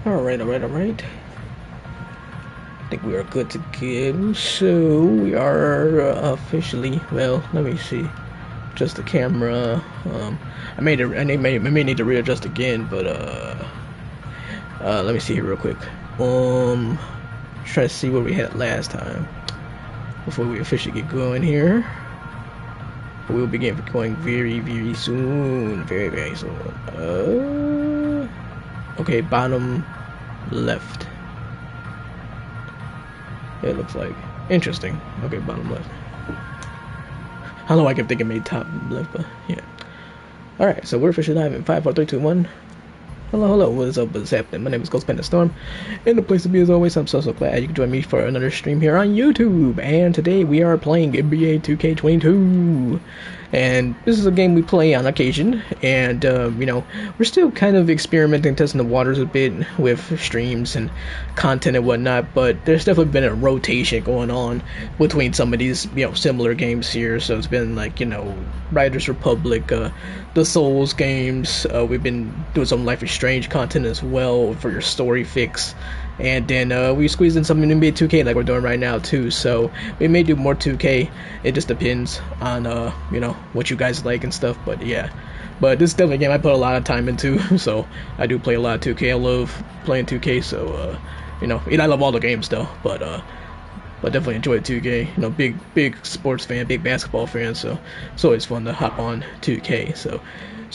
Alright, alright, alright. I think we are good to go. So we are officially, well, let me see. Just the camera. I may need to readjust again, but let me see here real quick. Try to see what we had last time before we officially get going here. We'll begin going very, very soon. Very, very soon. Okay, bottom left. It looks like interesting. Okay, bottom left. I don't know why I kept thinking made top left, but yeah. Alright, so we're officially live in 5, 4, 3, 2, 1. Hello, hello, what is up, what's happening? My name is Ghost Panda Storm, and the place to be as always. I'm so glad you can join me for another stream here on YouTube. And today we are playing NBA 2K22. And this is a game we play on occasion, and you know, we're still kind of experimenting, testing the waters a bit with streams and content and whatnot, but there's definitely been a rotation going on between some of these, you know, similar games here. So it's been like, you know, Riders Republic, the Souls games, we've been doing some Life is Strange content as well for your story fix. And then we squeezed in some NBA 2K like we're doing right now too. So we may do more 2K. It just depends on you know, what you guys like and stuff. But yeah, but this is definitely a game I put a lot of time into. So I do play a lot of 2K. I love playing 2K. So you know, and I love all the games though. But definitely enjoy 2K. You know, big sports fan, big basketball fan. So it's always fun to hop on 2K. So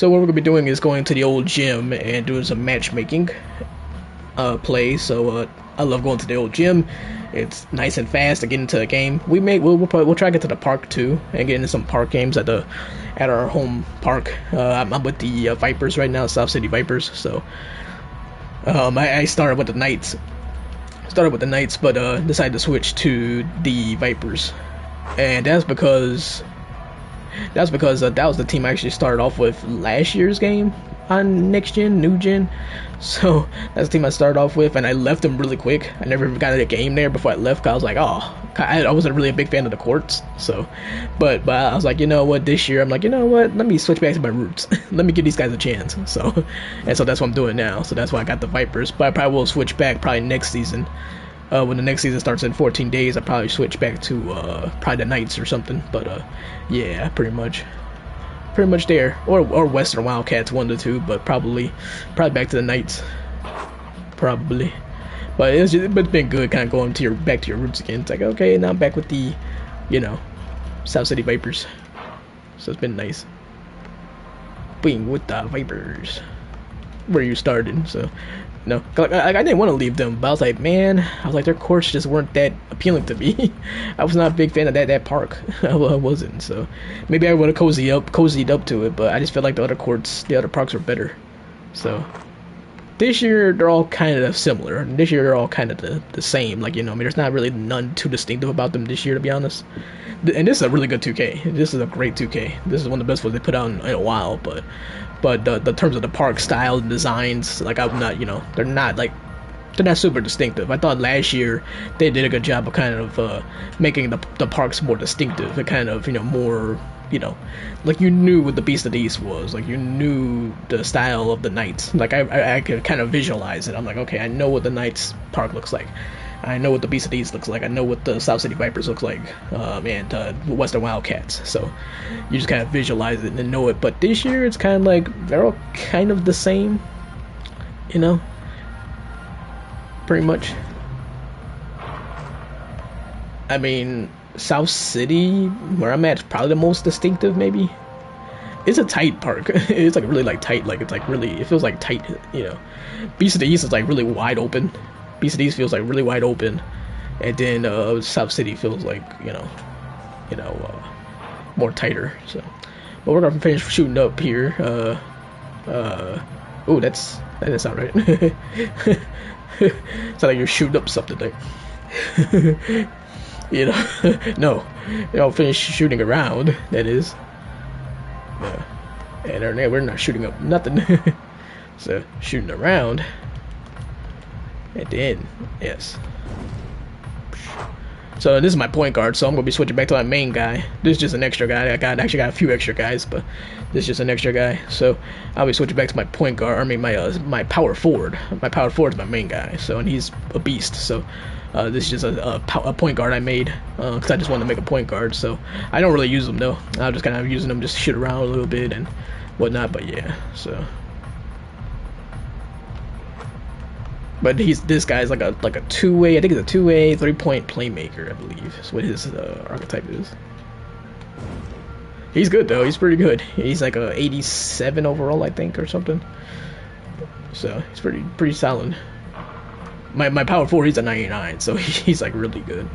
what we're gonna be doing is going to the old gym and doing some matchmaking. Play. So I love going to the old gym. It's nice and fast to get into a game. We'll try to get to the park too and get into some park games at our home park. I'm with the Vipers right now, South City Vipers. So I started with the Knights. But decided to switch to the Vipers, and that's because that was the team I actually started off with last year's game on next gen, new gen. So that's the team I started off with, and I left them really quick. I never even got a game there before I left, cause I was like, oh, I wasn't really a big fan of the courts. So, but I was like, you know what, this year I'm like, you know what, let me switch back to my roots. Let me give these guys a chance. So that's what I'm doing now. So that's why I got the Vipers. But I probably will switch back probably next season. When the next season starts in 14 days, I'll probably switch back to probably the Knights or something. But yeah, pretty much there, or Western Wildcats, 1 to 2, but probably back to the Knights, probably. But it's been good, kind of going to back to your roots again. It's like, okay, now I'm back with the, you know, South City Vipers. So it's been nice being with the Vipers where you started. So no, I didn't want to leave them, but I was like, man, their courts just weren't that appealing to me. I was not a big fan of that park. I wasn't. So maybe I would have cozied up to it, but I just felt like the other parks were better. So this year they're all kind of similar. This year they're all kind of the same. Like, you know, I mean, there's not really none too distinctive about them this year, to be honest. And this is a really good 2K. This is a great 2K. This is one of the best ones they put out in a while. But the terms of the park style and designs, like, I'm not, you know, they're not super distinctive. I thought last year they did a good job of kind of making the parks more distinctive. It kind of, you know, more, you know, like you knew what the Beast of the East was. Like you knew the style of the Knights. Like I could kind of visualize it. I'm like, okay, I know what the Knights park looks like. I know what the Beast of the East looks like. I know what the South City Vipers looks like, and Western Wildcats. So you just kind of visualize it and know it. But this year it's kind of like they're all kind of the same, you know, pretty much. I mean, South City, where I'm at, is probably the most distinctive. Maybe it's a tight park. It's like really like tight. Like it's like really, it feels like tight. You know, Beast of the East is like really wide open. Beast of the East feels like really wide open, and then South City feels like, you know, more tighter. So, but we're gonna finish shooting up here. Oh, that doesn't sound right. Sound like you're shooting up something, like, you know. No, you don't finish shooting around. That is. And we're not shooting up nothing. So shooting around. And then, yes. So this is my point guard, so I'm gonna be switching back to my main guy. This is just an extra guy. Actually got a few extra guys, but this is just an extra guy. So I'll be switching back to my point guard. I mean my power forward. My power forward is my main guy. So and he's a beast. So this is just a point guard I made because I just wanted to make a point guard. So I don't really use them though. I'm just kind of using them just to shoot around a little bit and whatnot. But yeah, so. But this guy's like a two-way. I think it's a two-way 3-point playmaker. I believe is what his archetype is. He's good though. He's pretty good. He's like a 87 overall, I think, or something. So he's pretty solid. My power forward, he's a 99, so he's like really good.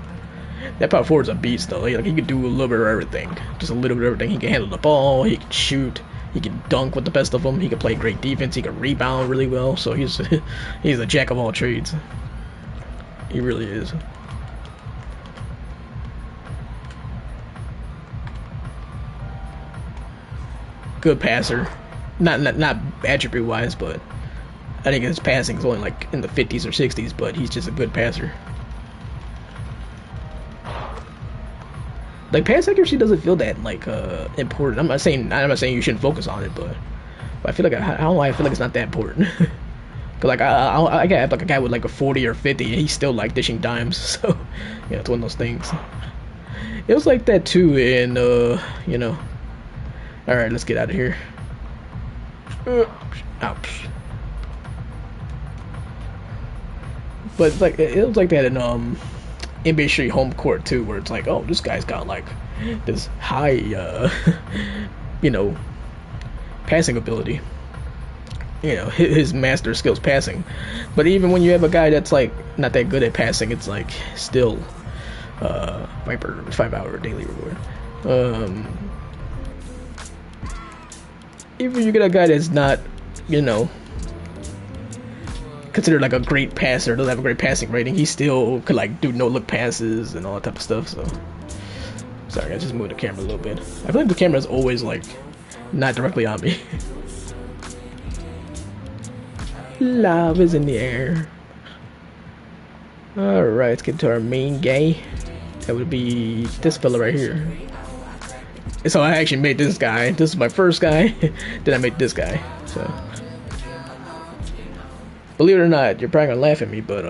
That power forward's a beast though. Like he can do a little bit of everything, just a little bit of everything. He can handle the ball. He can shoot. He can dunk with the best of them. He can play great defense. He can rebound really well. So he's a jack of all trades. He really is. Good passer. Not attribute wise, but I think his passing is only like in the 50s or 60s. But he's just a good passer. Like pass accuracy doesn't feel that like important. I'm not saying you shouldn't focus on it, but I feel like I don't know why I feel like it's not that important. Cause like I got like a guy with like a 40 or 50, and he's still like dishing dimes. So yeah, it's one of those things. It was like that too in you know. All right, let's get out of here. Ouch. But it's like it was like that in NBA Street Home Court too, where it's like, oh, this guy's got like this high, you know, passing ability. You know, his master skills passing. But even when you have a guy that's like not that good at passing, it's like still Viper 5-hour daily reward. Even if you get a guy that's not, you know, considered like a great passer, doesn't have a great passing rating, he still could like do no look passes and all that type of stuff. So sorry, I just moved the camera a little bit. I feel like the camera is always like not directly on me. Love is in the air. Alright, let's get to our main guy. That would be this fella right here. So I actually made this guy. This is my first guy. Then I made this guy. So believe it or not, you're probably gonna laugh at me, but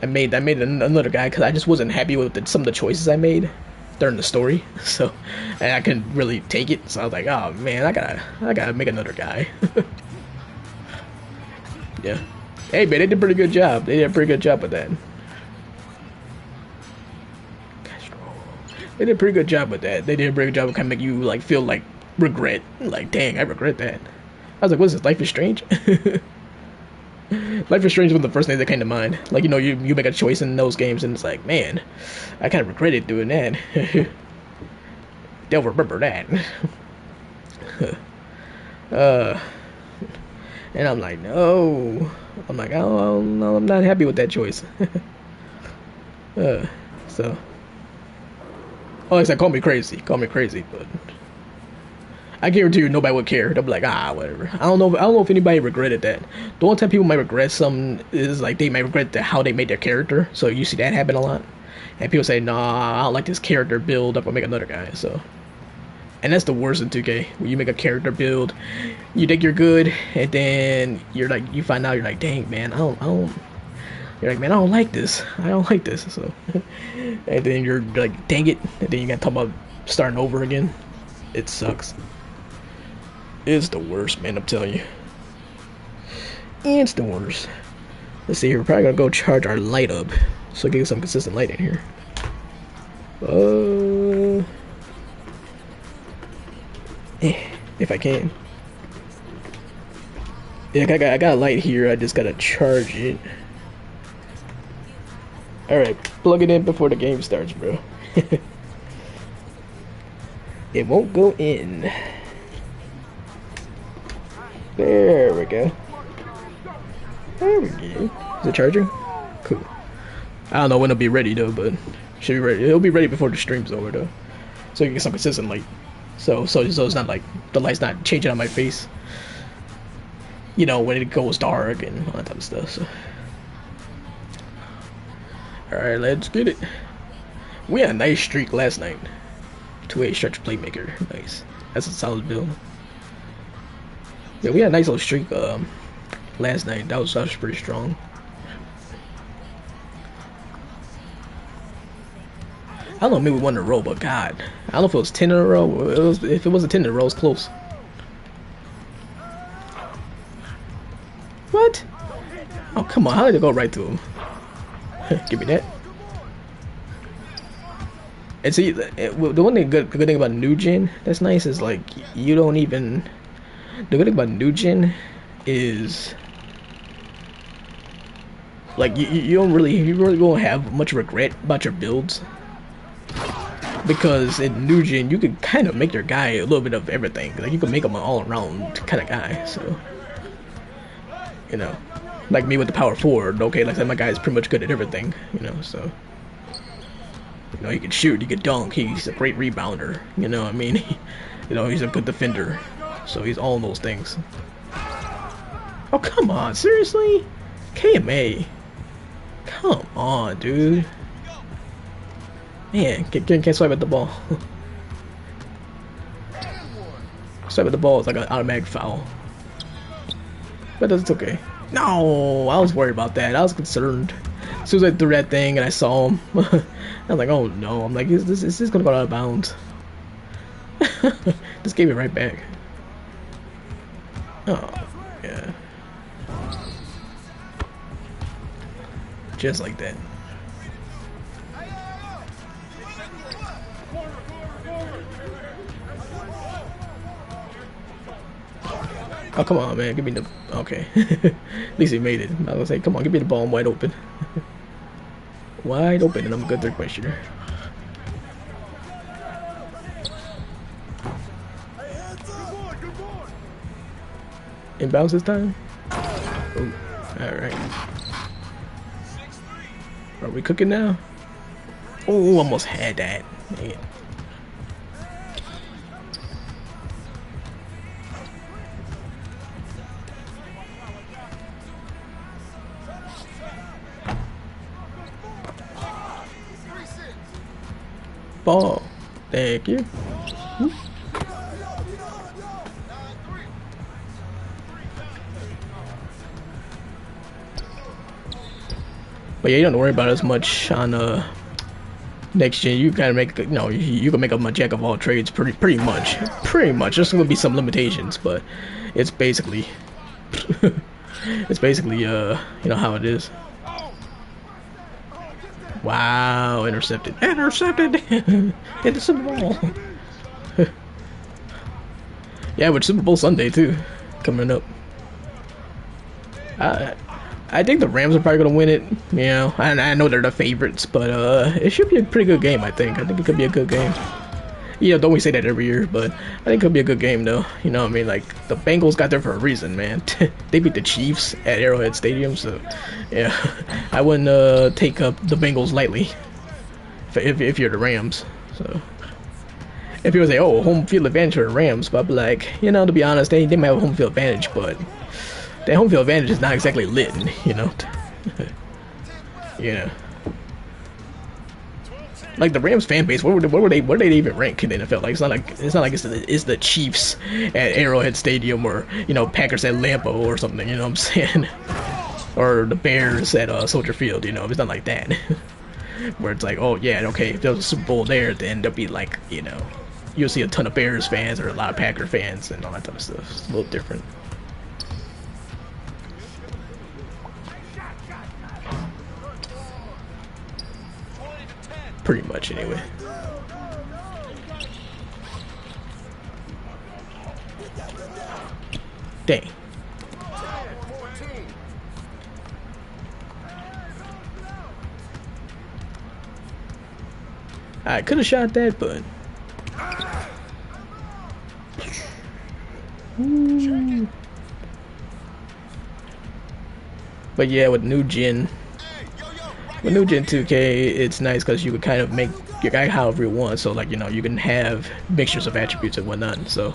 I made another guy because I just wasn't happy with some of the choices I made during the story. So, and I couldn't really take it. So I was like, oh man, I gotta make another guy. Yeah. Hey man, they did a pretty good job. They did a pretty good job with that. They did a pretty good job with that. They did a pretty good job of kind of make you like feel like regret. Like, dang, I regret that. I was like, what's this? Life is Strange? Life is Strange was the first thing that came to mind. Like, you know, you make a choice in those games and it's like, man, I kind of regretted doing that. They'll remember that. And I'm like, no. I'm like, oh no, I'm not happy with that choice. So. Oh, it's like, call me crazy, but I guarantee you nobody would care. They'll be like, ah, whatever. I don't know if anybody regretted that. The only time people might regret something is like they might regret how they made their character. So you see that happen a lot. And people say, nah, I don't like this character build. I'm gonna make another guy. So, and that's the worst in 2K. When you make a character build, you think you're good, and then you're like, you find out you're like, dang man, I don't. You're like, man, I don't like this. I don't like this. So, and then you're like, dang it. And then you gotta talk about starting over again. It sucks. It's the worst, man, I'm telling you. It's the worst. Let's see here. We're probably gonna go charge our light up. So get some consistent light in here. If I can. Yeah, I got a light here. I just gotta charge it. Alright, plug it in before the game starts, bro. It won't go in. There we go. There we go. Is it charging? Cool. I don't know when it'll be ready though, but should be ready. It'll be ready before the stream's over though. So you get some consistent light. So it's not like the light's not changing on my face. You know, when it goes dark and all that type of stuff. So. Alright, let's get it. We had a nice streak last night. 2-8 stretch playmaker. Nice. That's a solid build. Yeah, we had a nice little streak last night. That was pretty strong. I don't know, maybe 1 in a row, but God, I don't know if it was 10 in a row. If it wasn't 10 in a row, it was close. What? Oh, come on, how did it go right to him? Give me that. And see, the one thing good thing about new gen that's nice is like you don't even. The good thing about new gen is like you really won't have much regret about your builds, because in new gen you can kind of make your guy a little bit of everything. Like you can make him an all around kind of guy. So you know, like me with the power forward. Okay, like I said, my guy is pretty much good at everything. You know, so. You know, he can shoot, he can dunk, he's a great rebounder, you know what I mean? You know, he's a good defender, so he's all those things. Oh, come on, seriously? KMA? Come on, dude. Man, can't swipe at the ball. Swipe at the ball is like an automatic foul. But that's okay. No, I was worried about that, I was concerned. As soon as I threw that thing and I saw him, I was like, oh no, I'm like, is this gonna go out of bounds? Just gave it right back. Oh, yeah. Just like that. Oh, come on, man, give me the... Okay. At least he made it. I was gonna say, come on, give me the ball, I'm wide open. Wide open, and I'm a good third-point shooter. Inbounds this time? Ooh, alright. Are we cooking now? Oh, almost had that. Man. Ball. Thank you. But yeah, you don't worry about it as much on next gen. You kind of make, you know, you can make up a jack of all trades pretty much. There's gonna be some limitations, but it's basically you know how it is. Wow, intercepted. Hit the Super Bowl. Yeah, with Super Bowl Sunday too, coming up. I think the Rams are probably gonna win it. You know, I know they're the favorites, but it should be a pretty good game. I think it could be a good game. Yeah, don't we say that every year? But I think it could be a good game though. You know what I mean? Like the Bengals got there for a reason, man. They beat the Chiefs at Arrowhead Stadium, so yeah, I wouldn't take up the Bengals lightly if you're the Rams. So if people say, "Oh, home field advantage for the Rams," but I'd be like, you know, to be honest, they might have a home field advantage, but that home field advantage is not exactly lit, you know. Yeah. Like the Rams fan base, where they even rank in the NFL? Like it's not like it's the Chiefs at Arrowhead Stadium, or you know, Packers at Lambeau or something. You know what I'm saying? Or the Bears at Soldier Field. You know, it's not like that. Where it's like, oh yeah, okay, if there's a Super Bowl there, then there'll be like, you know, you'll see a ton of Bears fans or a lot of Packer fans and all that type of stuff. It's a little different. Pretty much, anyway. Dang. I could have shot that, but... Ooh. But yeah, with new gen... With new gen 2K, it's nice because you can kind of make your guy however you want. So, like, you know, you can have mixtures of attributes and whatnot. So,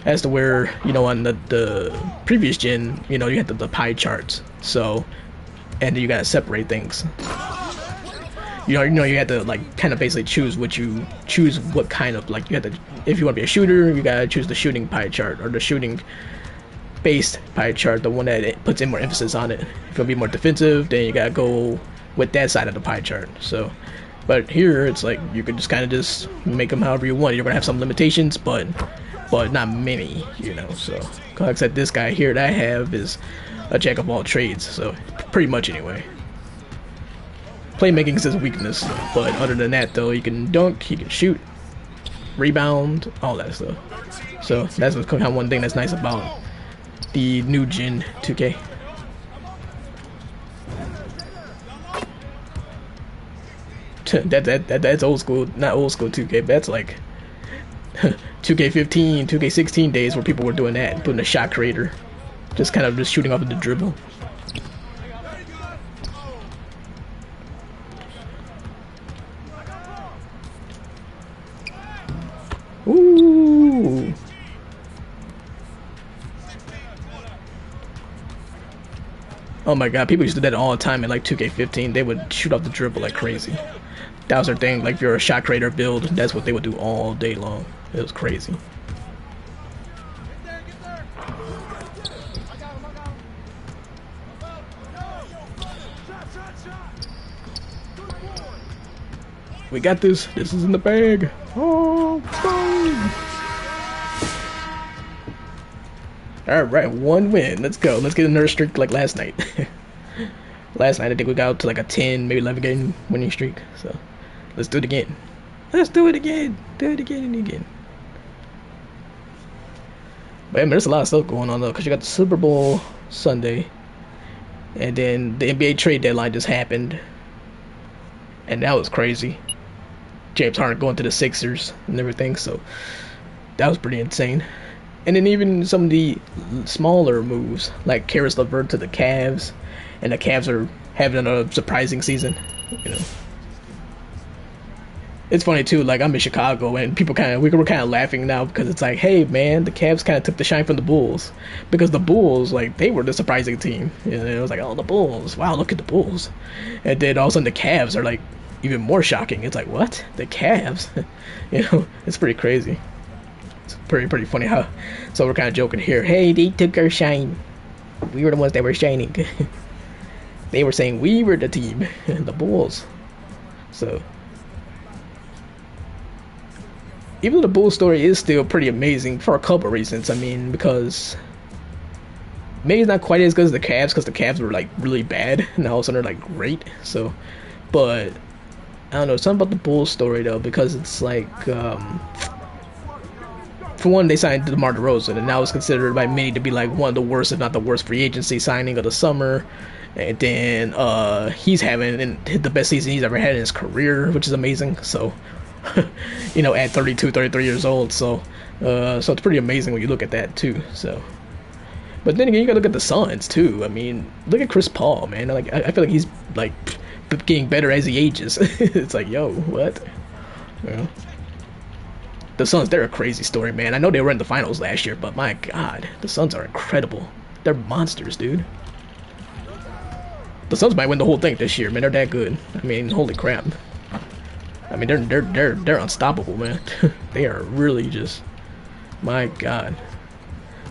as to where, you know, on the previous gen, you know, you had the pie charts. So, and you gotta separate things. you had to like kind of basically choose what kind of like you had to, if you want to be a shooter, you gotta choose the shooting pie chart or the shooting based pie chart, the one that it puts in more emphasis on it. If you want to be more defensive, then you gotta go with that side of the pie chart. So, but here it's like you can just kind of just make them however you want. You're gonna have some limitations, but not many, you know. So, like I said, this guy here that I have is a jack of all trades. So, pretty much anyway. Playmaking is his weakness, but other than that, though, he can dunk, he can shoot, rebound, all that stuff. So that's kind of one thing that's nice about the new gen 2K. That's old school, not old school 2K. That's like 2K15, 2K16 days where people were doing that, putting a shot creator, just kind of just shooting off of the dribble. Ooh. Oh my god, people used to do that all the time in like 2K15. They would shoot off the dribble like crazy. That was their thing. Like if you're a shot creator build, that's what they would do all day long. It was crazy. We got this. This is in the bag. Oh, fine. Alright, one win. Let's go. Let's get another streak like last night. Last night I think we got to like a 10, maybe 11 game winning streak. So let's do it again. Let's do it again. Do it again and again. But man, there's a lot of stuff going on though, because you got the Super Bowl Sunday. And then the NBA trade deadline just happened. And that was crazy. James Harden going to the Sixers and everything, so that was pretty insane. And then even some of the smaller moves, like Karis LeVert to the Cavs, and the Cavs are having a surprising season, you know. It's funny too, like I'm in Chicago and we were kind of laughing now because it's like, hey man, the Cavs kind of took the shine from the Bulls, because the Bulls, like, they were the surprising team. You know, it was like, oh, the Bulls, wow, look at the Bulls. And then all of a sudden the Cavs are like even more shocking. It's like, what? The Cavs? You know, it's pretty crazy. It's pretty funny how, so we're kind of joking here, hey, they took our shine. We were the ones that were shining. They were saying we were the team, the Bulls. So even though the Bulls story is still pretty amazing for a couple reasons. I mean, because maybe it's not quite as good as the Cavs, because the Cavs were like really bad and all of a sudden they're like great. So, but I don't know, something about the Bulls story though, because it's like, for one, they signed DeMar DeRozan, and now it's considered by many to be like one of the worst, if not the worst, free agency signing of the summer. And then he's having the best season he's ever had in his career, which is amazing. So, you know, at 32, 33 years old. So it's pretty amazing when you look at that too. So, but then again, you gotta look at the Suns too. I mean, look at Chris Paul, man. Like, I feel like he's like getting better as he ages. It's like, yo, what? You know? The Suns, they're a crazy story, man. I know they were in the finals last year, but my God, the Suns are incredible. They're monsters, dude. The Suns might win the whole thing this year, man. They're that good. I mean, holy crap. I mean, they're unstoppable, man. They are really just, my God.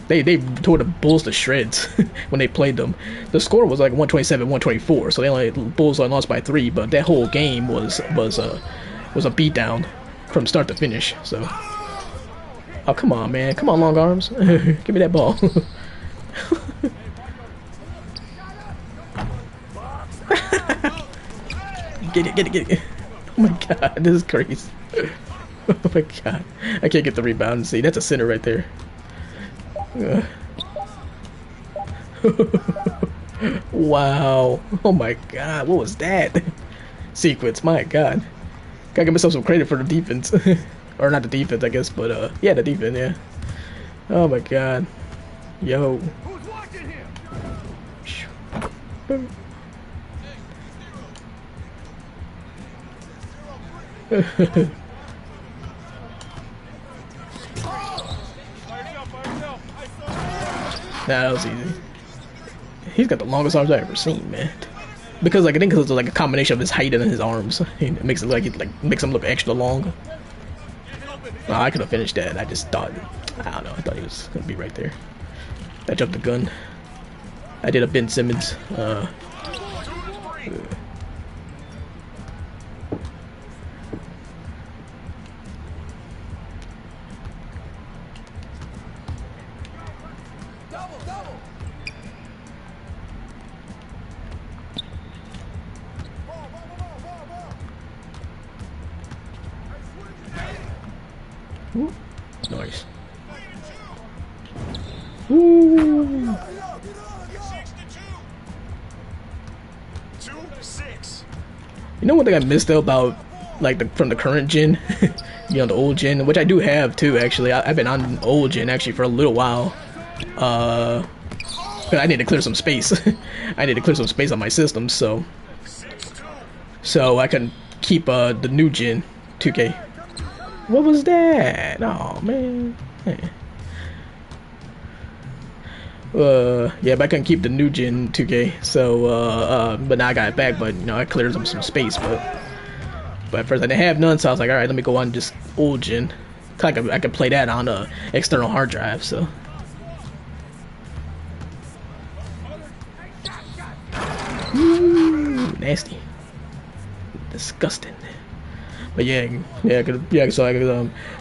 They tore the Bulls to shreds when they played them. The score was like 127-124, so Bulls only lost by 3, but that whole game was a beatdown from start to finish. So, oh, come on, man. Come on, long arms. Give me that ball. Get it. Oh my God, this is crazy. Oh my God, I can't get the rebound. See, that's a center right there. Wow. Oh my God, what was that? Sequence, my God. Gotta give myself some credit for the defense. Or not the defense, I guess, but yeah, the defense, yeah. Oh my God. Yo. Who's watching here? Nah, that was easy. He's got the longest arms I've ever seen, man. because like I think it's like a combination of his height and his arms. It makes it makes him look extra long. Well, I could have finished that. I just thought, I don't know. I thought he was gonna be right there. I jumped the gun. I did a Ben Simmons. Ooh, nice. Ooh. 2-6. You know one thing I missed though about like from the current gen, you know, the old gen, which I do have too. Actually, I've been on old gen actually for a little while. But I need to clear some space. I need to clear some space on my system, so I can keep the new gen 2K. What was that? Oh man. Yeah, but I couldn't keep the new gen 2K, so but now I got it back. But you know, I cleared some space, but at first I didn't have none, so I was like, all right, let me go on just old gen. I could play that on a external hard drive. So. Ooh, nasty, disgusting. But yeah, so I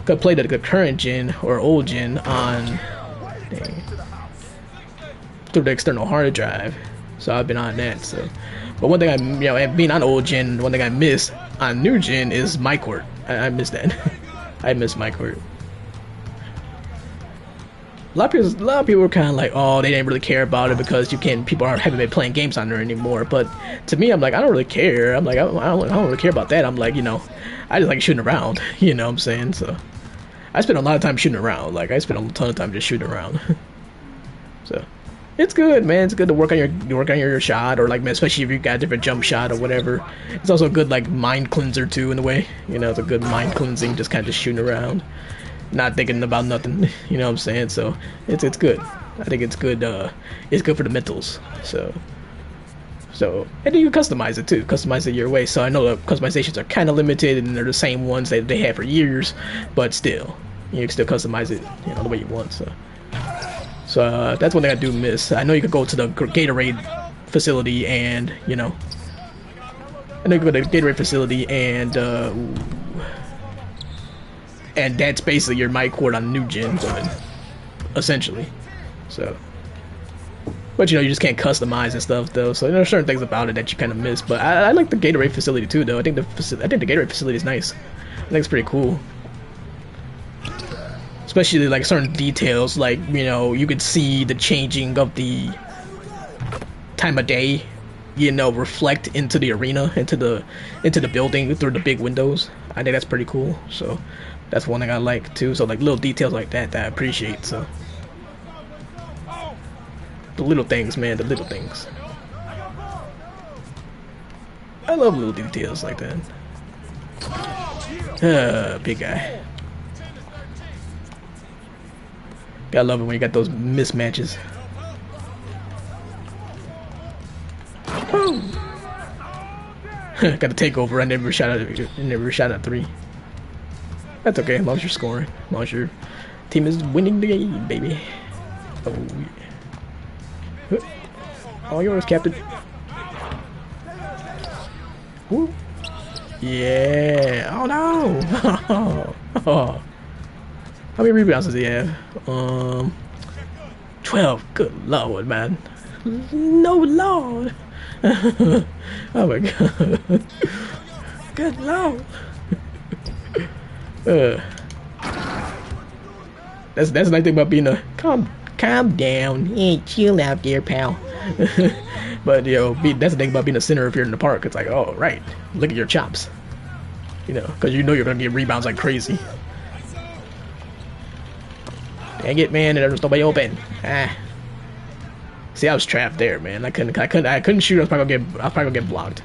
could play the current gen or old gen on through the external hard drive. So I've been on that. So, but one thing being on old gen, one thing I miss on new gen is MyPARK. I miss that. I miss MyPARK. A lot of people were kind of like, oh, they didn't really care about it because people haven't been playing games on there anymore. But to me, I'm like, I don't really care. I'm like, I don't really care about that. I'm like, you know, I just like shooting around. You know what I'm saying? So I spend a lot of time shooting around. Like I spend a ton of time just shooting around. So it's good, man. It's good to work on your shot, or like especially if you got a different jump shot or whatever. It's also a good like mind cleanser too in a way. You know, it's a good mind cleansing, just kind of just shooting around. Not thinking about nothing, you know what I'm saying? So it's good. I think it's good. It's good for the mentals. So and then you customize it too. Customize it your way. So I know the customizations are kind of limited, and they're the same ones that they had for years, but still, you can still customize it, you know, the way you want. So that's one thing I do miss. I know you could go to the Gatorade facility, and you know, I know you could go to the Gatorade facility and that's basically your MyPARK on new gen, but essentially. So, but you know, you just can't customize and stuff though. So there are certain things about it that you kind of miss. But I like the Gatorade facility too, though. I think the Gatorade facility is nice. I think it's pretty cool. Especially like certain details, like you know, you could see the changing of the time of day, you know, reflect into the arena, into the building through the big windows. I think that's pretty cool. So that's one thing I like too. So like little details like that I appreciate. So the little things, man, the little things. I love little details like that. Big guy. Gotta love it when you got those mismatches. Got the takeover. I never shot at 3. That's okay, as long as you're scoring. As long as your team is winning the game, baby. Oh, yeah. All yours, Captain. Woo. Yeah. Oh, no. Oh. How many rebounds does he have? 12. Good lord, man. No lord. Oh, my God. Good lord. That's the nice thing about being a calm down, hey, chill out there, pal. But you know, that's the thing about being a center if you're in the park. It's like, oh right, look at your chops, you know, because you know you're gonna get rebounds like crazy. Dang it, man! There's nobody open. See, I was trapped there, man. I couldn't shoot. I was probably gonna get blocked.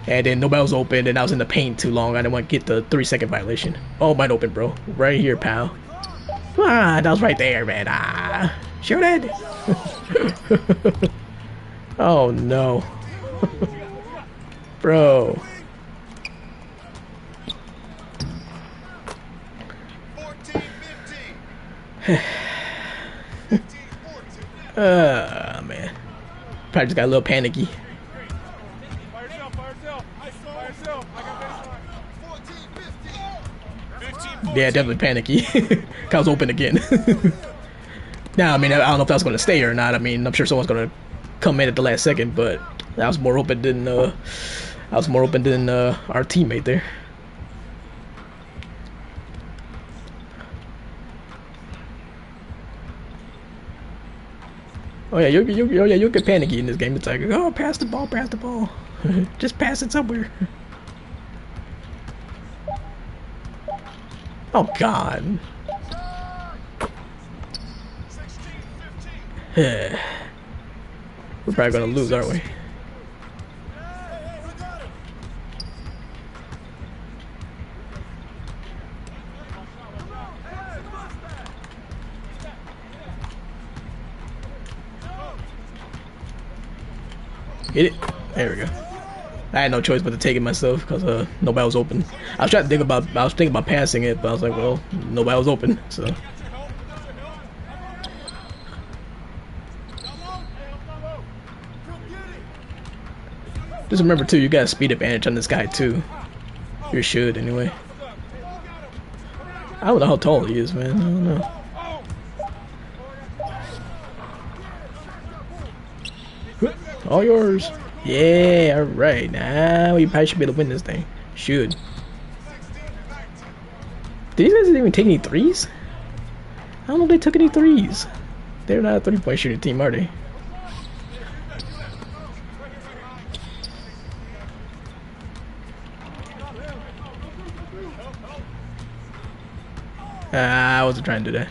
And then nobody was open, and I was in the paint too long. I didn't want to get the 3-second violation. Oh, mine open, bro. Right here, pal. That was right there, man. Shoot it. Oh, no. Bro. Man. Probably just got a little panicky. Yeah, definitely panicky. I was open again. Now, I mean, I don't know if that was going to stay or not. I mean, I'm sure someone's going to come in at the last second, but I was more open than our teammate there. Oh yeah, you'll get panicky in this game. It's like, oh, pass the ball, just pass it somewhere. Oh God. We're probably gonna lose, aren't we? Get it? There we go. I had no choice but to take it myself because nobody was open. I was thinking about passing it, but I was like, well, nobody was open, so. Just remember too, you got a speed advantage on this guy too. You should anyway. I don't know how tall he is, man. I don't know. All yours. Yeah, alright. Now we probably should be able to win this thing. Should. Did these guys even take any threes? I don't know if they took any threes. They're not a 3-point shooting team, are they? I wasn't trying to do that.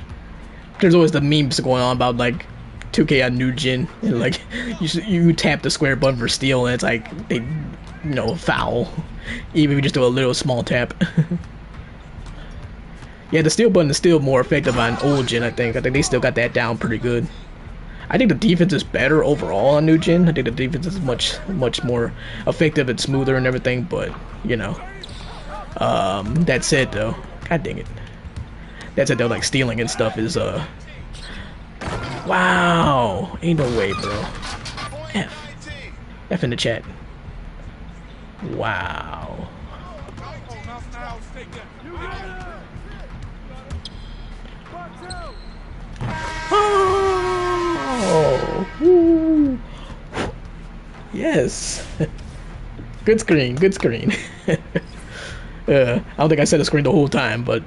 There's always the memes going on about like 2K on new gen, and like you tap the square button for steal, and it's like they, foul. Even if you just do a little small tap. Yeah, the steal button is still more effective on old gen. I think they still got that down pretty good. I think the defense is better overall on new gen. I think the defense is much more effective and smoother and everything. But that said though, god dang it. That said though, like stealing and stuff is wow, ain't no way, bro. F in the chat. Wow. Oh, woo. Yes. Good screen, good screen. I don't think I said a screen the whole time, but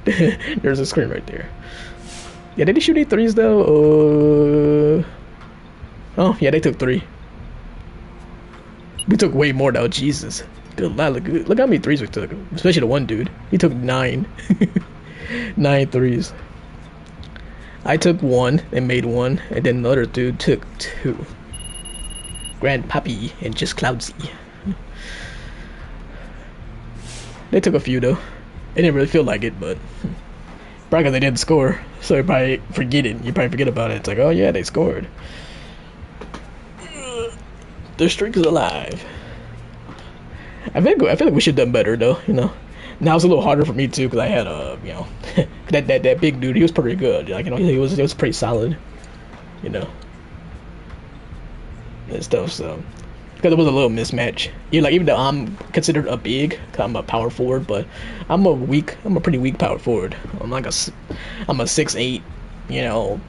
there's a screen right there. Yeah, did they shoot any threes though? Oh, yeah, they took 3. We took way more though. Jesus, good lord, look how many threes we took. Especially the one dude. He took 9, 9 threes. I took 1 and made 1, and then the other dude took 2. Grandpappy and just Cloudsy. They took a few though. It didn't really feel like it, but probably because they didn't score, so you probably forget it. You probably forget about it. It's like, oh yeah, they scored. The streak is alive. I feel like we should have done better though. Now it's a little harder for me too because I had that big dude. He was pretty good. Like he was pretty solid. And stuff. So because it was a little mismatch. Even though I'm considered a big, cause I'm a power forward, but I'm a pretty weak power forward. I'm a 6'8",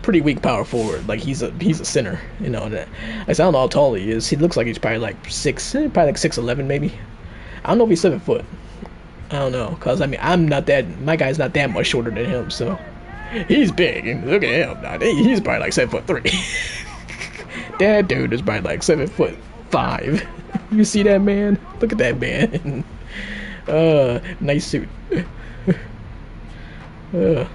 pretty weak power forward. Like he's a center, that. I don't know how tall he is. He looks like he's probably like 6'11" maybe. I don't know if he's 7 foot. I don't know, cause my guy's not that much shorter than him, so he's big. And look at him, he's probably like 7'3". That dude is probably like 7'5". You see that man? Look at that man. Nice suit. There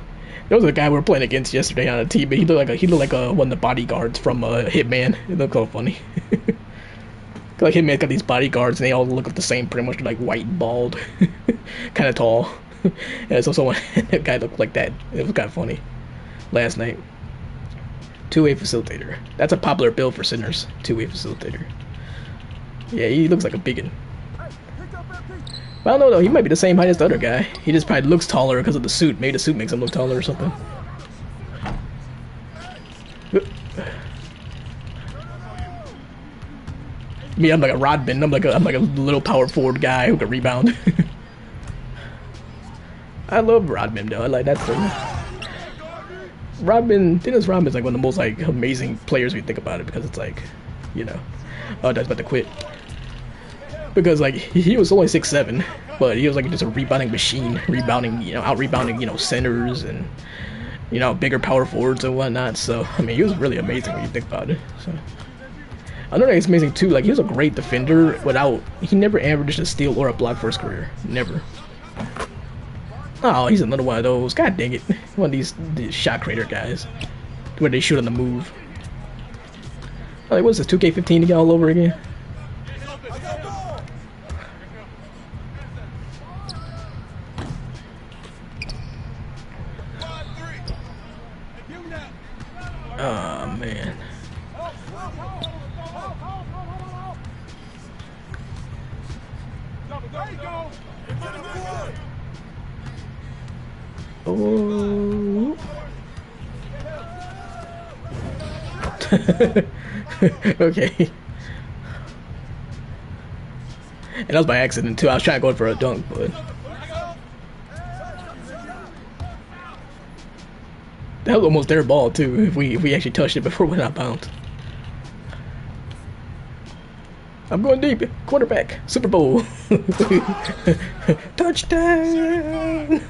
was a guy we were playing against yesterday on a team, but he looked like one of the bodyguards from Hitman. It looked so funny. Like Hitman got these bodyguards, and they all look the same, pretty much, like white and bald, kind of tall. And so that guy looked like that. It was kind of funny. Last night. 2-way facilitator. That's a popular build for centers. 2-way facilitator. Yeah, he looks like a biggin. But I don't know though. He might be the same height as the other guy. He just probably looks taller because of the suit. Maybe the suit makes him look taller or something. Me, I'm like a Rodman. I'm like a little power forward guy who can rebound. I love Rodman though. I like that thing. Dennis Rodman's like one of the most like amazing players when you think about it, because it's like, you know, oh, that's about to quit. Because like he was only 6'7", but he was like just a rebounding machine, out rebounding, centers and bigger power forwards and whatnot. So I mean, he was really amazing when you think about it. So another thing that's amazing too, like he was a great defender he never averaged a steal or a block for his career, never. Oh, he's another one of those. God dang it. One of these shot creator guys. Where they shoot on the move. Like, what's this, 2K15 to get all over again? Oh, man. Oh. Okay. And that was by accident too. I was trying to go for a dunk, but that was almost their ball too. If we actually touched it before it went out of bounds. I'm going deep. Quarterback. Super Bowl. Touchdown.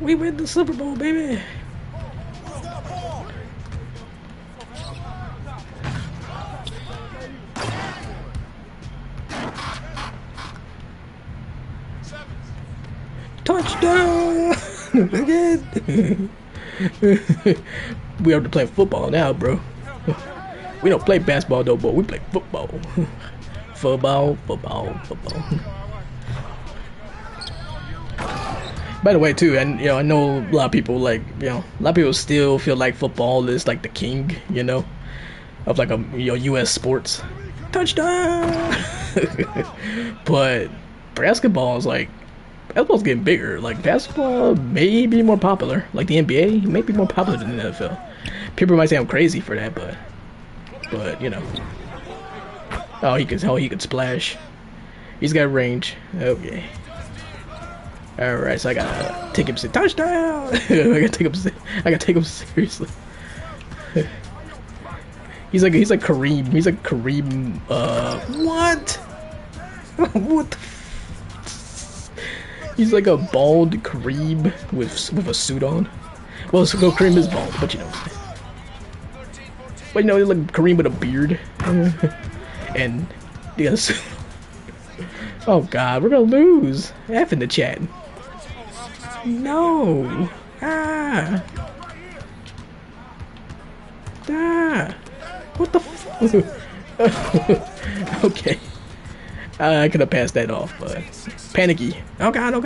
We win the Super Bowl, baby. Touchdown. Again. We have to play football now, bro. We don't play basketball though, but we play football. Football. By the way, too, and I know a lot of people a lot of people still feel like football is like the king, of like U.S. sports. Touchdown. But basketball's getting bigger. Like basketball may be more popular, like the NBA may be more popular than the NFL. People might say I'm crazy for that, but oh, he could splash. He's got range. Okay. All right, so I gotta take him touchdown. I gotta take him seriously. He's like Kareem. He's like Kareem. What? What? He's like a bald Kareem with a suit on. Well, so Kareem is bald, but But he's like Kareem with a beard. And yes. Oh God, we're gonna lose. F in the chat. No. Ah. What the Okay. I could have passed that off, but panicky. Oh God, no.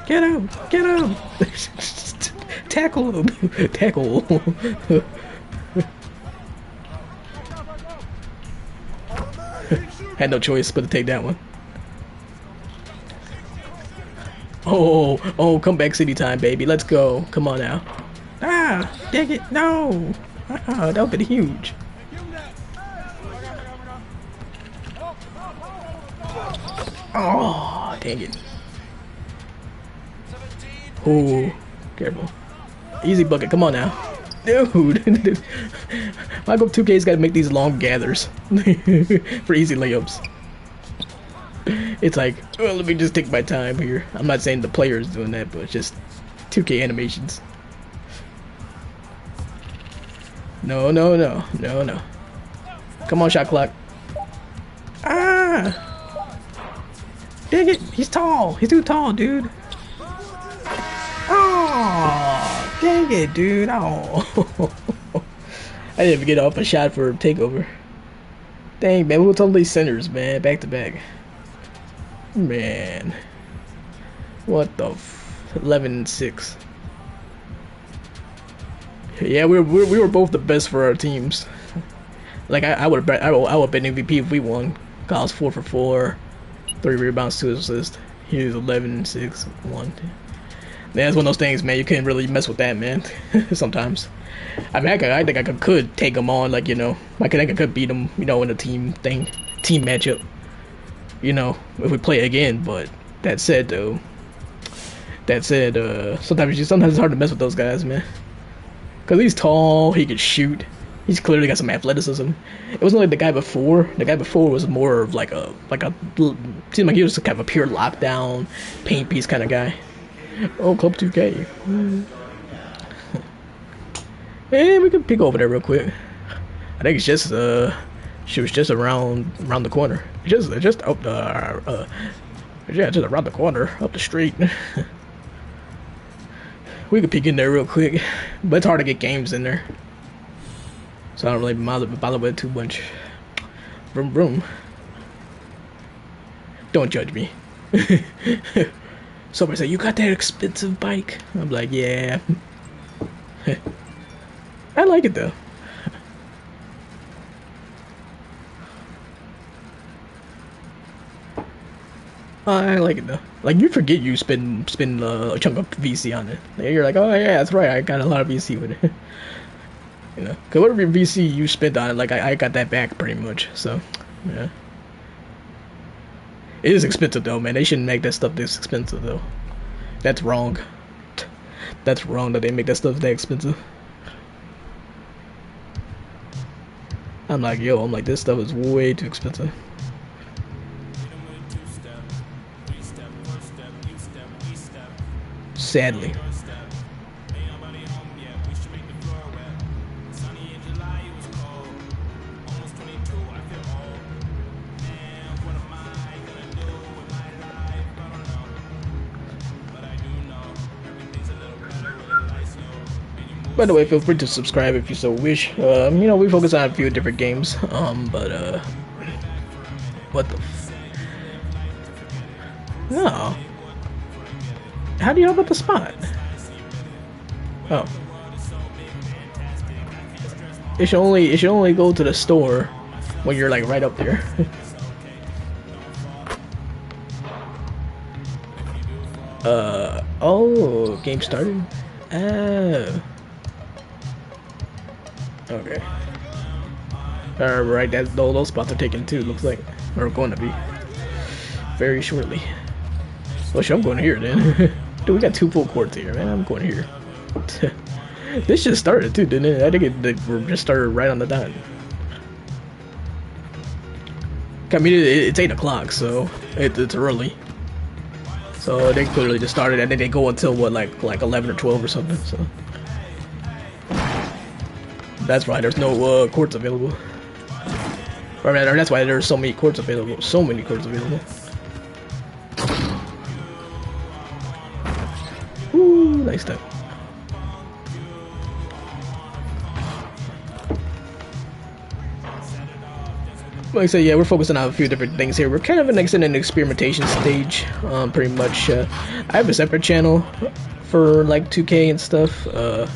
Get him. Tackle him. Tackle. Had no choice but to take that one. Oh, comeback city time, baby. Let's go. Come on now. Ah, dang it. No. Ah, that would've been huge. Oh, dang it. Oh, careful. Easy bucket. Come on now. Dude. Michael 2K's got to make these long gathers for easy layups. It's like, well, let me just take my time here. I'm not saying the player is doing that, but it's just 2K animations. No. Come on, shot clock. Ah! Dang it! He's tall. He's too tall, dude. Oh, dang it, dude. Oh. I didn't even get off a shot for a takeover. Dang, man, we were totally centers, man. Back to back. Man. What the 11-6. Yeah, we were both the best for our teams. Like I would bet MVP if we won, Kyle's 4 for 4, 3 rebounds, 2 assists. He was 11, 6, 1. Man, it's one of those things, man. You can't really mess with that, man. Sometimes. I mean, I think I could take him on, like, you know. I think I could beat him, you know, in a team matchup. You know, if we play again. But that said, though, sometimes it's hard to mess with those guys, man. Cause he's tall, he can shoot. He's clearly got some athleticism. It wasn't like the guy before. The guy before was more of like a seemed like he was kind of a pure lockdown, paint piece kind of guy. Oh, Club 2K. Hey, we can peek over there real quick. I think it's just she was just around the corner. Just up the yeah, just around the corner, up the street. We could peek in there real quick, but it's hard to get games in there, so I don't really bother with it too much. Vroom vroom. Don't judge me. Somebody say, you got that expensive bike? I'm like, yeah. I like it though. I like it though. Like, you forget you spend a chunk of VC on it. You're like, oh yeah, that's right, I got a lot of VC with it. You know, cause whatever VC you spent on it, like I got that back pretty much. So, yeah. It is expensive though, man. They shouldn't make that stuff this expensive though. That's wrong. That's wrong that they make that stuff that expensive. I'm like, yo, this stuff is way too expensive. Sadly. By the way, feel free to subscribe if you so wish. You know, we focus on a few different games. But what the? No. How do you know about the spot? Oh. It should only go to the store when you're like right up there. Oh, game started. Oh. Okay. Alright, those spots are taken too, looks like. Or going to be. Very shortly. Well, sure, I'm going here then. Dude, we got 2 full courts here, man. I'm going here. This just started too, didn't it? I think it just started right on the dot. I mean, it's 8 o'clock, so it's early. So they clearly just started, and then they go until what, like 11 or 12 or something. So that's why there's no courts available. Or rather, that's why there's so many courts available. So many courts available. Ooh, nice stuff. Like I said, yeah, we're focusing on a few different things here. We're kind of in an experimentation stage, pretty much. I have a separate channel for like 2K and stuff. I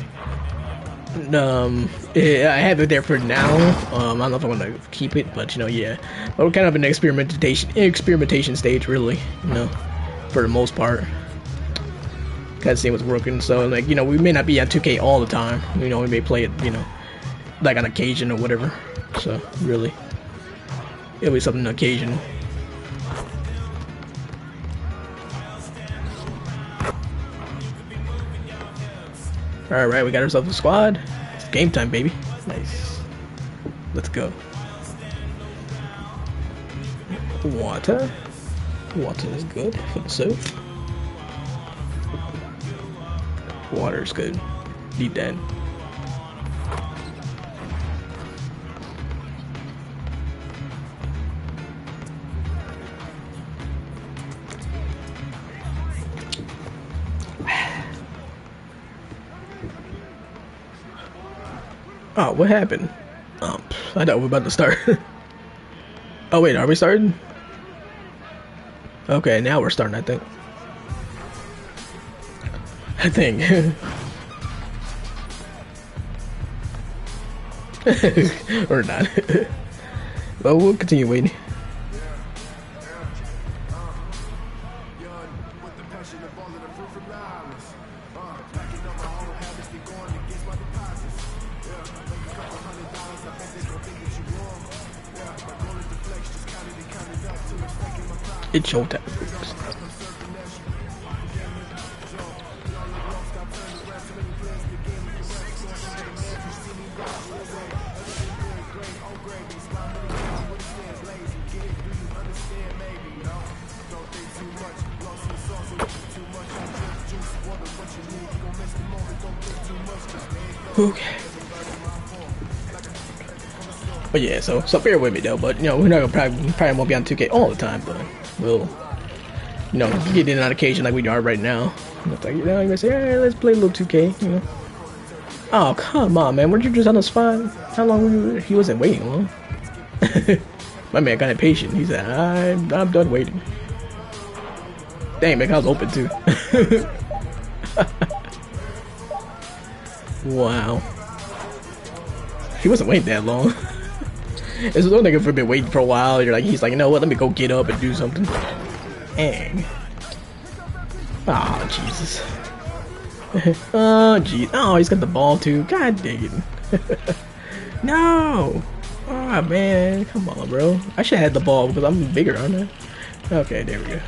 have it there for now. I don't know if I want to keep it, but you know, yeah. But we're kind of in an experimentation stage, really. You know, for the most part. Kind of seeing what's working. So like, you know, we may not be at 2K all the time. You know, we may play it, you know, like on occasion or whatever. So really, it'll be something occasional. Alright, we got ourselves a squad. It's game time, baby. Nice. Let's go. Water. Water is good for the soap. Water is good. Need that. Oh, what happened? I thought we were about to start. Oh wait, are we starting? Okay, now we're starting, I think. Or not. Well, we'll continue waiting. It's showtime. Okay. But yeah, so bear with me though. But you know, we're not gonna probably won't be on 2K all the time, but we'll, you know, get in on occasion like we are right now. It's like, you know, you gonna say, hey, let's play a little 2K, you know. Oh come on, man, weren't you just on the spot? How long were you? He wasn't waiting long. My man got impatient. He said, I'm done waiting. Dang, man, I was open too. Wow. He wasn't waiting that long. It's one nigga for been waiting for a while. He's like, you know what? Let me go get up and do something. Dang. Oh Jesus. Oh jeez. Oh, he's got the ball too. God dang it. No. Oh man, come on, bro. I should have had the ball because I'm bigger, aren't I? Okay, there we go.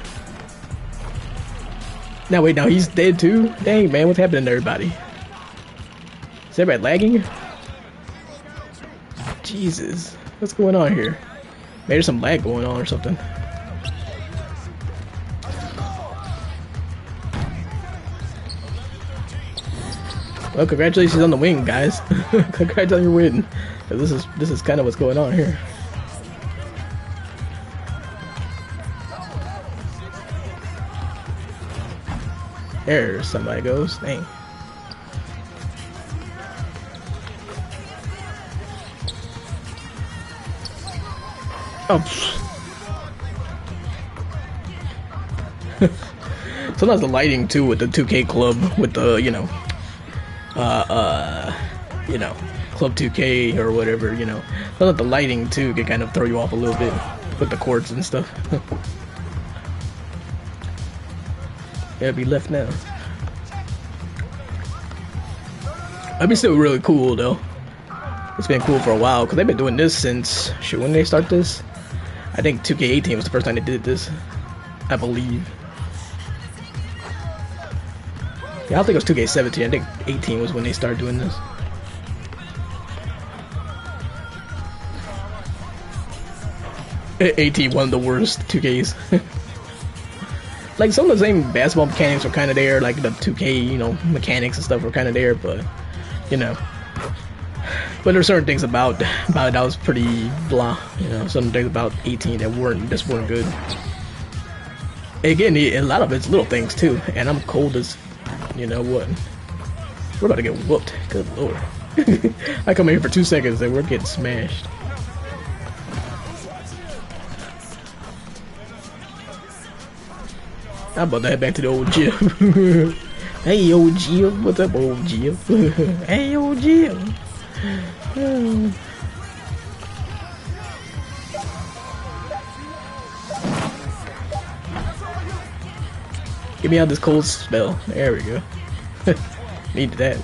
Now wait, now he's dead too. Dang man, what's happening to everybody? Is everybody lagging? Jesus. What's going on here? Maybe there's some lag going on or something. Well, congratulations on the win, guys. Congrats on your win. This is kind of what's going on here. There somebody goes. Dang. Oh. Sometimes the lighting too with the 2K club with the you know Club 2K or whatever, you know. Sometimes the lighting too can kind of throw you off a little bit with the courts and stuff. It'll be left now. That'd be still really cool though. It's been cool for a while because they've been doing this since shoot, when did they start this? I think 2K18 was the first time they did this, I believe. Yeah, I don't think it was 2K17. I think 18 was when they started doing this. AT one of the worst 2Ks. Like some of the same basketball mechanics were kind of there, like the 2K, you know, mechanics and stuff were kind of there, but you know. But there's certain things about it that was pretty blah, you know. Some things about 18 that just weren't good. Again, a lot of it's little things too, and I'm cold as, you know what? We're about to get whooped. Good lord. I come in here for 2 seconds and we're getting smashed. I'm about to head back to the old gym. Hey, old gym. What's up, old gym? Hey, old gym. Get me out of this cold spell. There we go. Needed that.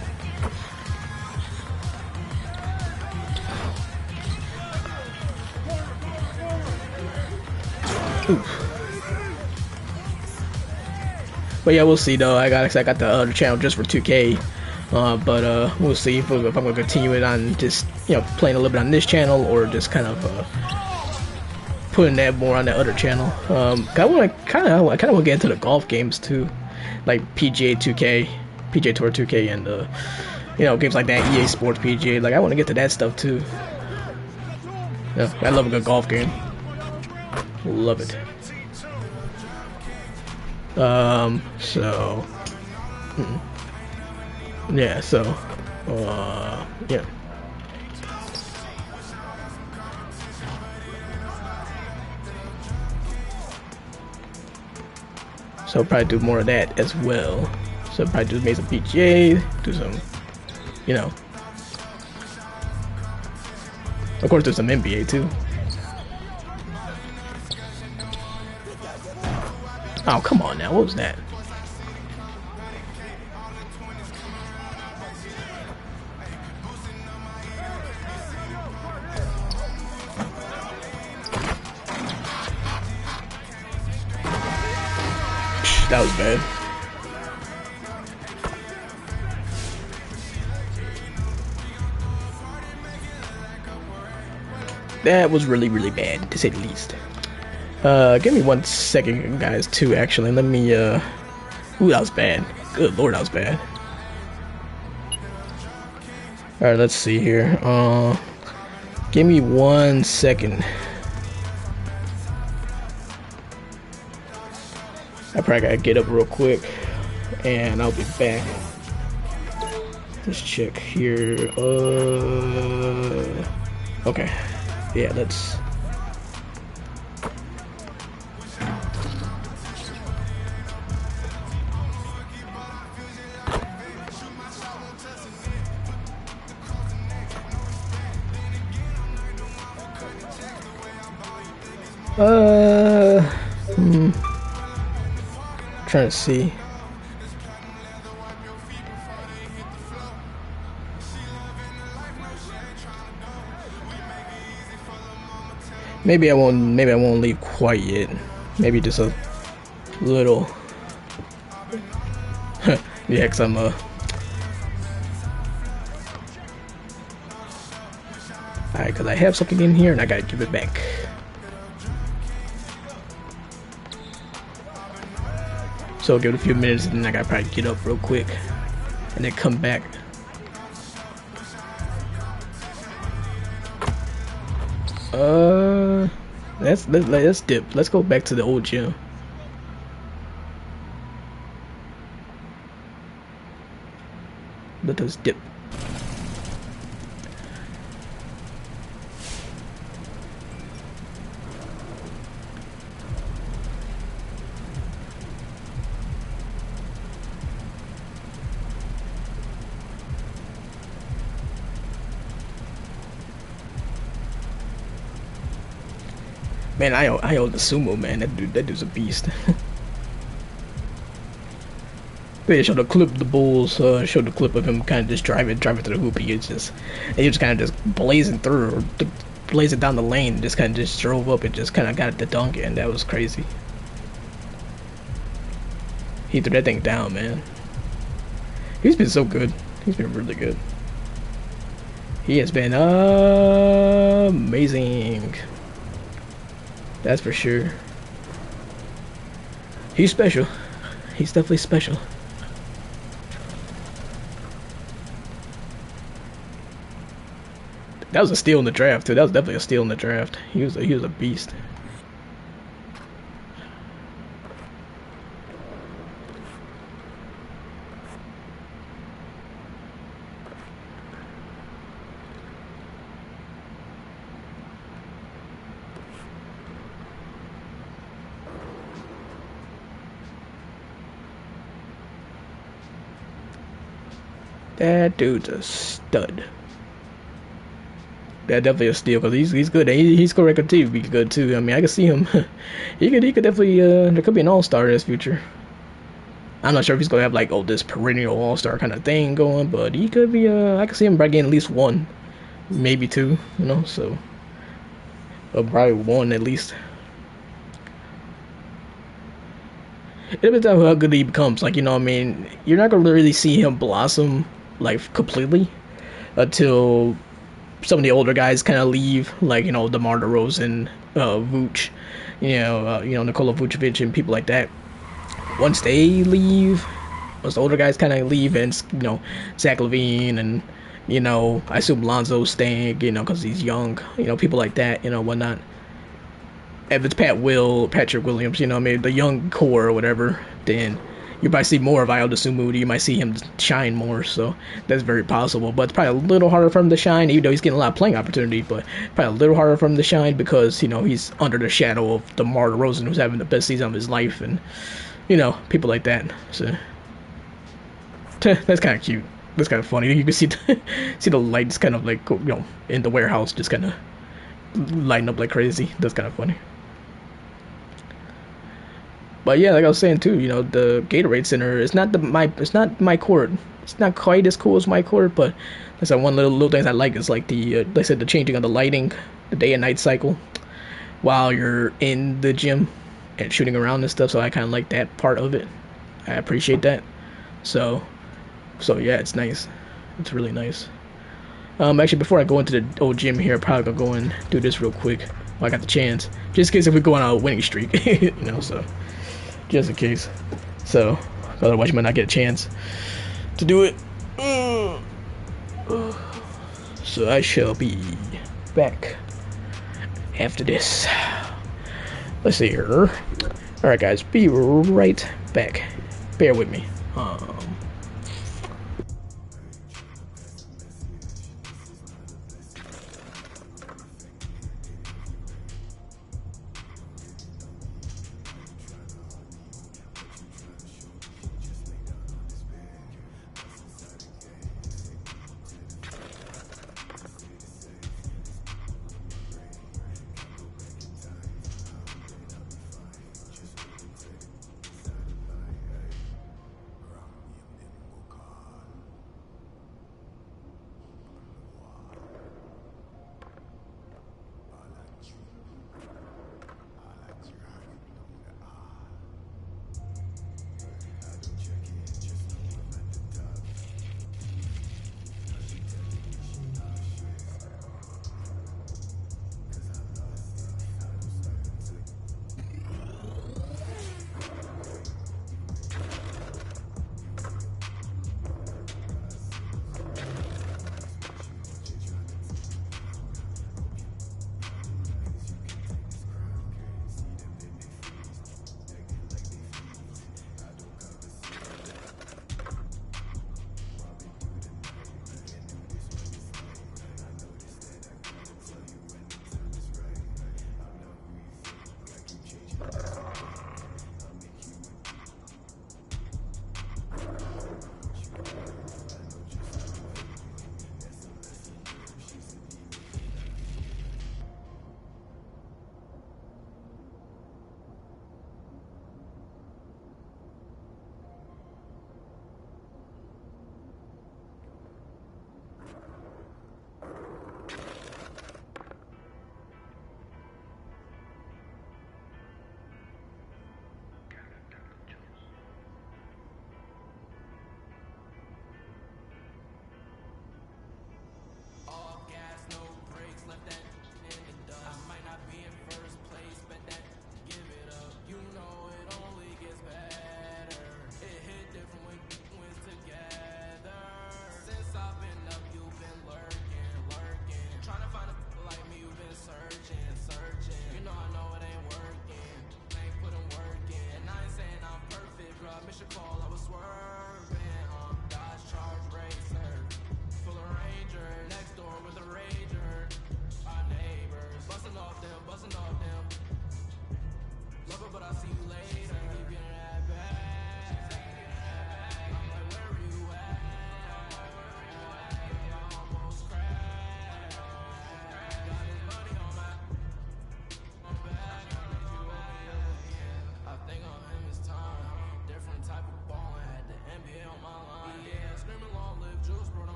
Oof. But yeah, we'll see though. I got the other channel just for 2K. But we'll see if I'm gonna continue it on just, you know, playing a little bit on this channel or just kind of putting that more on the other channel. I kind of want to get into the golf games too, like PGA 2K, PGA Tour 2K, and you know, games like that, EA Sports PGA. Like I want to get to that stuff too. Yeah, I love a good golf game. Love it. So. Yeah, so, yeah. So I'll probably do more of that as well. So I'll probably do maybe some PGA, do some, you know. Of course, there's some NBA too. Oh, come on now, what was that? That was bad. That was really, really bad, to say the least. Give me 1 second, guys, too, actually. Let me, ooh, that was bad. Good lord, that was bad. Alright, let's see here. Give me 1 second. I probably gotta get up real quick, and I'll be back. Let's check here. Okay. Yeah, let's. Trying to see. Maybe I won't leave quite yet. Maybe just a little. Yeah, cause I'm alright, cause I have something in here and I gotta give it back. So I'll give it a few minutes and then I gotta probably get up real quick and then come back. Let's dip. Let's go back to the old gym. Let us dip. Man, I own the sumo, man. That dude's a beast. They showed a clip of the Bulls. Showed a clip of him kind of just driving through the hoop. He was just kind of just blazing through, or blazing down the lane. Just kind of just drove up and just kind of got the dunk, and that was crazy. He threw that thing down, man. He's been so good. He's been really good. He has been amazing. That's for sure. He's special. He's definitely special. That was a steal in the draft too. That was definitely a steal in the draft. He was a beast. That dude's a stud. That definitely a steal because he's good. He's correct too. Be good too. I mean, I can see him. he could definitely. There could be an all-star in his future. I'm not sure if he's gonna have like this perennial all-star kind of thing going, but he could be. I can see him probably getting at least 1, maybe 2. You know, so probably 1 at least. It depends on how good he becomes. Like, you know, I mean, you're not gonna really see him blossom like completely until some of the older guys kind of leave, like, you know, DeMar DeRozan, Vooch, Nikola Vucevic and people like that. Once they leave, once the older guys kind of leave, and Zach LaVine and I assume Lonzo's staying, because he's young, people like that, whatnot. If it's Patrick Williams, I mean, the young core or whatever, then you might see more of Ayo Dosunmu. You might see him shine more, so that's very possible. But it's probably a little harder for him to shine, even though he's getting a lot of playing opportunity, but probably a little harder for him to shine because, he's under the shadow of DeMar DeRozan, who's having the best season of his life, and, people like that. So, that's kind of cute. That's kind of funny. You can see the lights kind of like, in the warehouse just kind of lighting up like crazy. That's kind of funny. But yeah, like I was saying too, the Gatorade Center is not it's not my court. It's not quite as cool as my court, but that's like one little things I like is like the like I said, the changing of the lighting, the day and night cycle, while you're in the gym and shooting around and stuff. So I kind of like that part of it. I appreciate that. So yeah, it's nice. It's really nice. Actually, before I go into the old gym here, I'm probably gonna go and do this real quick while I got the chance, just in case if we go on a winning streak, you know. So just in case. So otherwise, you might not get a chance to do it. So I shall be back after this. Let's see here. Alright guys, be right back. Bear with me.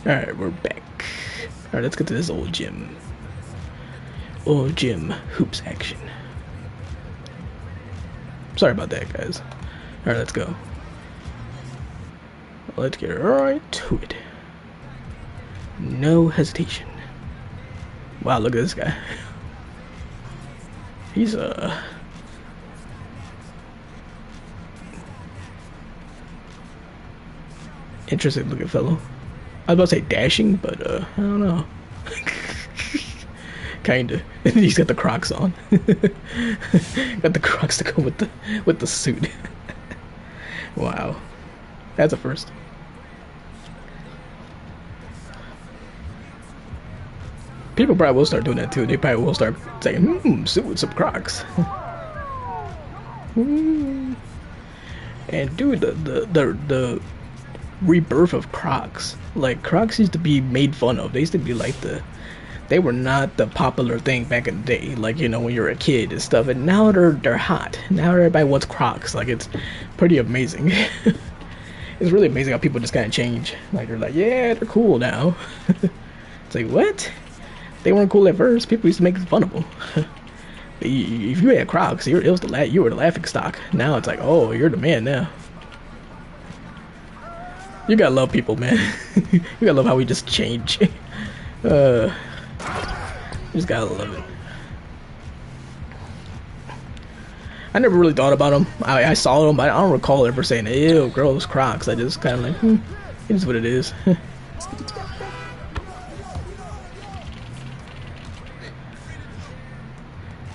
Alright, we're back. Alright, let's get to this old gym. Old gym hoops action. Sorry about that, guys. All right, let's go. Let's get right to it. No hesitation. Wow, look at this guy. He's interesting looking fellow. I was about to say dashing, but I don't know. Kinda. He's got the Crocs on. Got the Crocs to go with the suit. Wow, that's a first. People probably will start doing that too. They probably will start saying, suit with some Crocs. And dude, the rebirth of Crocs. Like, Crocs used to be made fun of. They used to be like they were not the popular thing back in the day, like, you know, when you were a kid and stuff. And now they're hot. Now everybody wants Crocs. Like, it's pretty amazing. It's really amazing how people just kind of change. Like, they're like, yeah, they're cool now. It's like, what? They weren't cool at first. People used to make fun of them. If you had Crocs, you were the laughing stock. Now it's like, oh, you're the man now. You gotta love people, man. You gotta love how we just change. You just gotta love it. I never really thought about them. I saw them, but I don't recall ever saying, ew, gross, Crocs. I just kind of like, it is what it is.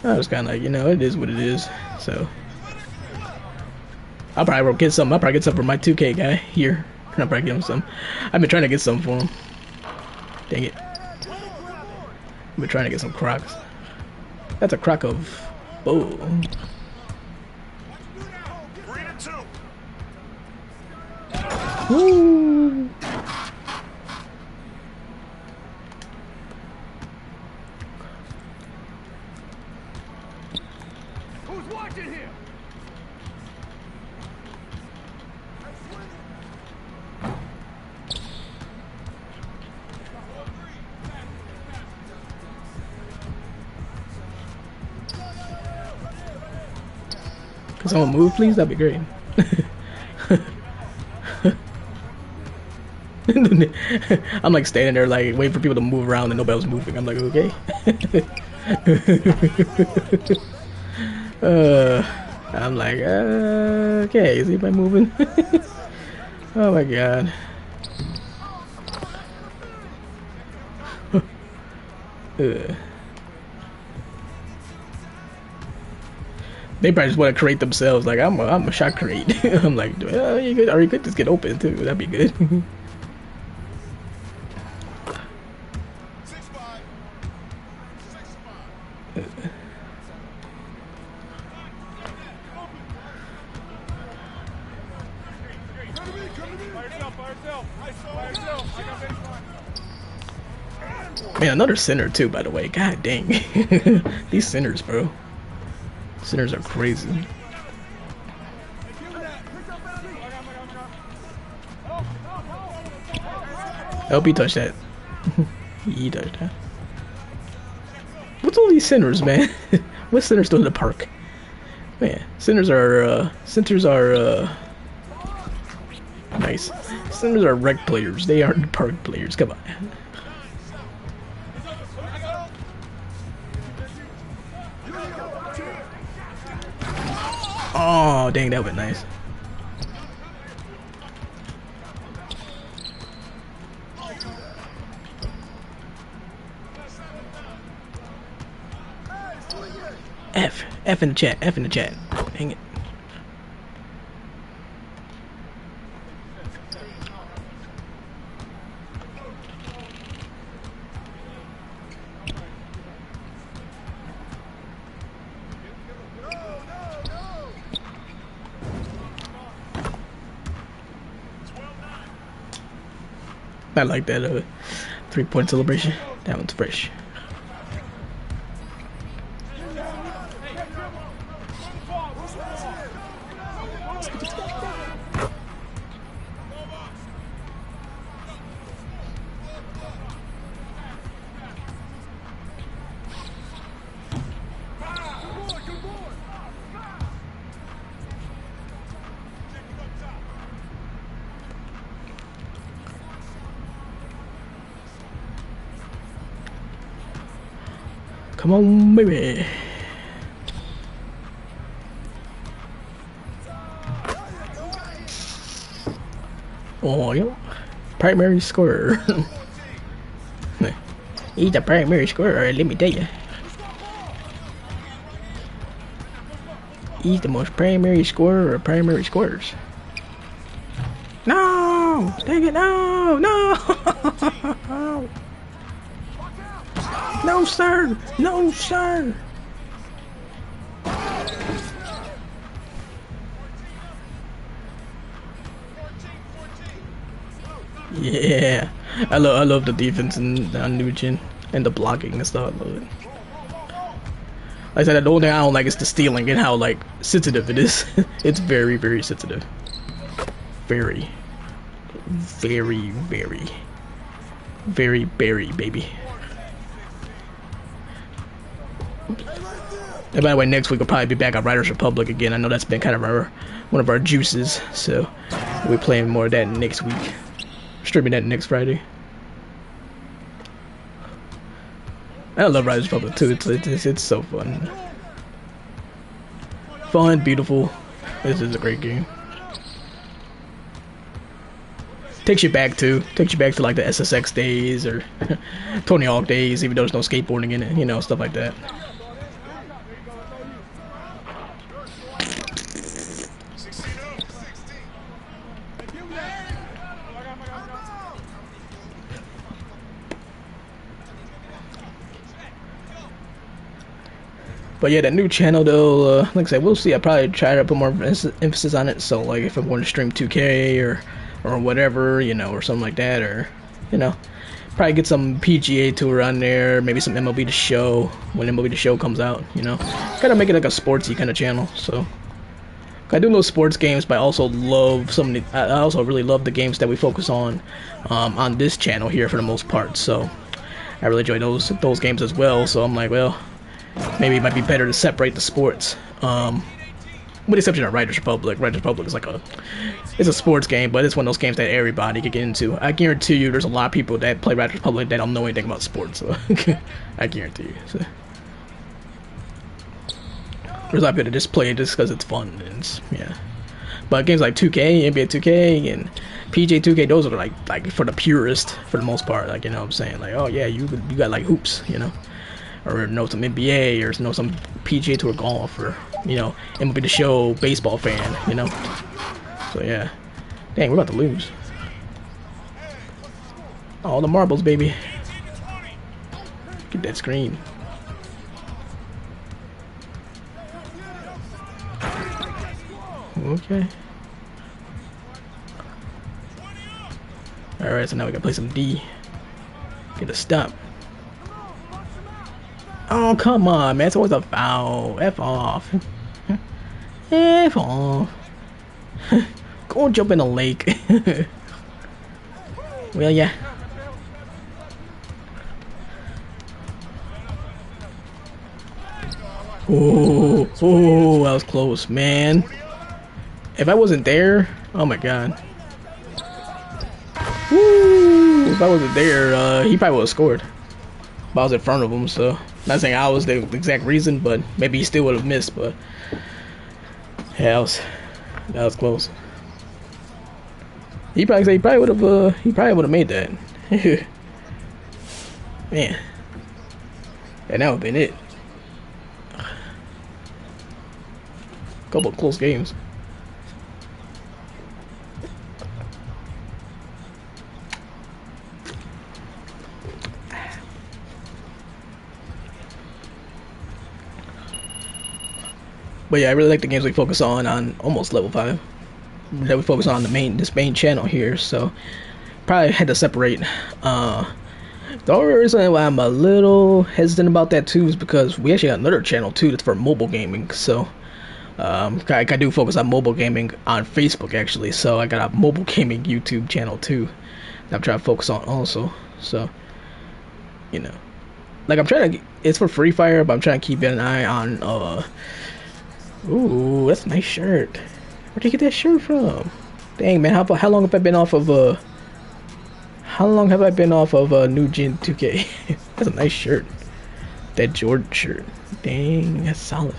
I was kind of like, you know, it is what it is. So I'll probably get some. I'll probably get some for my 2K guy here. I'll probably give him some. I've been trying to get some for him. Dang it. I've been trying to get some Crocs. That's a Croc of bull. Woo! Who's watching here? Can someone move, please? That'd be great. I'm like standing there, like waiting for people to move around, and nobody was moving. I'm like, okay. I'm like, okay, is anybody moving? Oh my god. They probably just want to create themselves. Like, I'm a shot create. I'm like, well, you could, or you could just get open too. That'd be good. Man, another center too, by the way. God dang. These centers, bro. Centers are crazy. I hope he touched that. He touched that. What's all these centers, man? What centers do in the park? Man, centers are nice. Centers are rec players. They aren't park players. Come on. Oh, dang, that went nice. F in the chat, F in the chat. Dang it. I like that 3-point celebration. That one's fresh. Come on, baby. Oh, yeah. Primary scorer. He's a primary scorer, let me tell you. He's the most primary scorer of primary scorers. No! Dang it, no! No! No, sir! No, sir! Yeah, I love the defense and on Nugent and the blocking and stuff. I love it. Like I said, the only thing I don't like is the stealing and how like sensitive it is. It's very, very sensitive. Very, very, very, very, very, baby. And by the way, next week we'll probably be back on Riders Republic again. I know that's been kind of one of our juices, so we'll be playing more of that next week. Streaming that next Friday. I love Riders Republic too. It's so fun. Fun, beautiful. This is a great game. Takes you back to like the SSX days or Tony Hawk days, even though there's no skateboarding in it, you know, stuff like that. But yeah, that new channel though, like I said, we'll see. I'll probably try to put more emphasis on it. So like if I'm going to stream 2K or whatever, you know, or something like that, or you know, probably get some PGA Tour on there, maybe some MLB The Show when MLB The Show comes out, you know. Gotta make it like a sportsy kind of channel. So I do love sports games, but I also love I also really love the games that we focus on this channel here for the most part. So I really enjoy those games as well. So I'm like, well, maybe it might be better to separate the sports. With the exception of Riders Republic. Riders Republic is like it's a sports game, but it's one of those games that everybody can get into. I guarantee you there's a lot of people that play Riders Republic that don't know anything about sports, so I guarantee you. So. There's a lot of people that just play it just because it's fun, and yeah. But games like 2K, NBA 2K, and PJ 2K, those are like for the purist for the most part. Like, you know what I'm saying? Like, oh yeah, you got like hoops, you know, or know some NBA, or know some PGA Tour golf, or you know, MLB The Show baseball fan, you know. So yeah, dang, we're about to lose. All the marbles, baby. Get that screen. Okay. Alright, so now we gotta play some D. Get a stop. Oh, come on, man. It's always a foul. F off. F off. Go and jump in the lake. Well, yeah. Oh, oh, that was close, man. If I wasn't there, oh my god. Woo! If I wasn't there, he probably would have scored. But I was in front of him, so not saying I was the exact reason, but maybe he still would have missed. But yeah, that was close. He probably would have made that. Man, and that would have been it. Couple of close games. But yeah, I really like the games we focus on almost level 5. That we focus on this main channel here. So probably had to separate. The only reason why I'm a little hesitant about that too is because we actually got another channel too that's for mobile gaming. So I do focus on mobile gaming on Facebook actually. So I got a mobile gaming YouTube channel too that I'm trying to focus on also. So you know, like I'm trying to. It's for Free Fire, but I'm trying to keep an eye on. Ooh, that's a nice shirt. Where'd you get that shirt from? Dang, man, how long have I been off of New Gen 2K? That's a nice shirt. That Jordan shirt. Dang, that's solid.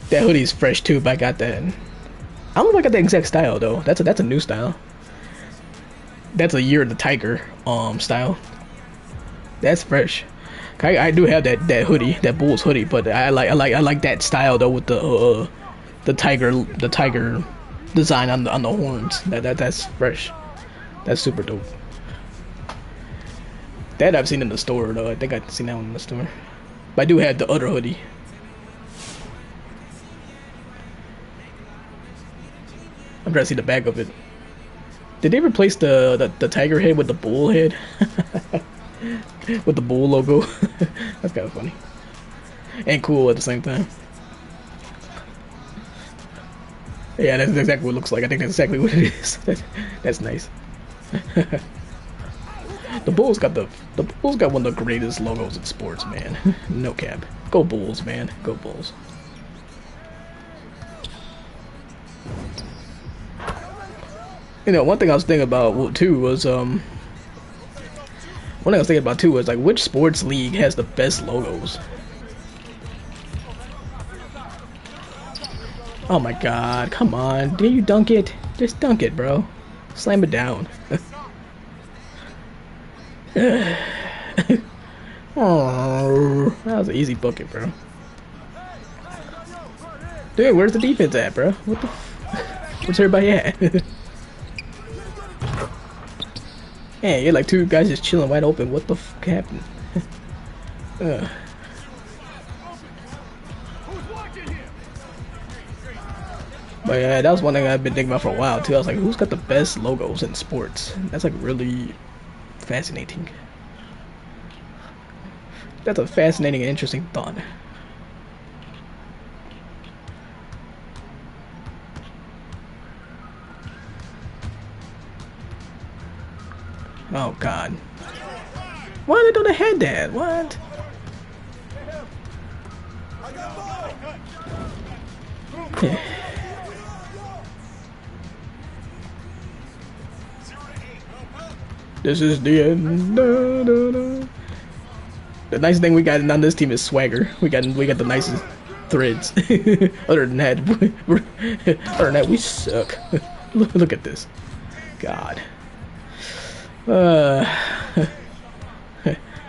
That hoodie's fresh too, but I got that. I don't know if I got the exact style though. That's a new style. That's a Year of the Tiger style. That's fresh. I do have that hoodie, that Bulls hoodie, but I like that style though with the tiger design on the horns. That's fresh. That's super dope. That I've seen in the store though. I think I've seen that one in the store. But I do have the other hoodie. I'm trying to see the back of it. Did they replace the tiger head with the bull head? With the bull logo? That's kind of funny. And cool at the same time. Yeah, that's exactly what it looks like. I think that's exactly what it is. That's nice. The Bulls got one of the greatest logos in sports, man. No cap. Go Bulls, man. Go Bulls. You know, one thing I was thinking about too was like which sports league has the best logos? Oh my god, come on. Did you dunk it? Just dunk it, bro. Slam it down. Oh, that was an easy bucket, bro. Dude, where's the defense at, bro? What the where's everybody at? Hey, you're like two guys just chilling wide open. What the fuck happened? But yeah, that was one thing I've been thinking about for a while too. I was like, who's got the best logos in sports? That's like really fascinating. That's a fascinating and interesting thought. Oh god. Why they don't head that? What? This is the end. Da, da, da. The nice thing we got on this team is swagger. We got the nicest threads. Other than that, we suck. Look at this. God. Well,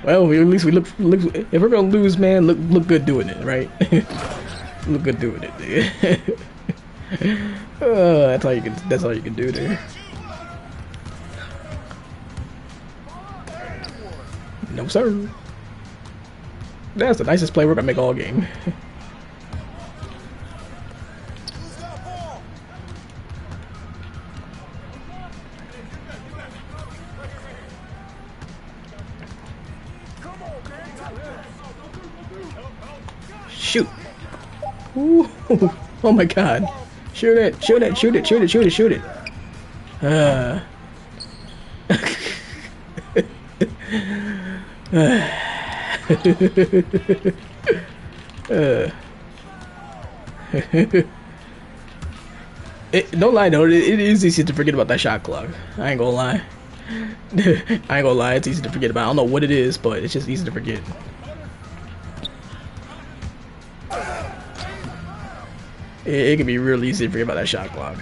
at least we look. If we're gonna lose, man, look good doing it, right? Look good doing it. That's all you can do there. No sir. That's the nicest play we're gonna make all game. Shoot. Ooh. Oh my god. Shoot it. Shoot it. Shoot it. Shoot it. Shoot it. Shoot it. Don't lie though, it is easy to forget about that shot clock. I ain't gonna lie. It's easy to forget about. I don't know what it is, but it's just easy to forget. It can be real easy to forget about that shot clock.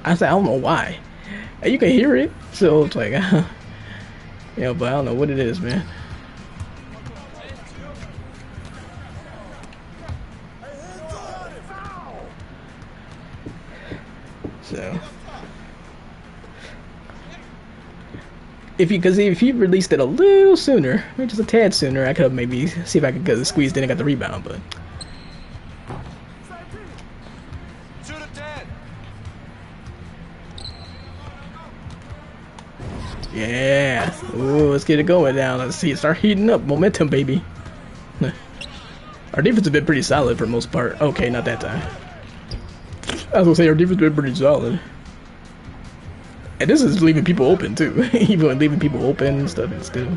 I don't know why. You can hear it, so it's like, yeah, but I don't know what it is, man. So, if you released it a little sooner, maybe just a tad sooner, I could maybe see if I could get squeezed in and got the rebound, but. Yeah. Ooh, let's get it going now. Let's see it start heating up. Momentum, baby. Our defense has been pretty solid for the most part. Okay, not that time. I was gonna say our defense has been pretty solid. And this is leaving people open too. Even leaving people open and stuff and still.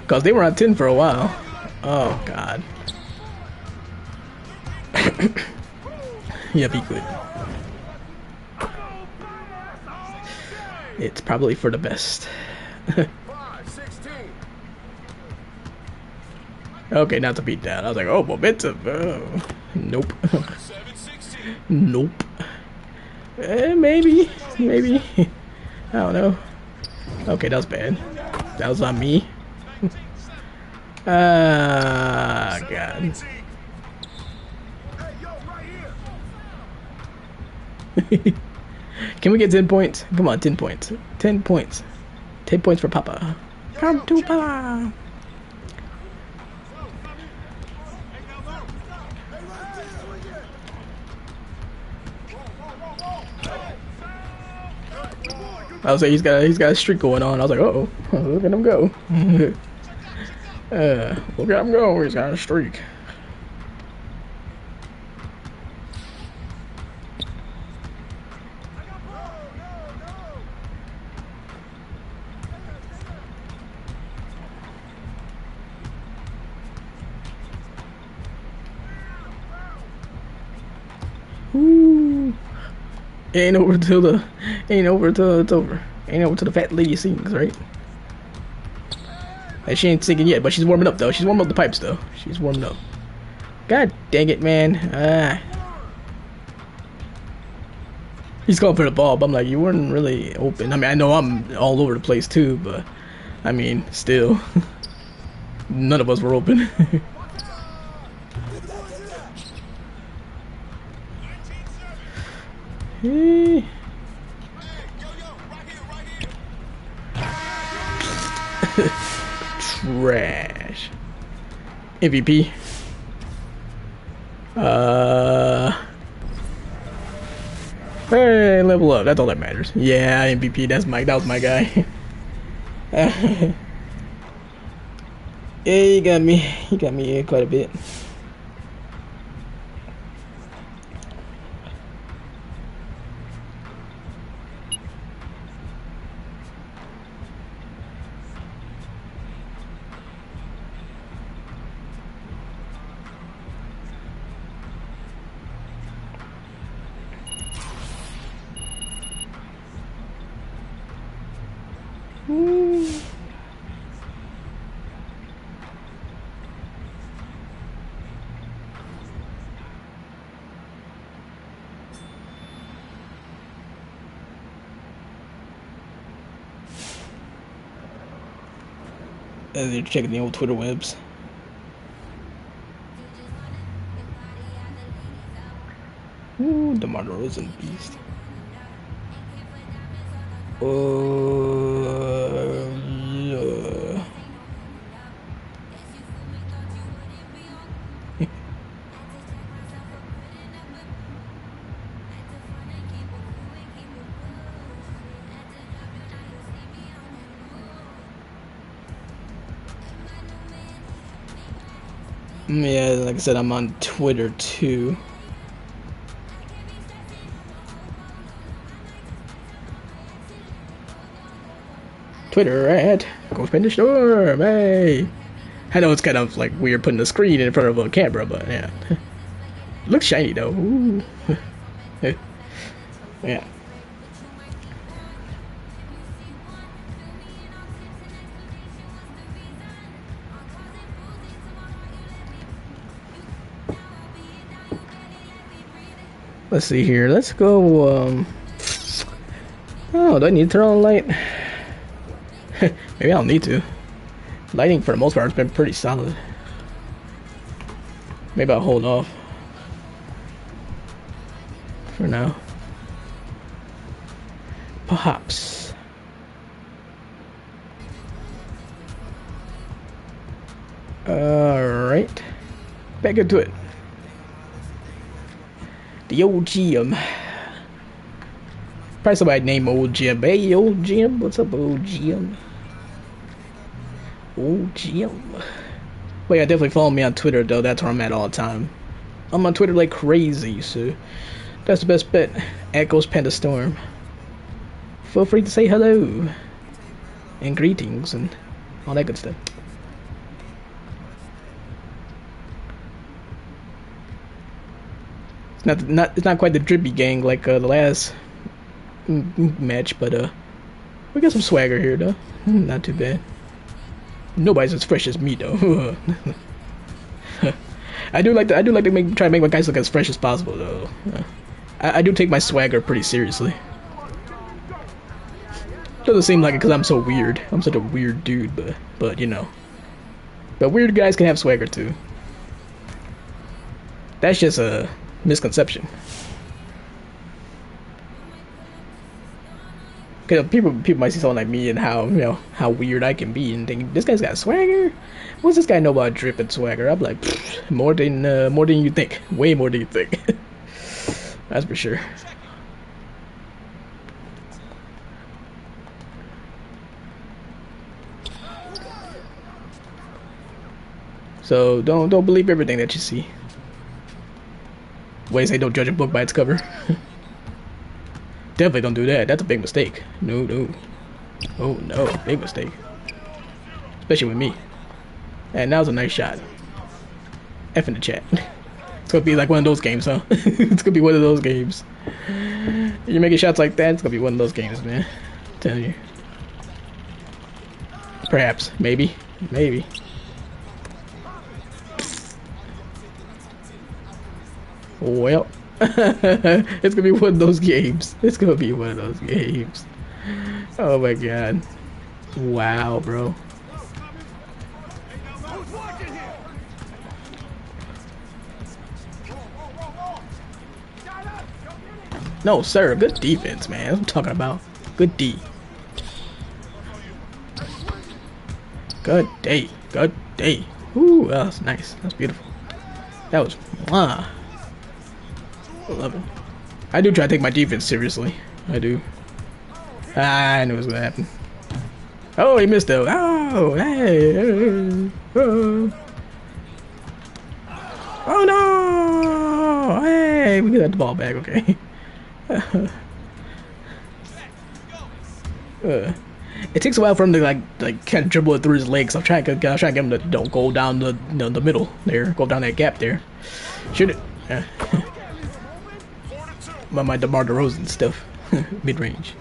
Cause they were on 10 for a while. Oh god. Yep, he could. It's probably for the best. Okay, not to beat down. I was like, oh, momentum. Oh. Nope. Nope. Maybe. Maybe. I don't know. Okay, that was bad. That was on me. Ah, God. Can we get 10 points? Come on, 10 points. 10 points. 10 points for Papa. Come to Papa. I was like, he's got a streak going on. I was like, uh oh, look at him go. Look at him go. He's got a streak. Ooh. Ain't over till it's over. Ain't over till the fat lady sings, right? And she ain't singing yet, but she's warming up though. She's warming up the pipes though. She's warming up. God dang it, man. He's going for the ball, but I'm like, you weren't really open. I mean, I know I'm all over the place too, but I mean, still, none of us were open. Trash. MVP. Hey, level up. That's all that matters. Yeah, MVP. That was my guy. Yeah, he got me. He got me quite a bit. They're checking the old Twitter webs. Ooh, DeMar DeRozan beast. Yeah. Yeah, like I said, I'm on Twitter too. Twitter at GhostPandaStorm. Hey, I know it's kind of like weird putting the screen in front of a camera, but yeah, looks shiny though. Ooh. Yeah. Let's see here. Let's go. Oh, do I need to turn on the light? Maybe I don't need to. Lighting for the most part has been pretty solid. Maybe I'll hold off for now. Perhaps. Alright. Back into it. The old gym. Probably somebody named Old Jim. Hey, Old Jim. What's up, Old Jim? Old Jim. Well, yeah, definitely follow me on Twitter, though. That's where I'm at all the time. I'm on Twitter like crazy, so that's the best bet. At GhostPandaStorm. Feel free to say hello. And greetings and all that good stuff. It's not quite the drippy gang like the last match, but we got some swagger here though. Not too bad. Nobody's as fresh as me though. I do like to try to make my guys look as fresh as possible though. I do take my swagger pretty seriously. Doesn't seem like it because I'm so weird. I'm such a weird dude, but you know. But weird guys can have swagger too. That's just a misconception. Cause people might see someone like me and how weird I can be and think this guy's got swagger. What's this guy know about drip and swagger? I'm like more than you think, way more than you think. That's for sure. So don't believe everything that you see. Ways say don't judge a book by its cover. Definitely don't do that. That's a big mistake. No. Oh no, big mistake. Especially with me. And that was a nice shot. F in the chat. It's gonna be like one of those games, huh? It's gonna be one of those games. You're making shots like that, it's gonna be one of those games, man. I'm telling you. Perhaps. Maybe. Well, it's gonna be one of those games. It's gonna be one of those games. Oh my god. Wow, bro. No, sir. Good defense, man. That's what I'm talking about. Good D. Good day. Good day. Ooh, that was nice. That was beautiful. That was mwah. I love it. I do try to take my defense seriously. I do. I knew it was gonna happen. Oh, he missed though. Oh, hey. Oh no! Hey, we got the ball back. Okay. It takes a while for him to like kind of dribble it through his legs. I'm trying to get him to don't go down the the middle there, go down that gap there. Shoot it. My DeMar DeRozan stuff, mid range.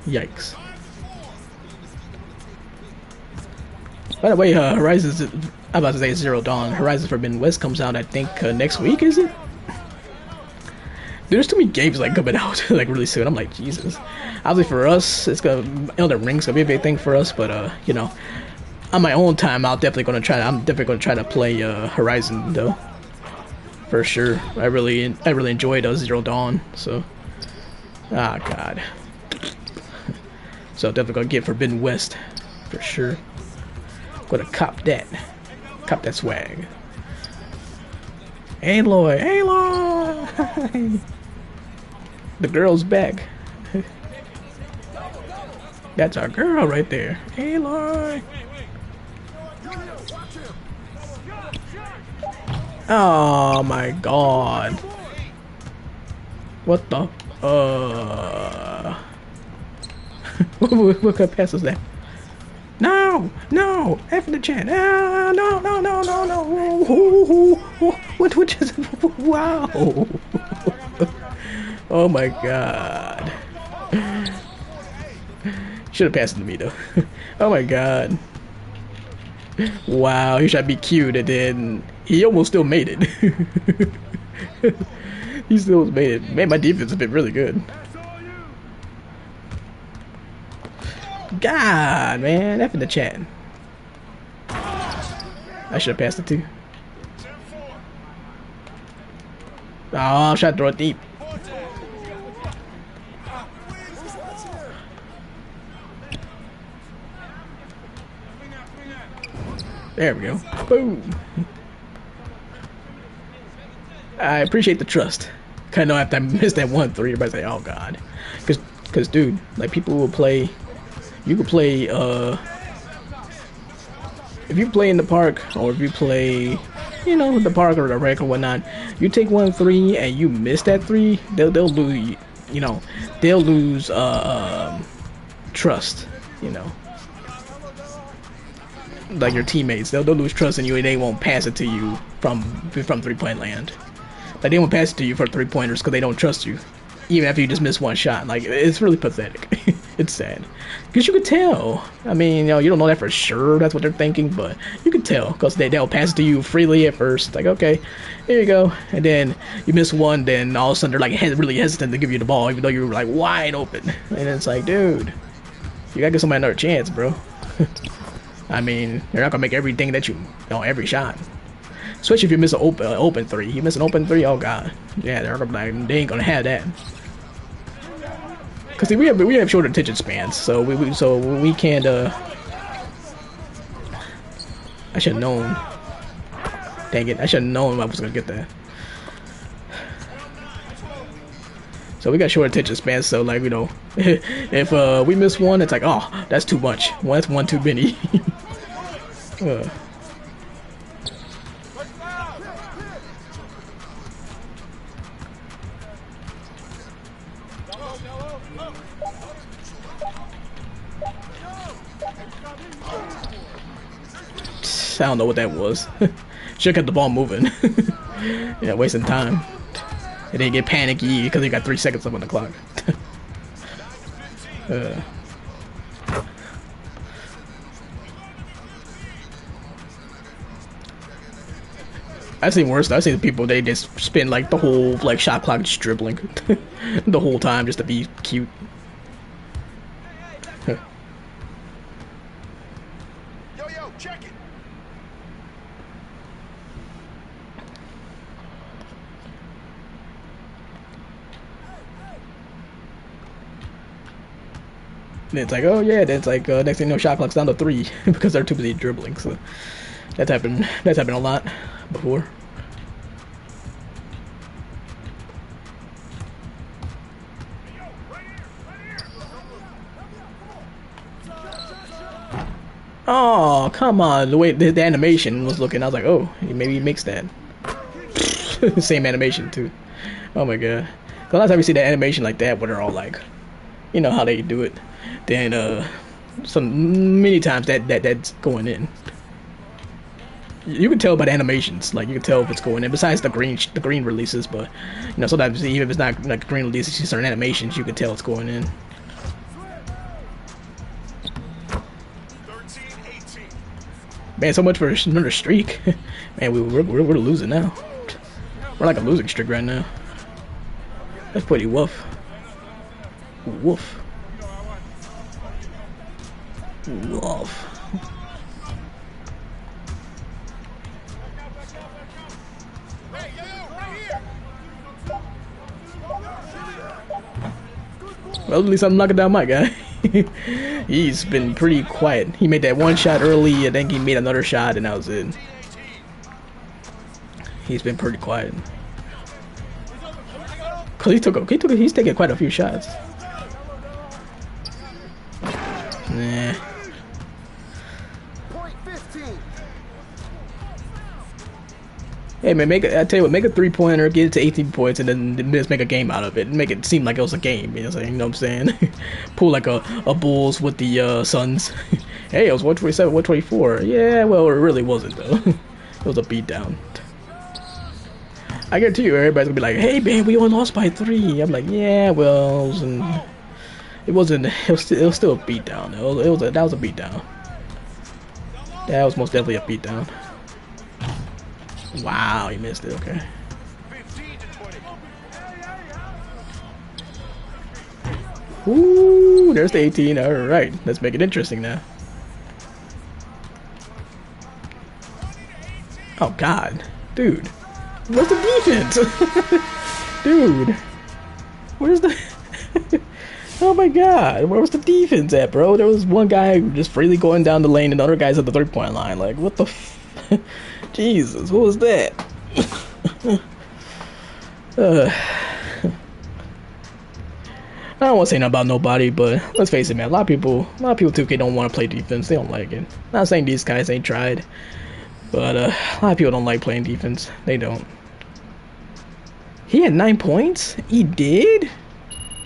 Yikes. By the way, Horizons, I'm about to say Zero Dawn. Horizon Forbidden West comes out, I think, next week, is it? Dude, there's too many games like coming out like really soon. I'm like, Jesus. Obviously for us, it's gonna Elden Ring's gonna be a big thing for us, but you know, on my own time, I'm definitely gonna try to play Horizon though, for sure. I really enjoyed Zero Dawn, so God. So definitely gonna get Forbidden West for sure. Gonna cop that swag. Aloy, Aloy. The girl's back. That's our girl right there. Aloy. Oh my god. What the? What kind of pass is that? No! F in the chat. No! What just? Wow! Oh my god. Should have passed it to me though. Oh my god. Wow, he tried to be cute and then he almost still made it. He still made it. Man, my defense has been really good. God, man, F in the chat. I should have passed it too. Oh, I'm trying to throw it deep. There we go. Boom. I appreciate the trust. Kind of after I missed that 1-3, everybody's like, oh god. Cause dude, like people will play. You can play if you play in the park or if you play, you know, the park or the rec or whatnot. You take 1-3 and you miss that 3, they'll lose. You know, they'll lose trust. You know. Like your teammates, they'll lose trust in you and they won't pass it to you from 3-point land. Like they won't pass it to you for 3-pointers because they don't trust you. even after you just miss one shot. Like, it's really pathetic. It's sad. Because you could tell. I mean, you don't know that for sure. That's what they're thinking, but you could tell. Because they'll pass it to you freely at first. Like, okay, here you go. And then you miss one, then all of a sudden they're like really hesitant to give you the ball, even though you were like wide open. And it's like, dude, you gotta give somebody another chance, bro. I mean, you're not gonna make everything that every shot. Especially if you miss an open three. You miss an open three, oh god. Yeah, they're like, they ain't gonna have that. Cause see, we have short attention spans, so we can't. I should have known. Dang it! I should have known I was gonna get that. So we got short attention spans, so like if we miss one, it's like, oh, that's too much. Well, that's one too many. I don't know what that was. Should have kept the ball moving. Yeah, wasting time. And then get panicky because they got 3 seconds up on the clock. I've seen worse though. I've seen people, they just spend like the whole shot clock just dribbling the whole time just to be cute. Check it. And it's like, oh yeah, that's like next thing you know, shot clock's down to 3 because they're too busy dribbling. So that's happened a lot before. Oh, come on. The way the animation was looking, I was like, oh, maybe he makes that. Same animation, too. Oh my god. The last time we see that animation like that, where they're all like, you know how they do it, then, many times that's going in. You can tell by the animations, like, you can tell if it's going in, besides the green releases, but, sometimes even if it's not like green releases, just certain animations, you can tell it's going in. Man, so much for another streak. Man, we're losing now. We're like a losing streak right now. That's pretty woof. Woof. Woof. Well, at least I'm knocking down my guy. He's been pretty quiet. He made that one shot early, and then he made another shot, and that was it. He's been pretty quiet. Cause he's taking quite a few shots. Nah. Hey man, I tell you what, make a 3-pointer, get it to 18 points, and then just make a game out of it. Make it seem like it was a game. You know what I'm saying? Pull like a Bulls with the Suns. Hey, it was 127, 124. Yeah, well, it really wasn't though. It was a beatdown. I guarantee you, everybody's gonna be like, "Hey man, we only lost by 3." I'm like, yeah, well, it was still a beatdown. That was a beatdown. That was most definitely a beatdown. Wow, he missed it. Okay. Ooh, there's the 18. All right, let's make it interesting now. Oh God, dude, where's the defense? Dude, where's the? Oh my God, where was the defense at, bro? There was one guy just freely going down the lane, and the other guy's at the 3-point line. Like, what the? Jesus, what was that? I don't want to say nothing about nobody, but let's face it, man. A lot of people 2K don't want to play defense. They don't like it. Not saying these guys ain't tried, but a lot of people don't like playing defense. They don't. He had 9 points? He did?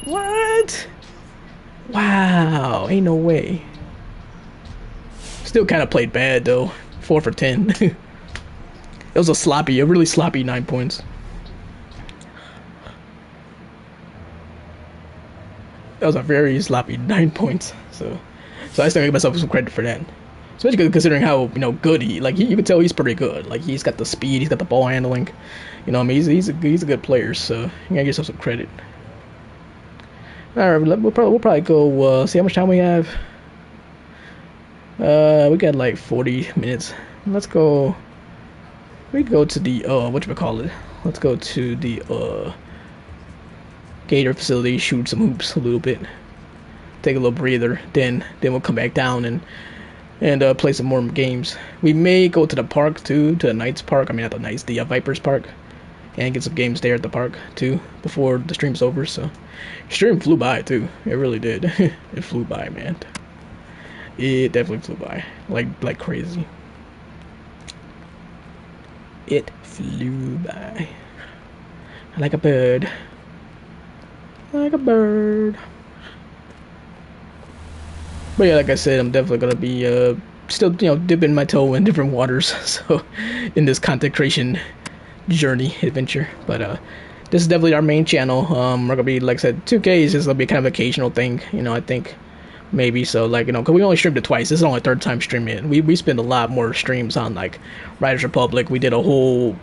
What? Wow, ain't no way. Still kind of played bad though. 4 for 10. It was a really sloppy 9 points. That was a very sloppy 9 points. So I still give myself some credit for that. Especially considering how good you can tell he's pretty good. Like he's got the speed, he's got the ball handling. I mean he's a good player. So you gotta give yourself some credit. All right, we'll probably go see how much time we have. We got like 40 minutes. Let's go. We go to the whatchamacallit. Let's go to the Gator facility, shoot some hoops a little bit, take a little breather, then we'll come back down and play some more games. We may go to the park too, to the Knights Park. I mean not the Knights, the Vipers Park, and get some games there at the park too before the stream's over. So stream flew by too. It really did. It flew by, man. It definitely flew by like crazy. It flew by like a bird. Like a bird. But yeah, like I said, I'm definitely gonna be still dipping my toe in different waters. So in this content creation journey adventure, but this is definitely our main channel. We're gonna be, like I said, 2K is just gonna be kind of an occasional thing. I think maybe so. Like because we only streamed it twice. This is only third time streaming it. We spend a lot more streams on like Riders Republic. We did a whole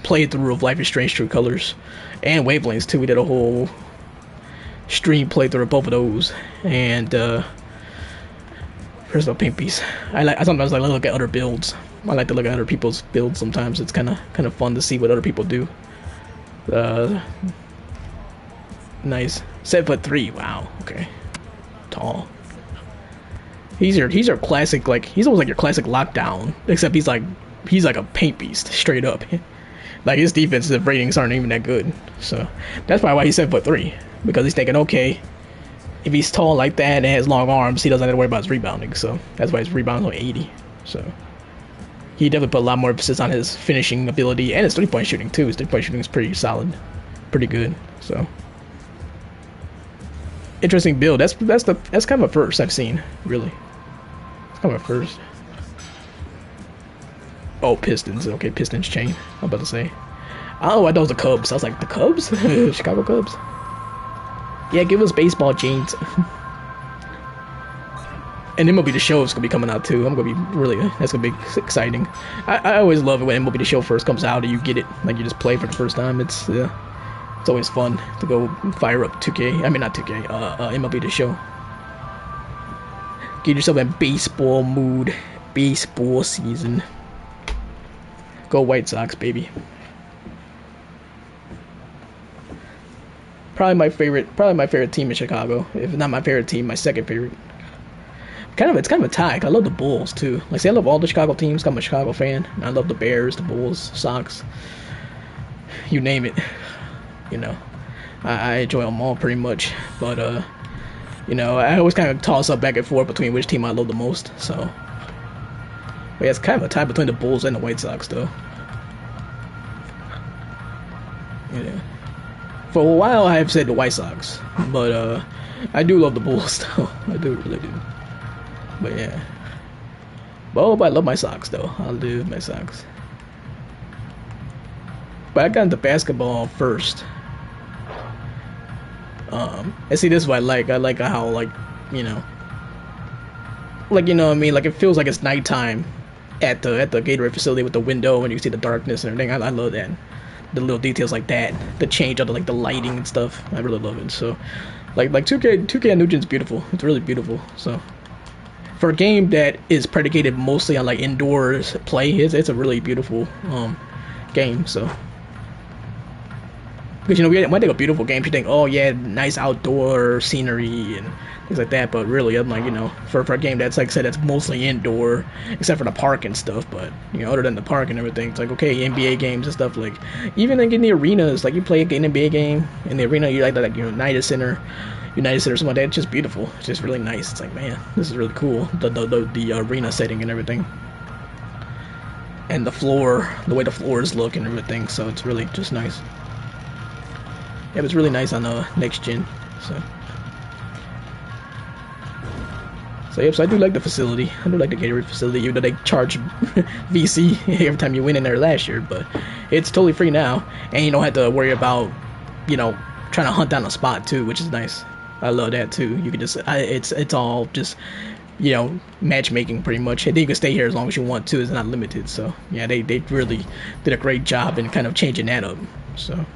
playthrough of Life is Strange True Colors and Wavelengths too. We did a whole stream playthrough of both of those. And there's no pink piece. I sometimes like to look at other builds. I like to look at other people's builds sometimes. It's kind of fun to see what other people do. Nice. 7'3". Wow. Okay. Tall. He's your classic, like he's almost like your classic lockdown, except he's like a paint beast straight up. Like his defensive ratings aren't even that good. So that's probably why he's 7'3", because he's thinking, okay, if he's tall like that and has long arms, he doesn't have to worry about his rebounding. So that's why his rebound's only 80. So he definitely put a lot more emphasis on his finishing ability and his 3-point shooting too. His 3-point shooting is pretty solid, pretty good. So interesting build. That's kind of a first I've seen, really. It's kind of a first. Oh, Pistons. Okay, Pistons chain. I'm about to say. Oh, I thought it was the Cubs. I was like, the Cubs? Chicago Cubs? Yeah, give us baseball chains. And MLB The Show is going to be coming out too. I'm going to be really, that's going to be exciting. I always love it when MLB The Show first comes out and you get it. Like you just play for the first time. It's always fun to go fire up 2K. I mean, not 2K, MLB The Show. Get yourself in baseball mood. Baseball season. Go White Sox, baby. Probably my favorite team in Chicago. If not my favorite team, my second favorite. It's kind of a tie. I love the Bulls too. Like, say I love all the Chicago teams. I'm a Chicago fan. I love the Bears, the Bulls, Sox. You name it. I enjoy them all pretty much. But I always kind of toss up back and forth between which team I love the most. So, but yeah, it's kind of a tie between the Bulls and the White Sox, though. Yeah. For a while, I have said the White Sox, but I do love the Bulls, though. I really do. But yeah. But I love my Sox, though. I'll do my Sox. But I got into basketball first. And see, this is what I like. I like how, like, what I mean? Like, it feels like it's nighttime at the Gatorade facility with the window and you see the darkness and everything. I love that. The little details like that, the change of the lighting and stuff. I really love it. So, like 2K and Nugent's beautiful. It's really beautiful. So, for a game that is predicated mostly on like indoors play, it's a really beautiful game. So, because when you think of beautiful games, you think, oh yeah, nice outdoor scenery and things like that. But really, I'm like, for a game that's, like I said, that's mostly indoor, except for the park and stuff. But other than the park and everything, it's like, okay, NBA games and stuff. Like even like in the arenas, like you play an NBA game in the arena, you like United Center, something like that. It's just beautiful. It's just really nice. It's like, man, this is really cool. The arena setting and everything, and the floor, the way the floors look and everything. So it's really just nice. Yeah, it was really nice on next gen. So yep, so I do like the facility. I do like the Gatorade facility, even though they charge VC every time you went in there last year, but it's totally free now, and you don't have to worry about, trying to hunt down a spot too, which is nice. I love that too. You can just it's all just matchmaking pretty much. And then you can stay here as long as you want to. It's not limited. So yeah, they really did a great job in kind of changing that up. So.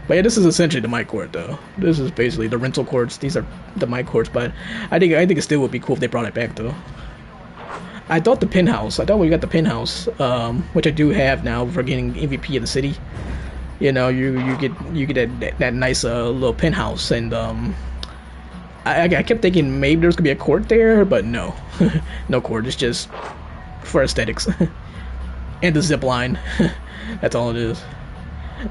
But yeah, this is essentially the mic court though. This is basically the rental courts. These are the mic courts, but I think it still would be cool if they brought it back though. I thought the penthouse. I thought we got the penthouse, which I do have now for getting MVP of the city. You get that nice little penthouse, and I kept thinking maybe there's gonna be a court there, but no, no court. It's just for aesthetics and the zip line. That's all it is.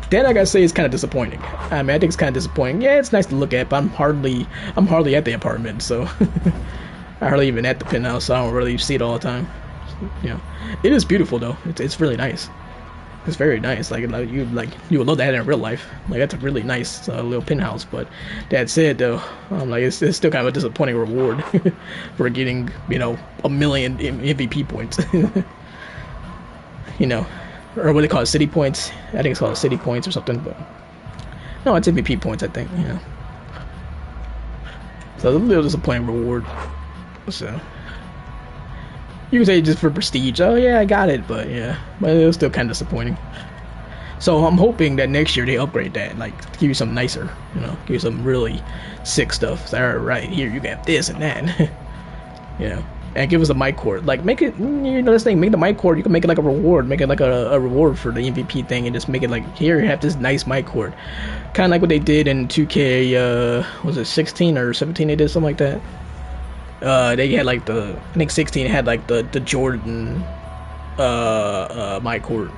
That I gotta say is kind of disappointing. I mean, I think it's kind of disappointing. Yeah, it's nice to look at, but I'm hardly at the apartment, so I hardly even at the penthouse. So I don't really see it all the time. It is beautiful though. It's really nice. It's very nice. Like you would love that in real life. Like that's a really nice little penthouse. But that said, though, it's still kind of a disappointing reward for getting a million MVP points. Or what they call it, city points. I think it's called city points or something. But no, it's MVP points. I think. So a little disappointing reward. So. You can say just for prestige. Oh yeah, I got it, but it was still kind of disappointing. So I'm hoping that next year they upgrade that, like give you something nicer, give you some really sick stuff. So, all right, here you got this and that, and give us a mic court. Like make it, this thing, make the mic court. You can make it like a reward, make it like a reward for the MVP thing, and just make it like here you have this nice mic court, kind of like what they did in 2K. Was it 16 or 17? They did something like that. They had like I think 16 had like the Jordan mic court.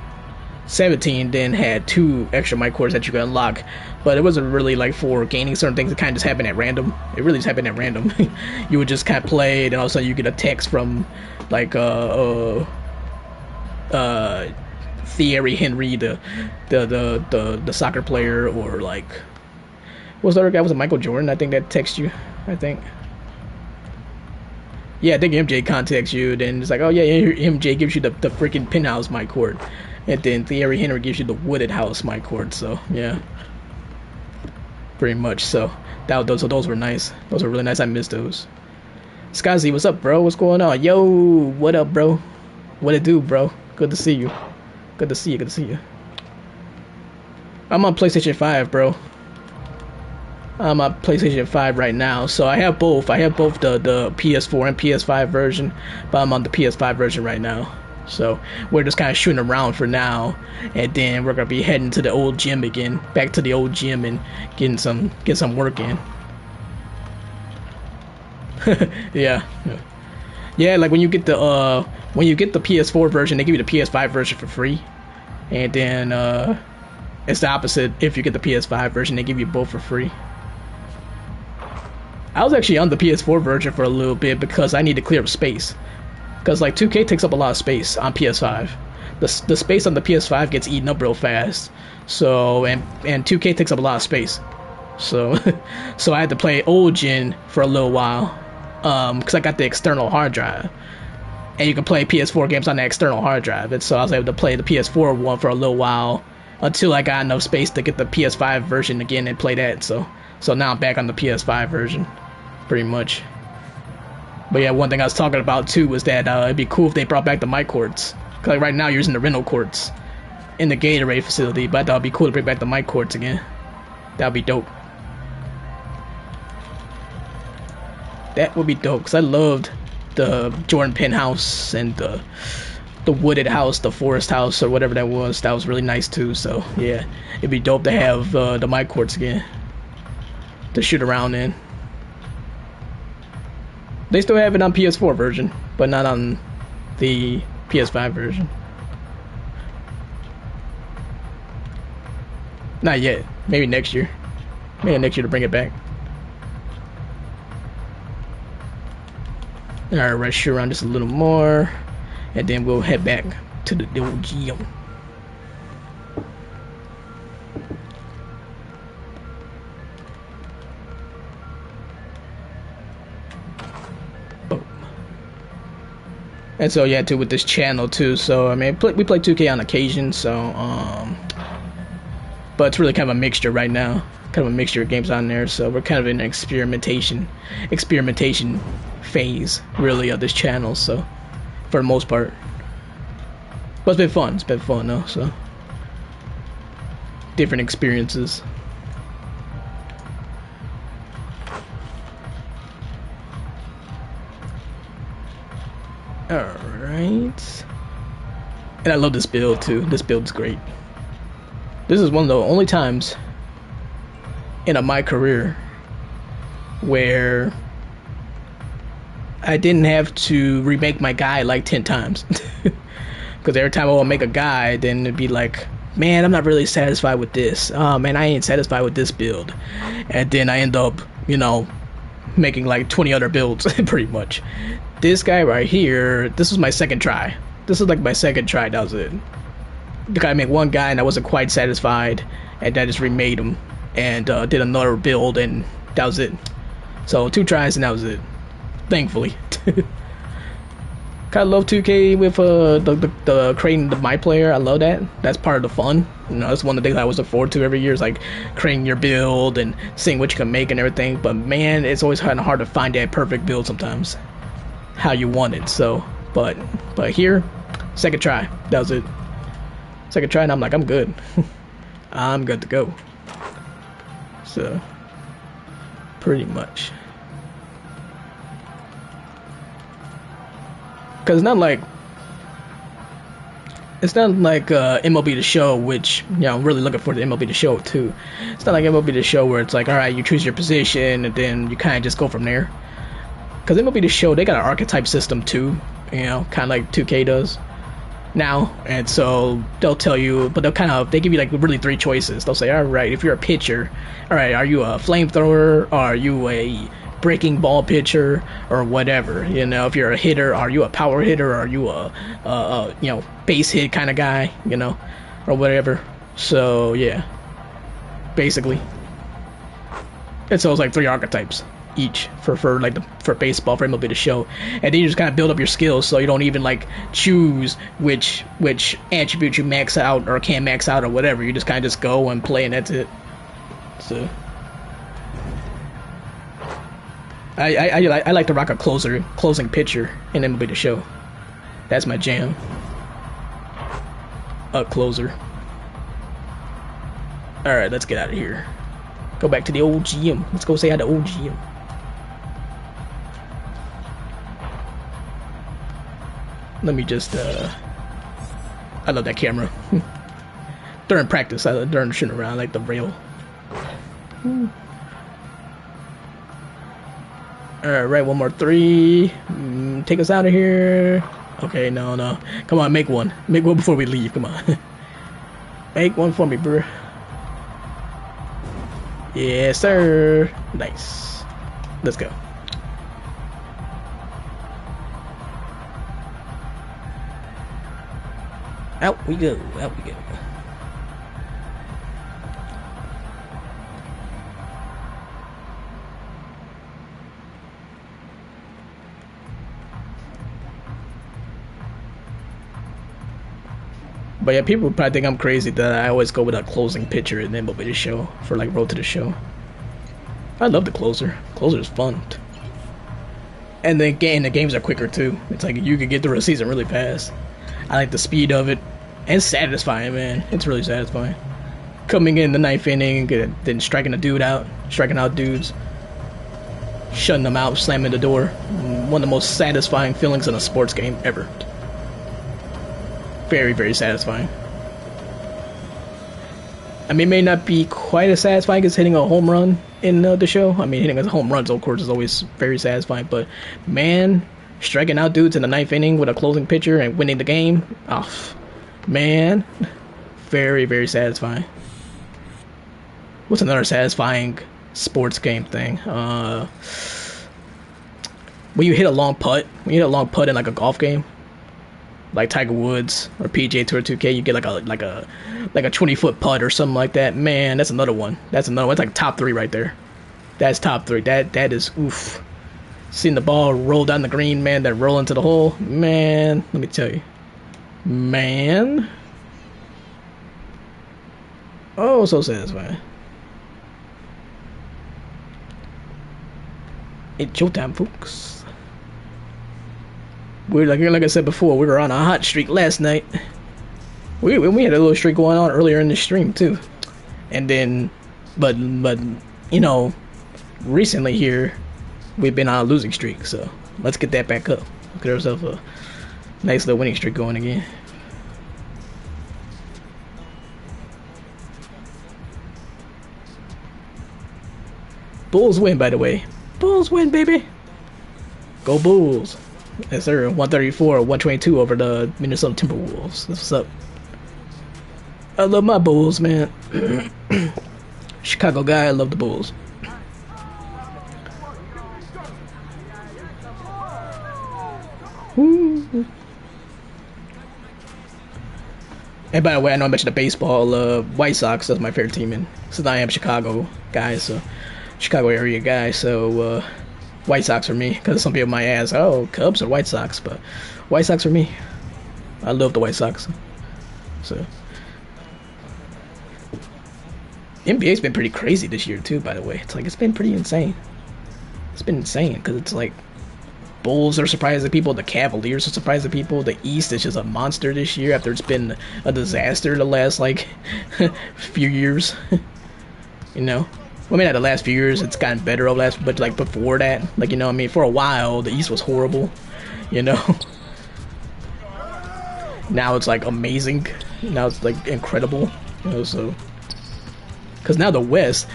17 then had 2 extra mic cords that you could unlock, but it wasn't really like for gaining certain things. It kind of just happened at random. It really just happened at random. You would just kind of play, and all of a sudden you get a text from like Thierry Henry, the soccer player, or like what's the other guy? Was it Michael Jordan? I think that text you. I think. Yeah, I think MJ contacts you, then it's like, oh yeah, MJ gives you the freaking penthouse mic cord, and then Thierry Henry gives you the wooded house mic cord. So yeah, pretty much. So those were nice. Those were really nice. I missed those. Skazi, what's up, bro? What's going on? Yo, what up, bro? What it do, bro? Good to see you. Good to see you. Good to see you. I'm on PlayStation 5, bro. I'm on PlayStation 5 right now, so I have both. I have both the PS4 and PS5 version, but I'm on the PS5 version right now. So we're just kind of shooting around for now, and then we're gonna be heading to the old gym again, back to the old gym, and getting some work in. Yeah. Like when you get the PS4 version, they give you the PS5 version for free, and then it's the opposite. If you get the PS5 version, they give you both for free. I was actually on the PS4 version for a little bit because I need to clear up space. Because like 2K takes up a lot of space on PS5. The space on the PS5 gets eaten up real fast. So and 2K takes up a lot of space. So so I had to play old gen for a little while. Because I got the external hard drive. And you can play PS4 games on the external hard drive. And so I was able to play the PS4 one for a little while until I got enough space to get the PS5 version again and play that. So now I'm back on the PS5 version, pretty much. But yeah, one thing I was talking about too was that it'd be cool if they brought back the mic courts. Cause like right now you're using the rental courts in the Gatorade facility, but I thought it'd be cool to bring back the mic courts again. That'd be dope. That would be dope, cause I loved the Jordan penthouse and the wooded house, the forest house, or whatever that was. That was really nice too. So yeah, it'd be dope to have the mic courts again to shoot around in. They still have it on PS4 version, but not on the PS5 version. Not yet. Maybe next year. Maybe next year to bring it back. Alright, let's shoot around just a little more, and then we'll head back to the old gym. And so yeah, too, with this channel too. So I mean, we play 2K on occasion. So but it's really kind of a mixture right now. kind of a mixture of games on there. So we're kind of in an experimentation phase, really, of this channel. So for the most part, but it's been fun. It's been fun though. So different experiences. Alright. And I love this build too. This build's great. This is one of the only times in my career where I didn't have to remake my guy like 10 times. Because every time I would make a guy, then it'd be like, man, I'm not really satisfied with this. Oh man, I ain't satisfied with this build. And then I end up, you know, making like 20 other builds pretty much. This guy right here, this was my second try. This is like my second try, that was it. I made one guy and I wasn't quite satisfied, and I just remade him and did another build, and that was it. So 2 tries and that was it, thankfully. Kind of love 2K with the creating the my player. I love that. That's part of the fun. You know, that's one of the things I always look forward to every year, is like creating your build and seeing what you can make and everything. But man, it's always kind of hard to find that perfect build sometimes, how you want it. So, but here, second try, that was it. Second try, and I'm like, I'm good. I'm good to go. So, pretty much. Because it's not like MLB The Show, which, you know, I'm really looking for the MLB The Show too. It's not like MLB The Show where it's like, all right, you choose your position and then you kind of just go from there. Because MLB The Show, they got an archetype system too, you know, kind of like 2K does now. And so they'll tell you, but they give you like really 3 choices. They'll say, all right, if you're a pitcher, all right, are you a flamethrower, or are you a breaking ball pitcher, or whatever? You know, if you're a hitter, are you a power hitter, or are you a you know, base hit kind of guy, you know, or whatever. So yeah, basically, and so it's like 3 archetypes each for baseball, for MLB The Show, and then you just kind of build up your skills, so you don't even like choose which attribute you max out or can max out or whatever. You just kind of just go and play, and that's it. So I like to rock a closing pitcher in MLB The Show. That's my jam. A closer. All right, let's get out of here. Go back to the old GM. Let's go say hi to old GM. Let me just I love that camera. During practice, during shooting around, I like the rail. Alright, one more 3. Take us out of here. Okay, no. Come on, make one. Make one before we leave. Come on. Make one for me, bro. Yes, sir. Nice. Let's go. Out we go. Out we go. But yeah, people probably think I'm crazy that I always go with a closing pitcher in MLB The Show for like Road to the Show. I love the closer. Closer is fun. And the games are quicker too. It's like you could get through a season really fast. I like the speed of it. And satisfying, man. It's really satisfying. Coming in the 9th inning, then striking out dudes, shutting them out, slamming the door. One of the most satisfying feelings in a sports game ever. Very, very satisfying. I mean, it may not be quite as satisfying as hitting a home run in the show. I mean, hitting a home run, of course, is always very satisfying. But, man, striking out dudes in the 9th inning with a closing pitcher and winning the game, oh, man, very, very satisfying. What's another satisfying sports game thing? When you hit a long putt, in like a golf game, like Tiger Woods or PGA Tour 2K, you get like a 20-foot putt or something like that. Man, that's another one. It's like top 3 right there. That's top 3. That is oof. Seeing the ball roll down the green, man, that roll into the hole, man. Let me tell you, man. Oh, so satisfying. It's showtime, folks. We're like I said before, we were on a hot streak last night. We had a little streak going on earlier in the stream too, and then, but you know, recently here we've been on a losing streak. So let's get that back up. Get ourselves a nice little winning streak going again. Bulls win, by the way. Bulls win, baby. Go Bulls. Yes, sir. 134, 122 over the Minnesota Timberwolves. That's what's up. I love my Bulls, man. Chicago guy, I love the Bulls. Ooh. And by the way, I know I mentioned the baseball. White Sox, that's my favorite team. And since I am Chicago guy, so Chicago area guy, so White Sox for me. Because some people might ask, oh, Cubs or White Sox, but White Sox for me. I love the White Sox. So NBA's been pretty crazy this year too. By the way, it's been pretty insane. It's been insane because it's like Bulls are surprising people, the Cavaliers are surprising people, the East is just a monster this year after it's been a disaster the last like few years. You know, I mean, not the last few years, it's gotten better over last, but like before that, like, you know, I mean, for a while the East was horrible. You know, now it's like amazing. Now it's like incredible. You know, so. Because now the West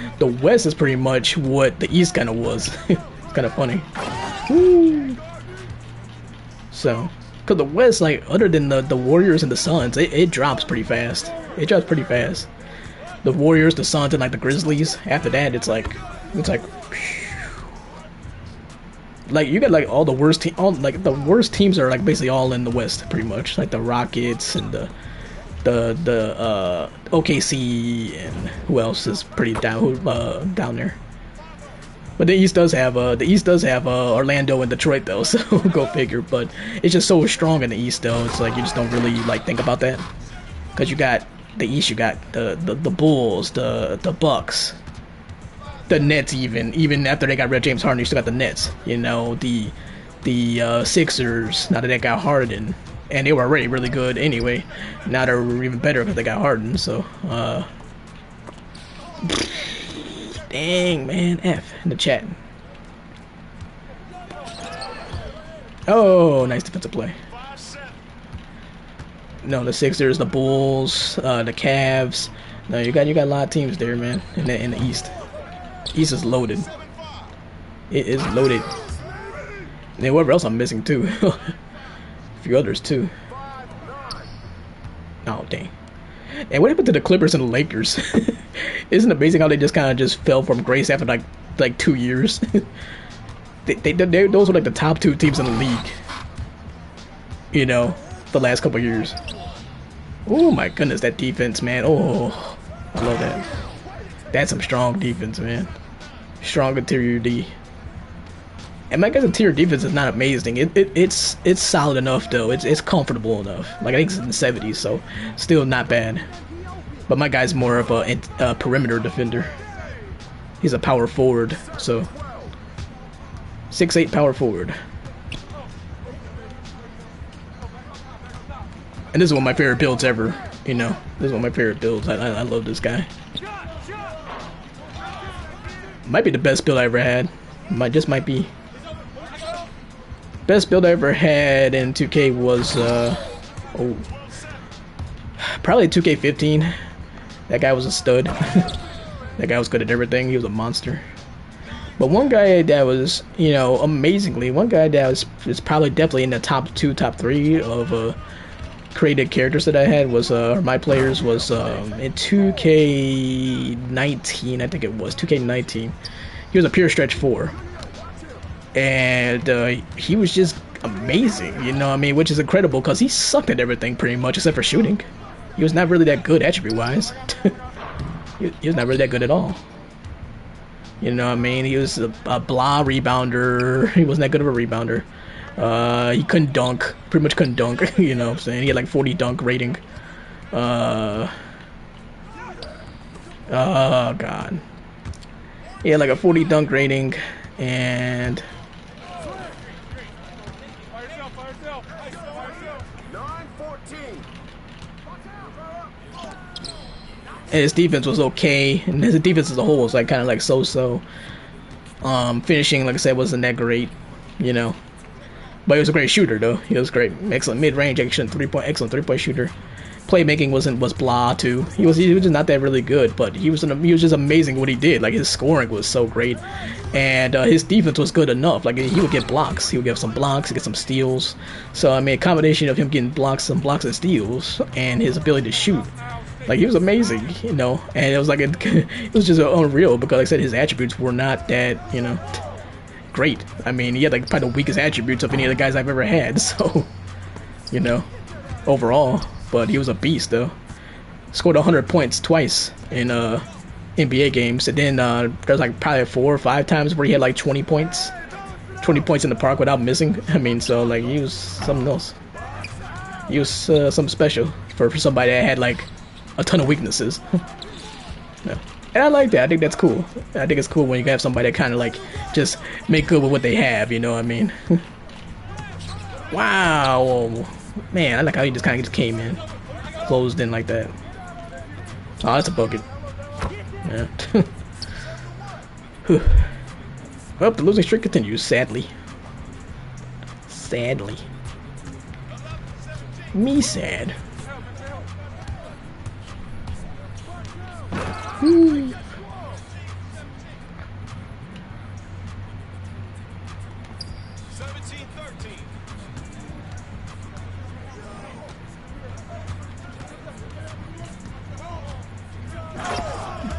is pretty much what the East kind of was. It's kind of funny. Woo. So, because the West, like, other than the Warriors and the Suns, it drops pretty fast. It drops pretty fast. The Warriors, the Suns, and like the Grizzlies. After that, it's like you got like all the worst the worst teams are like basically all in the West, pretty much. Like the Rockets and the OKC, and who else is pretty down there. But the East does have Orlando and Detroit though, so go figure. But it's just so strong in the East though. It's like you just don't really like think about that, because you got the East, you got the Bulls, the Bucks, the Nets. Even after they got rid of James Harden, you still got the Nets. You know, the Sixers. Now that they got Harden. And they were already really good anyway. Now they're even better because they got Harden. So, dang, man, F in the chat. Oh, nice defensive play. No, the Sixers, the Bulls, the Cavs. No, you got a lot of teams there, man. In the East. East is loaded. It is loaded. And whoever else I'm missing too. Few others too. Oh dang! And what happened to the Clippers and the Lakers? Isn't it amazing how they just kind of just fell from grace after like 2 years? Those were like the top 2 teams in the league. You know, the last couple of years. Oh my goodness, that defense, man! Oh, I love that. That's some strong defense, man. Strong interior D. And my guys' interior defense is not amazing. It's solid enough though. It's comfortable enough. Like I think it's in the 70s, so still not bad. But my guy's more of a perimeter defender. He's a power forward, so 6'8" power forward. And this is one of my favorite builds ever. You know, this is one of my favorite builds. I love this guy. Might be the best build I ever had. Might be. Best build I ever had in 2K was probably 2K15. That guy was a stud. That guy was good at everything. He was a monster. But one guy that was, you know, amazingly, one guy that was probably definitely in the top 2, top 3 of created characters that I had was my players was in 2K19. I think it was 2K19. He was a pure stretch 4. And he was just amazing, you know what I mean? Which is incredible because he sucked at everything pretty much except for shooting. He was not really that good attribute-wise. He was not really that good at all. You know what I mean? He was a blah rebounder. He wasn't that good of a rebounder. He couldn't dunk. Pretty much couldn't dunk. You know what I'm saying? He had like 40 dunk rating. Oh, God. He had like a 40 dunk rating. And 9-14. And his defense was okay, and his defense as a whole was like kind of like so-so. Finishing, like I said, wasn't that great, you know. But he was a great shooter, though. He was great, excellent mid-range, excellent three-point shooter. Playmaking was blah too. He was just not that really good, but he was just amazing what he did. Like his scoring was so great, and his defense was good enough. Like he would get blocks, he would get some blocks, he would get some steals. So I mean, a combination of him getting blocks, some blocks and steals, and his ability to shoot, like he was amazing, you know. And it was like it was just unreal because, like I said, his attributes were not that, you know, great. I mean, he had like probably the weakest attributes of any of the guys I've ever had. So, you know, overall. But he was a beast, though. Scored 100 points twice in NBA games, and then there's like probably 4 or 5 times where he had like 20 points in the park without missing. I mean, so like he was something else. He was something special for somebody that had like a ton of weaknesses. Yeah. And I like that. I think that's cool. I think it's cool when you have somebody that kind of like just make good with what they have. You know what I mean? Wow. Man, I like how he just kind of just came in, closed in like that. Oh, that's a bucket. Yeah. Well, the losing streak continues, sadly. Sadly. Me sad. Woo.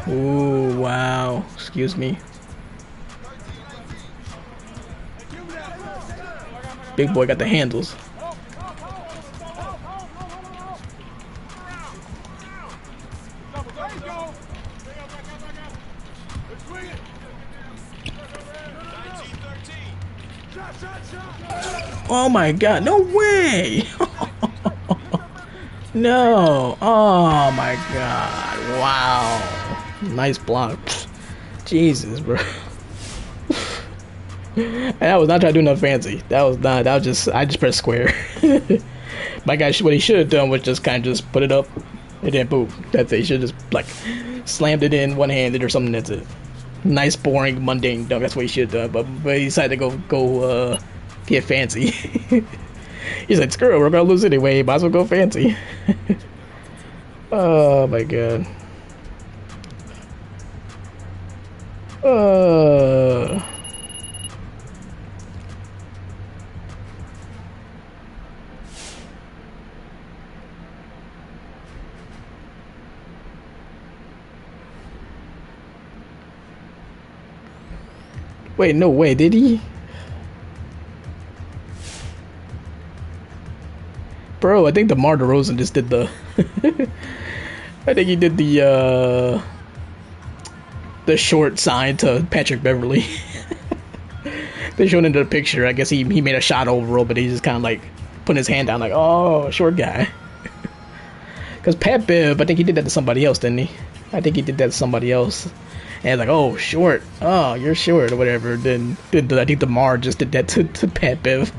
Ooh, wow. Excuse me. Big boy got the handles. Oh my god, no way! No! Oh my god, wow. Nice block. Jesus, bro. And I was not trying to do nothing fancy. That was just, I just pressed square. My guy, what he should have done was just kind of just put it up and then boom. That's it. He should have just like slammed it in one-handed or something. That's it. Nice, boring, mundane dunk. That's what he should have done. But he decided to go get fancy. He's like, screw it, we're gonna lose anyway. Might as well go fancy. Oh my god. Wait, no way, did he? Bro, I think DeMar DeRozan just did the I think he did the short sign to Patrick Beverly. They showed into the picture. I guess he made a shot overall, but he just kind of like putting his hand down like, oh, short guy. Because Pat Bev, I think he did that to somebody else, didn't he? I think he did that to somebody else. And like, oh, short. Oh, you're short or whatever. Then I think DeMar just did that to Pat Bev.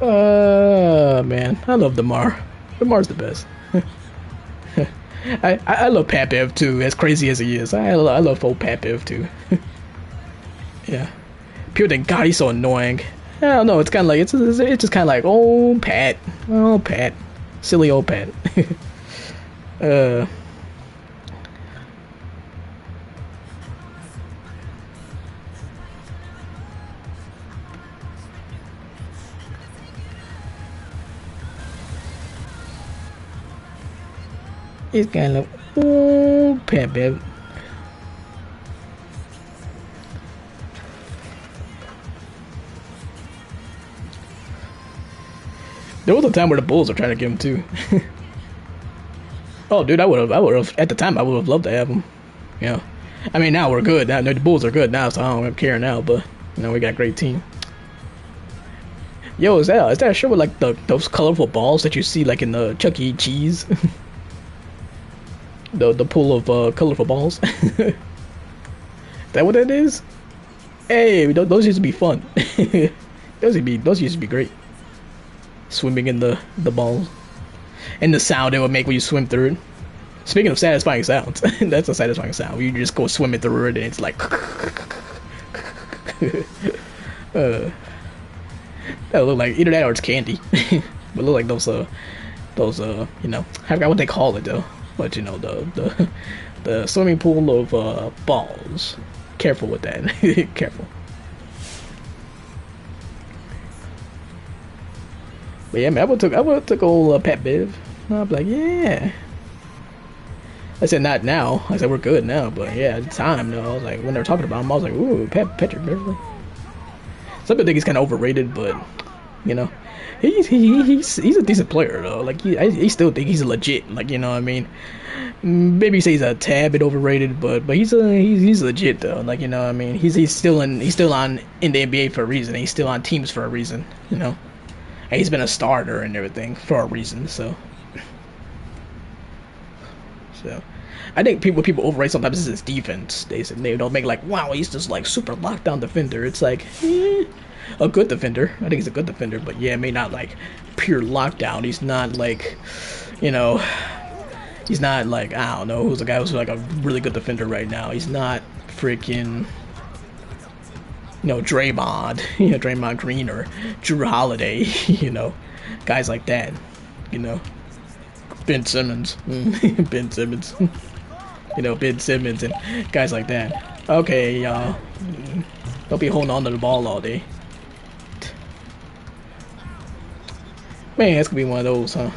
Man, I love DeMar. DeMar's the best. I love Pat Bev too, as crazy as he is. I love old Pat Bev too. Yeah. People think, God, he's so annoying. I don't know. It's kind of like it's just kind of like, oh Pat, silly old Pat. It's kind of like, oh Pat Bev. There was a time where the Bulls were trying to get him too. Oh, dude, I would have. At the time, I would have loved to have him. Yeah, I mean, now we're good. Now the Bulls are good now, so I don't care now. But you know, we got a great team. Yo, is that a show with like those colorful balls that you see like in the Chuck E. Cheese? the pool of colorful balls. Is that what that is? Hey, those used to be fun. Those used to be great. swimming in the ball, and the sound it would make when you swim through it. Speaking of satisfying sounds, that's a satisfying sound. You just go swimming through it, and it's like. That look like either that or it's candy, but look like those you know, I forgot what they call it though. But you know the swimming pool of balls. Careful with that. Careful. But yeah, man, I would took old Pat Biv. I'd be like, yeah. I said not now. I said we're good now, but yeah, at the time though, I was like when they were talking about him, I was like, ooh, Patrick Beverly. Some people think he's kind of overrated, but you know, he's a decent player though. Like I still think he's legit. Like you know what I mean. Maybe say he's a tad bit overrated, but he's legit though. Like you know what I mean. He's still on in the NBA for a reason. He's still on teams for a reason. You know, and he's been a starter and everything for a reason. So I think people overrate sometimes is his defense. They don't make like, wow, he's just like super lockdown defender. It's like a good defender. I think he's a good defender, but yeah, may not like pure lockdown. He's not like, you know, he's not like, I don't know who's a guy who's like a really good defender right now. He's not freaking, you know, Draymond, you know, Draymond Green or Drew Holiday, you know, guys like that, you know. Ben Simmons, Ben Simmons, you know, Ben Simmons and guys like that. Okay, y'all, don't be holding on to the ball all day. Man, that's gonna be one of those, huh?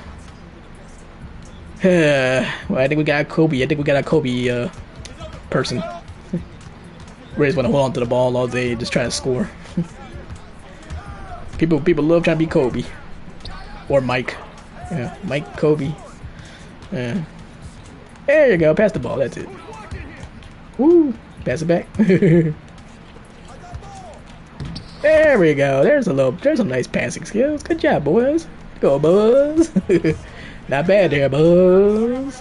Well, I think we got Kobe. I think we got a Kobe person. We just want to hold on to the ball all day, just try to score. People love trying to be Kobe or Mike. Yeah, Mike, Kobe. Yeah. There you go. Pass the ball. That's it. Woo! Pass it back. There we go. There's some nice passing skills. Good job, boys. Go, Buzz. Not bad there, Buzz.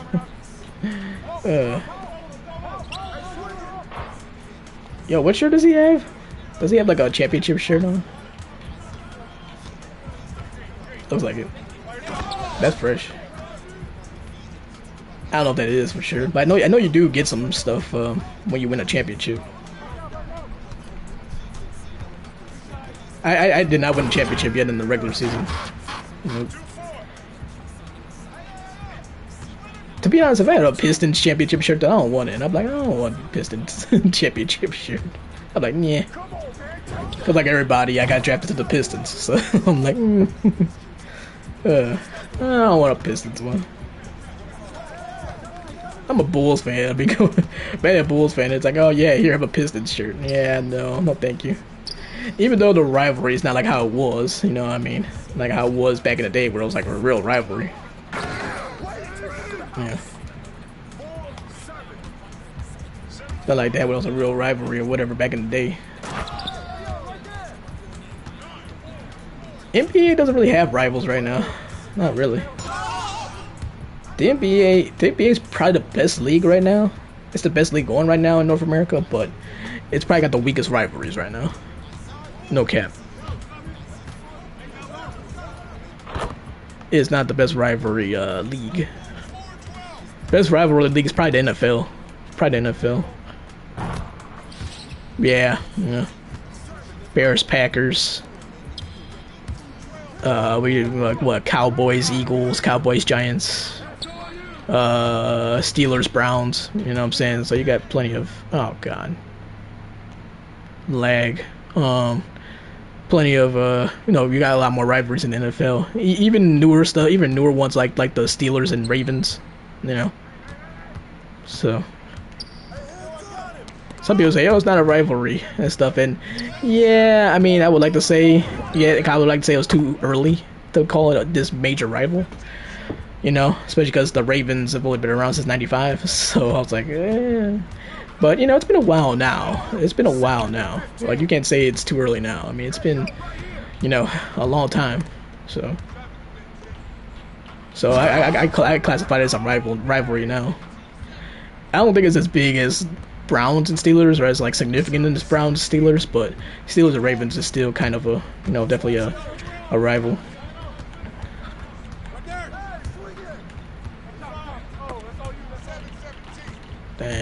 Yo, what shirt does he have? Does he have like a championship shirt on? Looks like it. That's fresh. I don't know if that is for sure, but I know you do get some stuff when you win a championship. I did not win a championship yet in the regular season. Nope. To be honest, if I had a Pistons championship shirt, I don't want it. I'm like, I don't want Pistons championship shirt. I'm like, yeah. Cause like everybody, I got drafted to the Pistons, so I'm like, I don't want a Pistons one. I'm a Bulls fan. Being a Bulls fan, it's like, oh yeah, here I have a Pistons shirt. Yeah, no, thank you. Even though the rivalry is not like how it was, you know what I mean? Like how it was back in the day where it was like a real rivalry. Yeah. It's not like that when it was a real rivalry or whatever back in the day. NBA doesn't really have rivals right now. Not really. The NBA is probably the best league right now. It's the best league going right now in North America, but it's probably got the weakest rivalries right now. No cap. It's not the best rivalry league. Best rivalry league is probably the NFL. Probably the NFL. Yeah. Bears, Packers. We like what? Cowboys, Eagles, Cowboys, Giants. Steelers, Browns. You know what I'm saying? So you got plenty of. Oh God. Lag. Plenty of you know, you got a lot more rivalries in the NFL. Even newer stuff, even newer ones like the Steelers and Ravens, you know. So some people say, oh, it's not a rivalry and stuff, and yeah, I mean, I would like to say, yeah, I would like to say it was too early to call it this major rival, you know, especially because the Ravens have only been around since '95. So I was like, eh. But, you know, it's been a while now. It's been a while now. Like, you can't say it's too early now. I mean, it's been, you know, a long time. So I classify it as a rivalry now. I don't think it's as big as Browns and Steelers, or as, like, significant as Browns and Steelers, but Steelers and Ravens is still kind of a, you know, definitely a rival.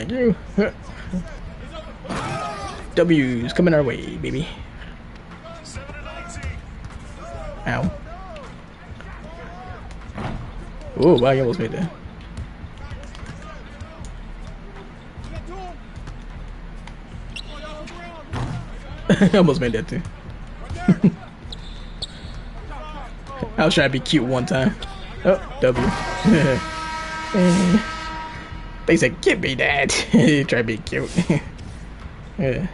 Thank you. W's coming our way, baby. Ow. Oh, I almost made that. I almost made that too. I was trying to be cute one time. Oh, W. They said, "Give me that." Try to be cute. Yeah.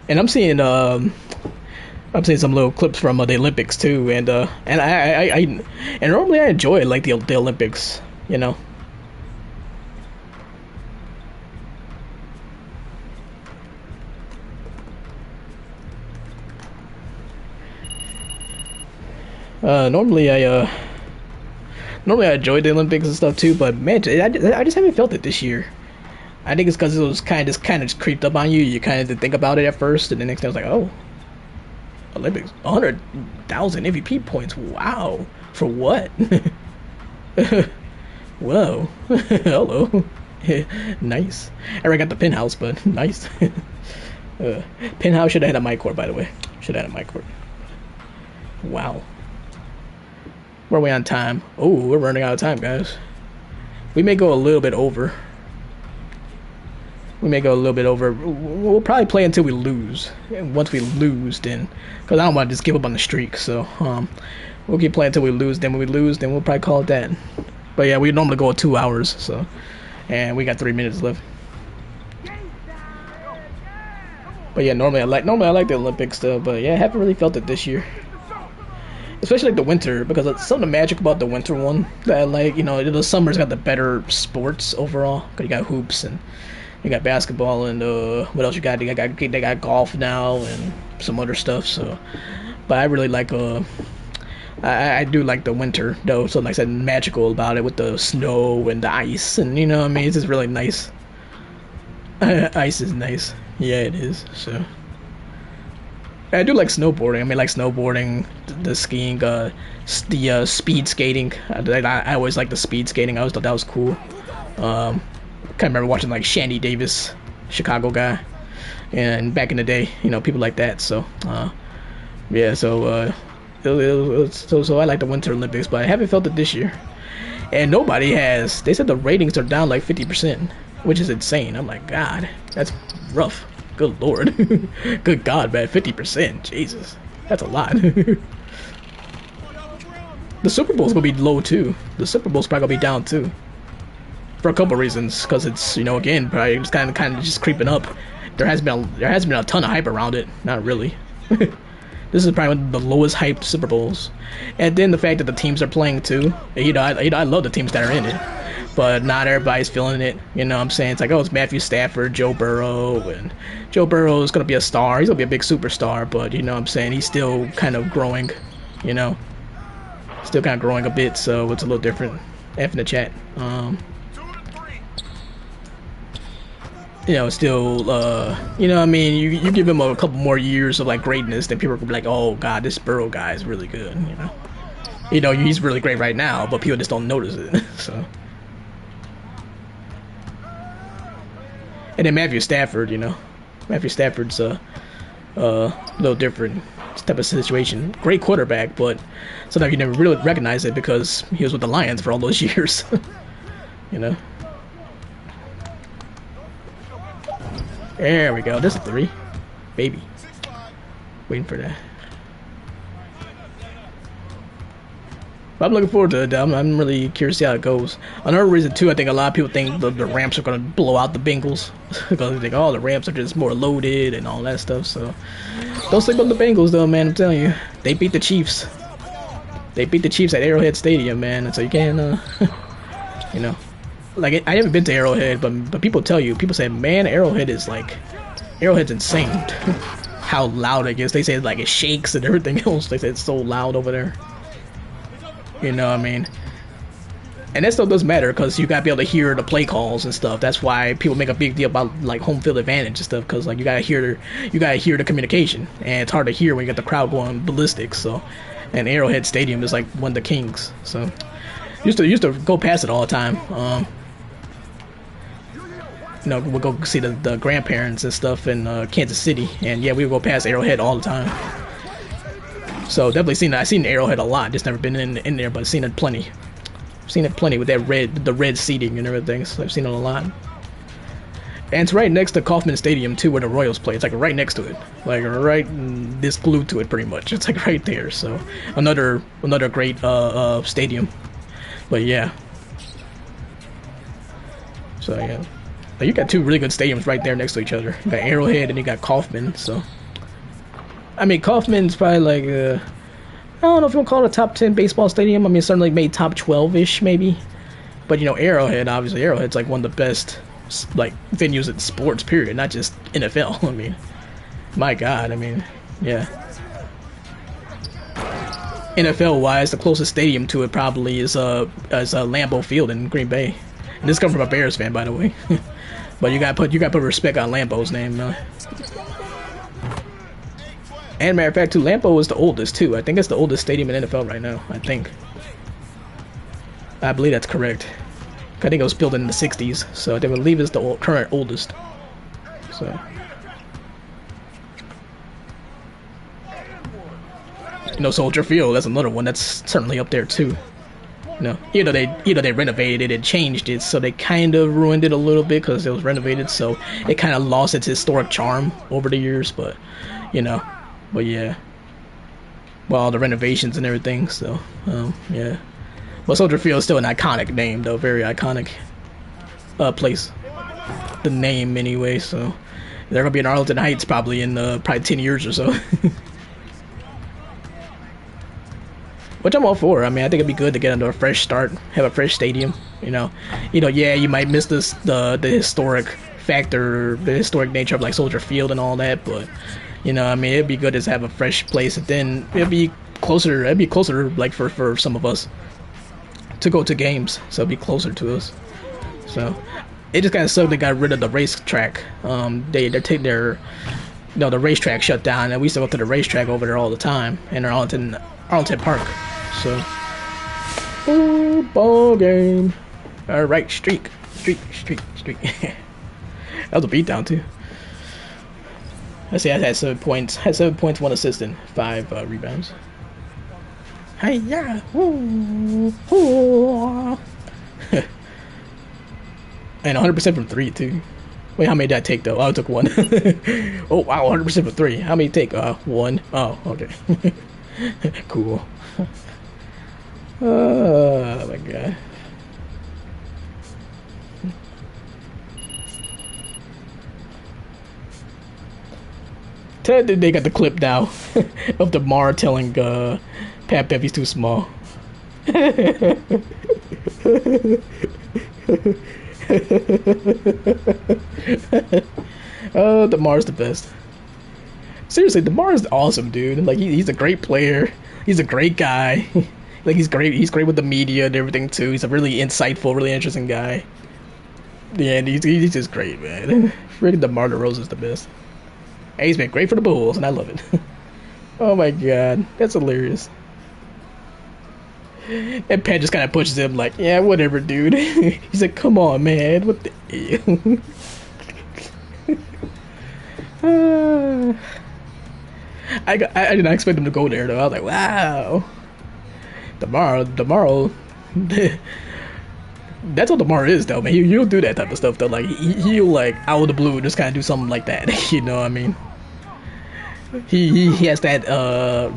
And I'm seeing some little clips from the Olympics too, and I normally I enjoy like the Olympics, you know. Normally I enjoy the Olympics and stuff too, but man, I just haven't felt it this year. I think it's because it was kind of just creeped up on you. You kind of didn't think about it at first, and the next day I was like, oh, Olympics, 100,000 MVP points. Wow, for what? Whoa, hello, nice. I already got the penthouse, but nice. Penthouse should have had a MyPARK, by the way. Should have had a MyPARK. Wow. Where are we on time? Oh, we're running out of time, guys. We may go a little bit over. We'll probably play until we lose. And once we lose, then, because I don't want to just give up on the streak. So we'll keep playing until we lose. Then when we lose, then we'll probably call it that. But yeah, we normally go 2 hours. So, and we got 3 minutes left. But yeah, normally I like the Olympics stuff. But yeah, I haven't really felt it this year. Especially like the winter, because it's something magic about the winter one that I like. You know, the summer's got the better sports overall. Cause you got hoops and you got basketball and what else you got? They got golf now and some other stuff. So, but I really like I do like the winter though. So like I said, magical about it with the snow and the ice, and you know what I mean, it's just really nice. Ice is nice. Yeah, it is. So. I do like snowboarding. I mean, like snowboarding, the skiing, the speed skating. I always liked the speed skating. I always thought that was cool. Kind of remember watching like Shandy Davis, Chicago guy, and back in the day, you know, people like that. So, yeah. So, so I like the Winter Olympics, but I haven't felt it this year. And nobody has. They said the ratings are down like 50%, which is insane. I'm like, God, that's rough. Good Lord. Good God, man. 50%. Jesus. That's a lot. The Super Bowl's gonna be low too. The Super Bowl's probably gonna be down too. For a couple reasons. Because it's, you know, again, probably it's kind of just creeping up. There has been a ton of hype around it. Not really. This is probably one of the lowest hyped Super Bowls. And then the fact that the teams are playing too. You know, I love the teams that are in it. But not everybody's feeling it. You know what I'm saying? It's like, oh, it's Matthew Stafford, Joe Burrow, and Joe Burrow is going to be a star. He's going to be a big superstar, but you know what I'm saying? He's still kind of growing, you know? Still kind of growing a bit, so it's a little different. F in the chat. You know, still, you know what I mean? You give him a couple more years of, like, greatness, then people are going to be like, oh, God, this Burrow guy is really good, you know? You know, he's really great right now, but people just don't notice it, so... And then Matthew Stafford, you know, Matthew Stafford's a little different type of situation. Great quarterback, but sometimes you never really recognize it because he was with the Lions for all those years. You know. There we go. This is 3, baby. Waiting for that. But I'm looking forward to it. I'm really curious to see how it goes. Another reason too, I think a lot of people think the ramps are gonna blow out the Bengals because they think, oh, the ramps are just more loaded and all that stuff. So don't sleep on the Bengals, though, man. I'm telling you, they beat the Chiefs. They beat the Chiefs at Arrowhead Stadium, man. And so you can't, you know, like I haven't been to Arrowhead, but people say, man, Arrowhead's insane. How loud it gets. They say like it shakes and everything else. They say it's so loud over there. You know what I mean? And that stuff does matter because you gotta be able to hear the play calls and stuff. That's why people make a big deal about like home field advantage and stuff, because like you gotta hear the communication, and it's hard to hear when you got the crowd going ballistic. So, and Arrowhead Stadium is like one of the kings. So, used to go past it all the time. You know, we'll go see the grandparents and stuff in Kansas City, and yeah, we would go past Arrowhead all the time. So definitely I've seen Arrowhead a lot. Just never been in there, but seen it plenty. Seen it plenty with that red seating and everything. So I've seen it a lot. And it's right next to Kauffman Stadium too, where the Royals play. It's like right next to it, like right this glued to it pretty much. It's like right there. So another great stadium. But yeah. So yeah, like, you got two really good stadiums right there next to each other. You got Arrowhead and you got Kauffman. So I mean, Kauffman's probably like I don't know if you want to call it a top 10 baseball stadium. I mean, certainly made top 12-ish, maybe. But, you know, Arrowhead's like one of the best, like, venues in sports, period. Not just NFL. I mean, my God, I mean, yeah. NFL-wise, the closest stadium to it probably is Lambeau Field in Green Bay. And this comes from a Bears fan, by the way. But you gotta put respect on Lambeau's name, And matter of fact, too, Lambeau is the oldest too. I think it's the oldest stadium in NFL right now. I believe that's correct. I think it was built in the '60s, so I believe it's the current oldest. So, you know, Soldier Field, that's another one that's certainly up there too. You know, either they renovated it and changed it, so they kind of ruined it a little bit because it was renovated, so it kind of lost its historic charm over the years. But you know. But yeah, well, all the renovations and everything, so, yeah. But Soldier Field is still an iconic name, though, very iconic place. The name, anyway, so. They're going to be in Arlington Heights probably in probably 10 years or so. Which I'm all for. I mean, I think it'd be good to get into a fresh start, have a fresh stadium, you know. Yeah, you might miss the historic factor, the historic nature of, like, Soldier Field and all that, but... You know, I mean, it'd be good to have a fresh place, and then it'd be closer, like, for some of us to go to games, so it'd be closer to us. So, it just kind of sucked they got rid of the racetrack. They're taking the racetrack shut down, and we used to go to the racetrack over there all the time, in Arlington Park. So, ball game. All right, streak. That was a beatdown, too. Let's see, I had 7 points. 1 assist, and 5 rebounds. Hey, yeah. And 100% from 3, too. Wait, how many did I take, though? Oh, I took 1. Oh, wow, 100% from 3. How many take? 1. Oh, okay. Cool. Oh, my God. They got the clip now of DeMar telling Pat Bev he's too small. Oh, DeMar's the best. Seriously, DeMar is awesome, dude. Like he's a great player. He's a great guy. Like he's great. He's great with the media and everything too. He's a really insightful, really interesting guy. Yeah, and he's just great, man. Freaking DeMar DeRozan is the best. And he's been great for the Bulls, and I love it. Oh my God, that's hilarious. And Pat just kind of pushes him like, yeah, whatever, dude. He's like, come on, man. What the... I did not expect him to go there, though. I was like, wow. Tomorrow. That's what DeMar is, though, man. He'll do that type of stuff, though. Like, he'll, like, out of the blue, just kind of do something like that. You know what I mean? He has that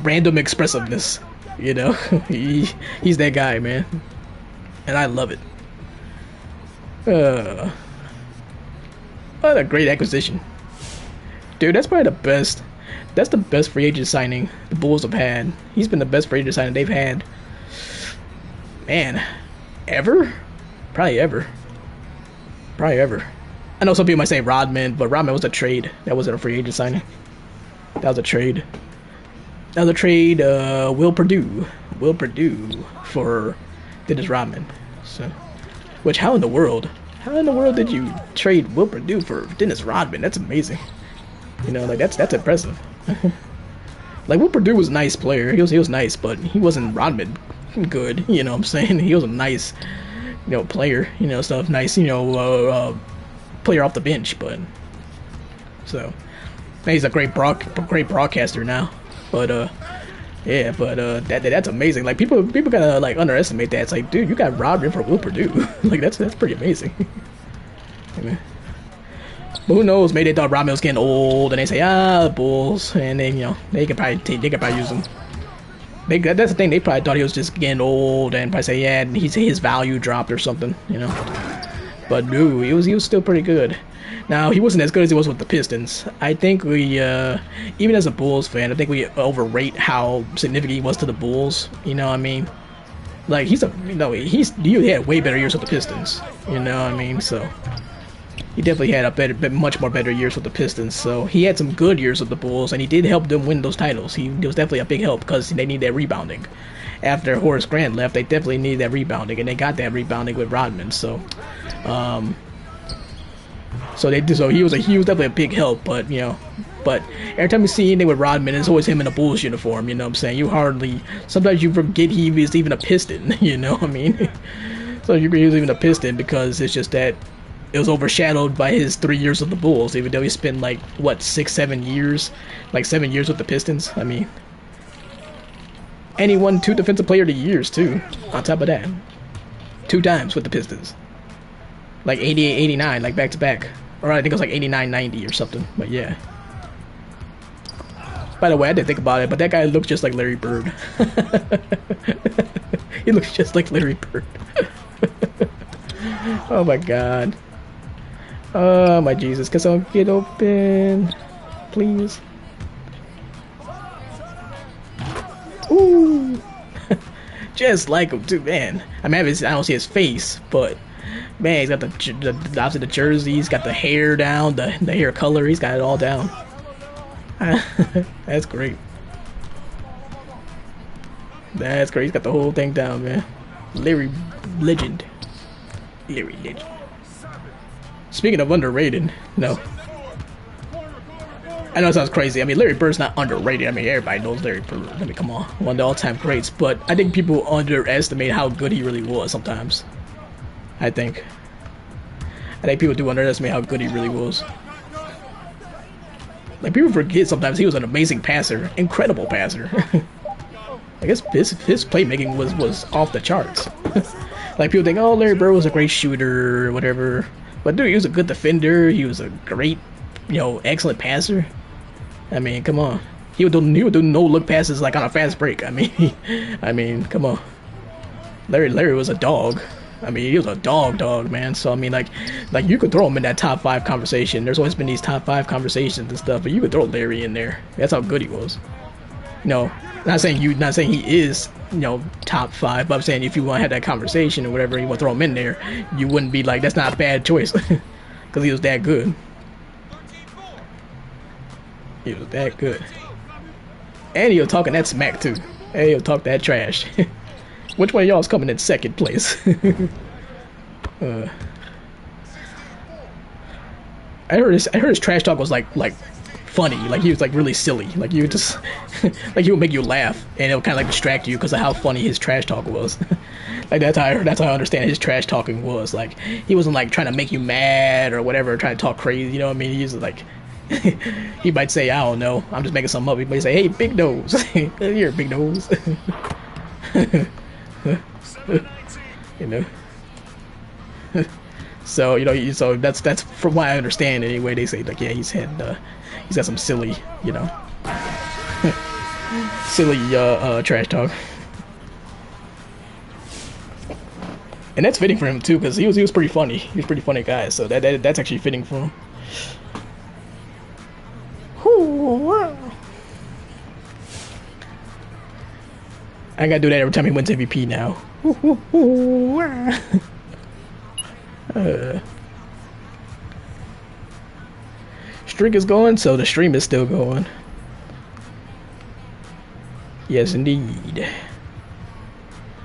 random expressiveness, you know. He's that guy, man, and I love it. What a great acquisition, dude. That's probably the best. That's the best free agent signing the Bulls have had. He's been the best free agent signing they've had, man, ever. Probably ever. I know some people might say Rodman, but Rodman was a trade. That wasn't a free agent signing. That was a trade. Will Perdue for Dennis Rodman. So, which how in the world? How in the world did you trade Will Perdue for Dennis Rodman? That's amazing. You know, like that's impressive. Like Will Perdue was a nice player. He was nice, but he wasn't Rodman good. You know what I'm saying? He was a nice, player. Stuff nice. Player off the bench, but so he's a great broadcaster now. But yeah, but that's amazing. Like people gotta like underestimate that. It's like, dude, you got Rodman for Will Perdue. Like that's pretty amazing. But who knows? Maybe they thought Rodman was getting old, and they say, Bulls, and then they could probably use him. That's the thing. They probably thought he was just getting old, and probably say, yeah, his value dropped or something, But no, he was still pretty good. Now he wasn't as good as he was with the Pistons. I think we, even as a Bulls fan, I think we overrate how significant he was to the Bulls. You know what I mean? Like he had way better years with the Pistons. You know what I mean? So. He definitely had much more better years with the Pistons. So he had some good years with the Bulls, and he did help them win those titles. He was definitely a big help because they need that rebounding. After Horace Grant left, they definitely needed that rebounding, and they got that rebounding with Rodman. So, so he was definitely a big help. But but every time you see anything with Rodman, it's always him in a Bulls uniform. You know what I'm saying? Sometimes you forget he was even a Piston. You know what I mean? So you he was even a Piston because it's just that. It was overshadowed by his 3 years with the Bulls, even though he spent like 7 years with the Pistons. I mean, and he won 2 Defensive Player of the Years too. On top of that, 2 times with the Pistons, like 88, 89, like back to back, or I think it was like 89, 90 or something. But yeah. By the way, I didn't think about it, but that guy looks just like Larry Bird. He looks just like Larry Bird. Oh my God. Oh my Jesus, can someone get open? Please. Ooh. Just like him too, man. I mean, I don't see his face, but man, he's got obviously the jersey, he's got the hair down, the hair color, he's got it all down. That's great. That's great, he's got the whole thing down, man. Larry Legend. Larry Legend. Speaking of underrated, no. I know it sounds crazy. I mean, Larry Bird's not underrated. I mean, everybody knows Larry Bird. I mean, come on. One of the all-time greats. But I think people underestimate how good he really was sometimes. I think people do underestimate how good he really was. Like, people forget sometimes he was an amazing passer. Incredible passer. I guess his playmaking was off the charts. Like, people think, oh, Larry Bird was a great shooter or whatever. But dude, he was a good defender. He was a great, excellent passer. I mean, come on. He would do no look passes like on a fast break. I mean, come on. Larry was a dog. I mean, he was a dog, man. So I mean, like you could throw him in that top 5 conversation. There's always been these top 5 conversations and stuff, but you could throw Larry in there. That's how good he was. Not saying he is, top 5, but I'm saying if you want to have that conversation or whatever, you want to throw him in there, you wouldn't be like, that's not a bad choice, because he was that good. He was that good. And he'll talking that smack too. And he'll talk that trash. Which one of y'all is coming in second place? I heard his trash talk was like funny, like he was like really silly, like you just like he would make you laugh and it would kind of like distract you because of how funny his trash talk was. Like that's how I understand his trash talking was. Like he wasn't like trying to make you mad or whatever, trying to talk crazy, you know what I mean? He was like he might say, I don't know, I'm just making something up. He might say, hey, big nose. You're big nose. So so that's from what I understand anyway. They say like, yeah, he's got some silly, silly trash talk, and that's fitting for him too because he was pretty funny. He was a pretty funny guy, so that's actually fitting for him. I gotta do that every time he wins MVP now. Streak is going, so the stream is still going. Yes, indeed.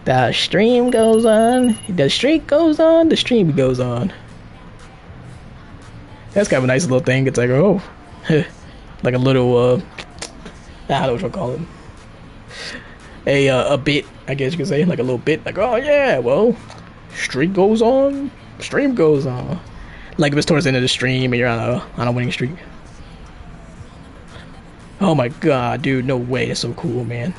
The stream goes on. The streak goes on. The stream goes on. That's kind of a nice little thing. It's like, oh, like a little, I don't know what you'll call it. A bit, I guess you could say, like a little bit. Like, oh yeah, well, streak goes on. Stream goes on. Like if it's towards the end of the stream and you're on a winning streak. Oh my god, dude, no way. That's so cool, man.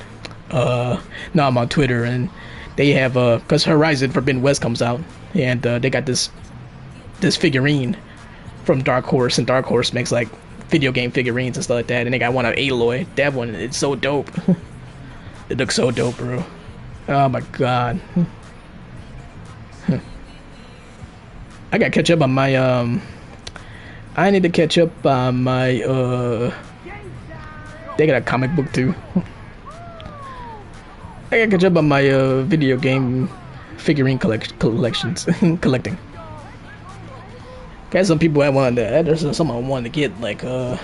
Now I'm on Twitter and they have because Horizon Forbidden West comes out and they got this figurine from Dark Horse, and Dark Horse makes like video game figurines and stuff like that, and they got one of Aloy. That one, it's so dope. It looks so dope, bro. Oh my god. I gotta catch up on my I need to catch up on my they got a comic book too. I gotta catch up on my video game figurine collections collecting. Got some people I wanted to. There's some I wanted to get, like you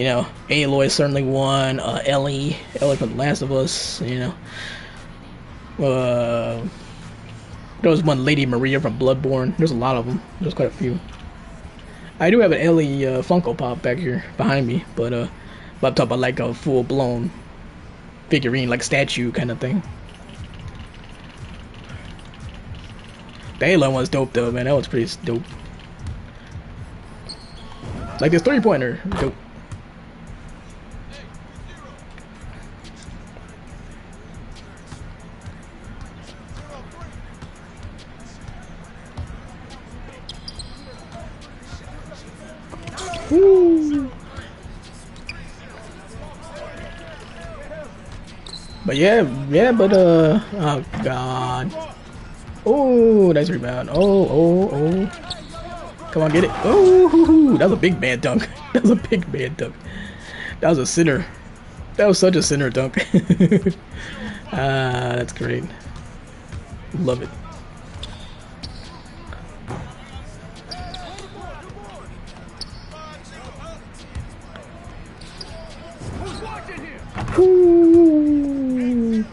know, Aloy certainly one. Ellie from The Last of Us. You know, there was one Lady Maria from Bloodborne. There's a lot of them. There's quite a few. I do have an Ellie Funko Pop back here behind me, but I'm talking about like a full blown figurine, like statue kind of thing. The Aloy one's dope though, man. That one's pretty dope. Like this 3-pointer, dope. Woo. But yeah, but oh god. Oh, nice rebound. Oh. Come on, get it. Oh, that was a big man dunk. That was a big man dunk. That was a center. That was such a center dunk. That's great. Love it. Ooh.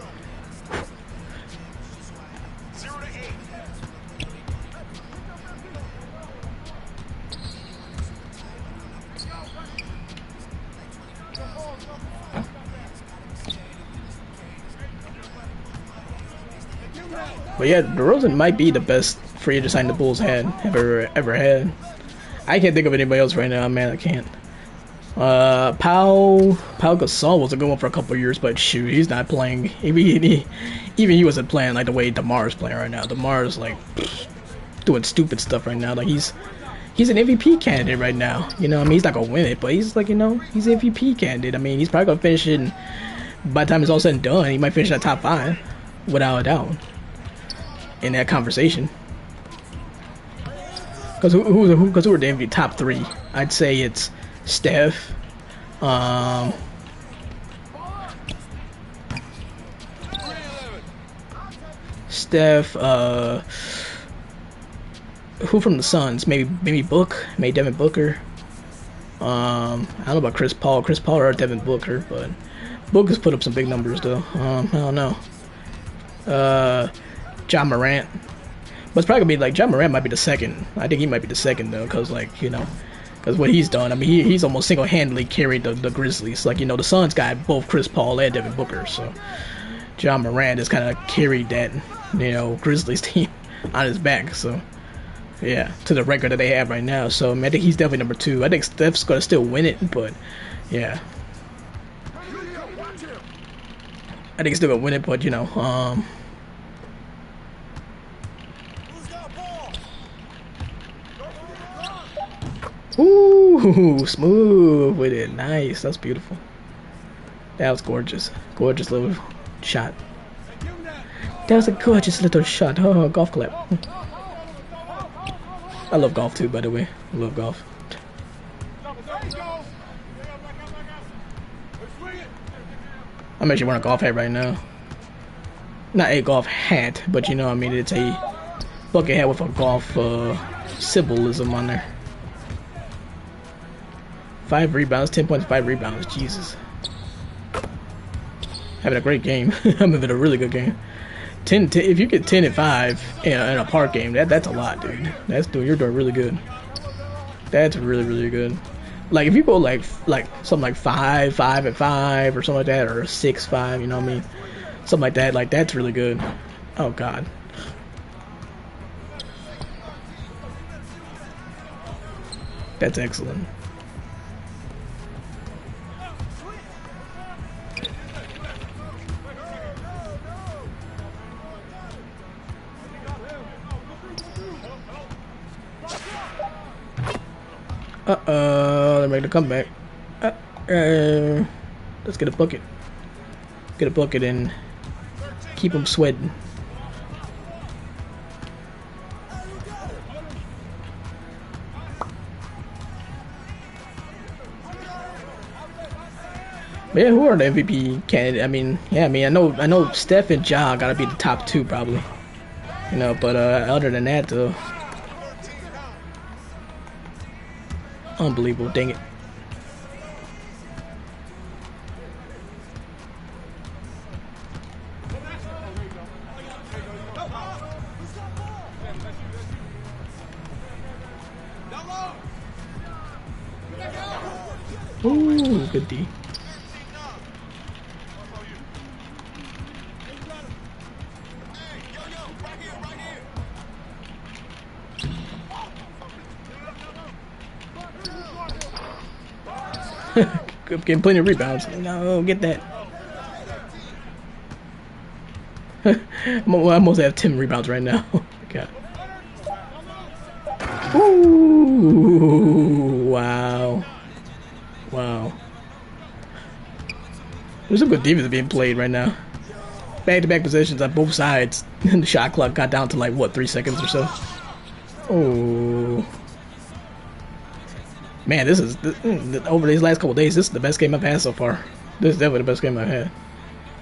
But yeah, DeRozan might be the best free agent signing the Bulls ever had. I can't think of anybody else right now, man. I can't. Pau Gasol was a good one for a couple of years, but shoot, he's not playing. Even he wasn't playing like the way DeMar's playing right now. DeMar's like doing stupid stuff right now. Like he's an MVP candidate right now. You know, I mean, he's not gonna win it, but he's like, you know, he's an MVP candidate. I mean, he's probably gonna finish in. By the time it's all said and done, he might finish in the top 5, without a doubt, in that conversation. Because who are the MVP top 3? I'd say it's Steph, who from the Suns? Maybe Book, maybe Devin Booker. I don't know about Chris Paul or Devin Booker, but Book has put up some big numbers though. I don't know. John Morant. But it's probably gonna be like John Morant might be the second. I think he might be the second though, because like, you know, because what he's done, I mean, he's almost single-handedly carried the Grizzlies. Like, you know, the Suns got both Chris Paul and Devin Booker, so John Morant has kind of carried that, you know, Grizzlies team on his back. So yeah, to the record that they have right now. So I mean, I think he's definitely number 2. I think Steph's gonna still win it, but yeah, I think he's still gonna win it, but you know, ooh, smooth with it. Nice. That's beautiful. That was gorgeous. Gorgeous little shot. That was a gorgeous little shot. Oh, golf clap. I love golf too, by the way. I love golf. I'm actually wearing a golf hat right now. Not a golf hat, but you know, I mean, it's a bucket hat with a golf symbolism on there. 5 rebounds, 10 points, 5 rebounds. Jesus. Having a great game. I'm having a really good game. If you get 10 and 5 in a park game, that's a lot, dude. You're doing really good. That's really, really good. Like if you go like something like 5 and 5 or something like that, or 6-5, you know what I mean? Something like that. Like that's really good. Oh God. That's excellent. They make the comeback. Let's get a bucket. Get a bucket and keep them sweating. Yeah, who are the MVP candidate? I mean, yeah, I know Steph and Ja gotta be the top two probably. You know, but other than that, though, unbelievable. Dang it. Ooh, good D. Getting plenty of rebounds. No, get that. I almost have 10 rebounds right now. God. Ooh, wow. Wow. There's some good defense being played right now. Back-to-back possessions on both sides. And the shot clock got down to like, what, 3 seconds or so? Oh. Man, this is over these last couple days. This is the best game I've had so far. This is definitely the best game I've had.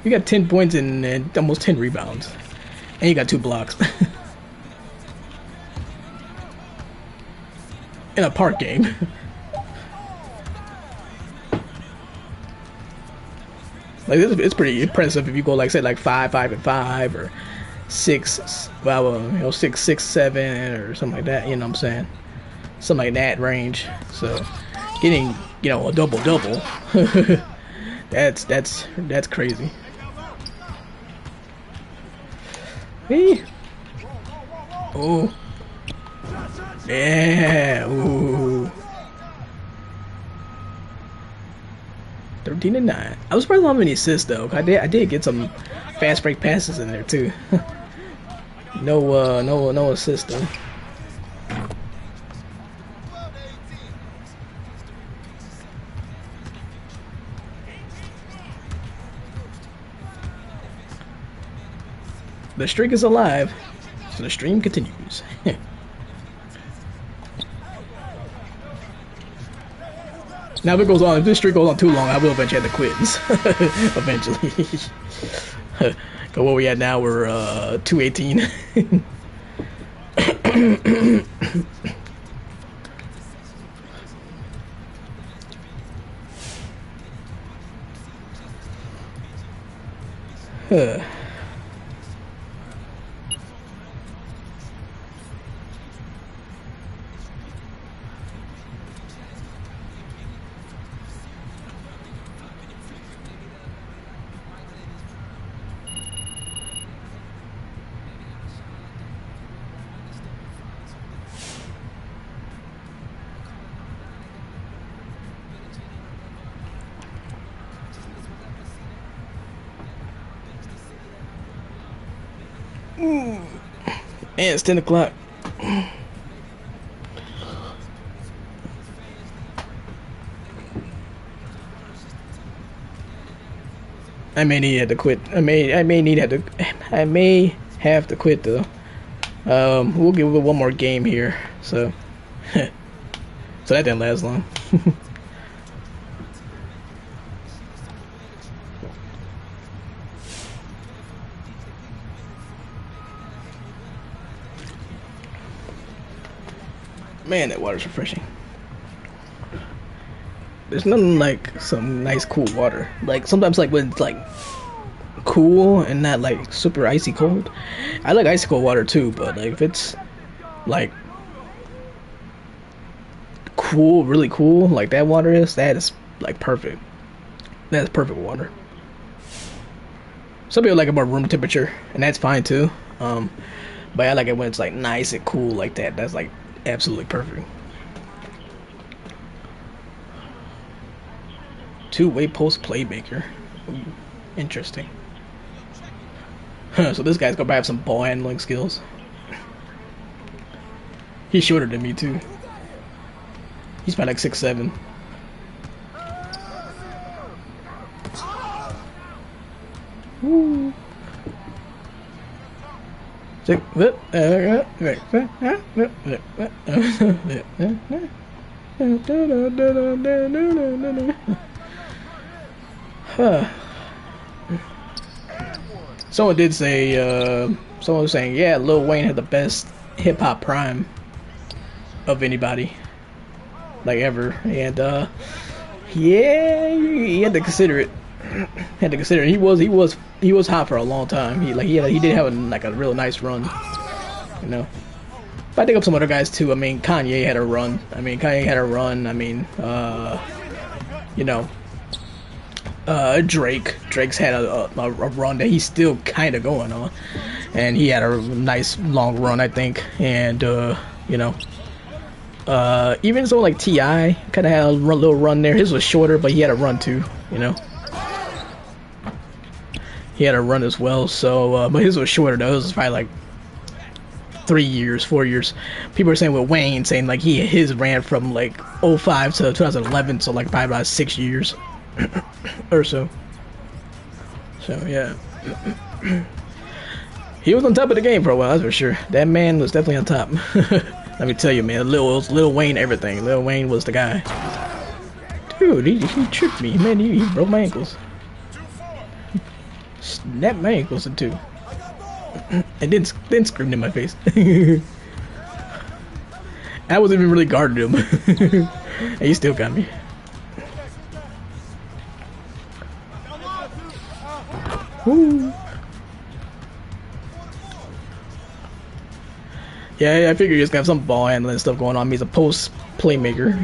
You got 10 points and almost 10 rebounds, and you got 2 blocks in a park game. Like it's pretty impressive if you go like say like 5 and 5 or 6, well, 6, 7 or something like that. You know what I'm saying? Something like that range. So getting a double, that's crazy. Hey. Oh. Yeah. Ooh. 13 and 9. I was surprised how many assists though. I did get some fast break passes in there too. No assist though. The streak is alive, so the stream continues. Now if it goes on, if this streak goes on too long, I will eventually have to quit. Eventually. But where we at now, we're 218. Man, it's 10 o'clock. I may need to quit. I may have to quit though. We'll give it one more game here. So, so that didn't last long. Man, that water's refreshing. There's nothing like some nice cool water. Like sometimes like when it's like cool and not like super icy cold. I like icy cold water too, but like if it's like cool, really cool, like that water is, that is like perfect. That's perfect water. Some people like it more room temperature, and that's fine too. But I like it when it's like nice and cool like that. That's like absolutely perfect. Two-way post playmaker. Ooh, interesting. So this guy's gonna probably have some ball handling skills. He's shorter than me too. He's probably like 6'7". Woo. Someone did say, someone was saying, yeah, Lil Wayne had the best hip hop prime of anybody, like ever, and yeah, he had to consider it. Had to consider it. He was hot for a long time. He did have a real nice run, you know. But I think of some other guys too. I mean, Kanye had a run. You know, Drake's had a run that he's still kind of going on, and he had a nice long run, I think. And you know, even so, like T.I. kind of had a little run there. His was shorter, but he had a run too, you know. He had a run as well, so but his was shorter though. It was probably like 3 years, 4 years. People are saying with Wayne, saying like his ran from like 05 to 2011, so like probably about 6 years or so. So yeah, he was on top of the game for a while, that's for sure. That man was definitely on top. Let me tell you, man, Lil Wayne everything. Lil Wayne was the guy. Dude, he tripped me, man. He broke my ankles. Snapped my ankles in two. And then screamed in my face. I wasn't even really guarding him. And he still got me. Woo. Yeah, I figured he's gonna have some ball handling stuff going on. He's a post playmaker.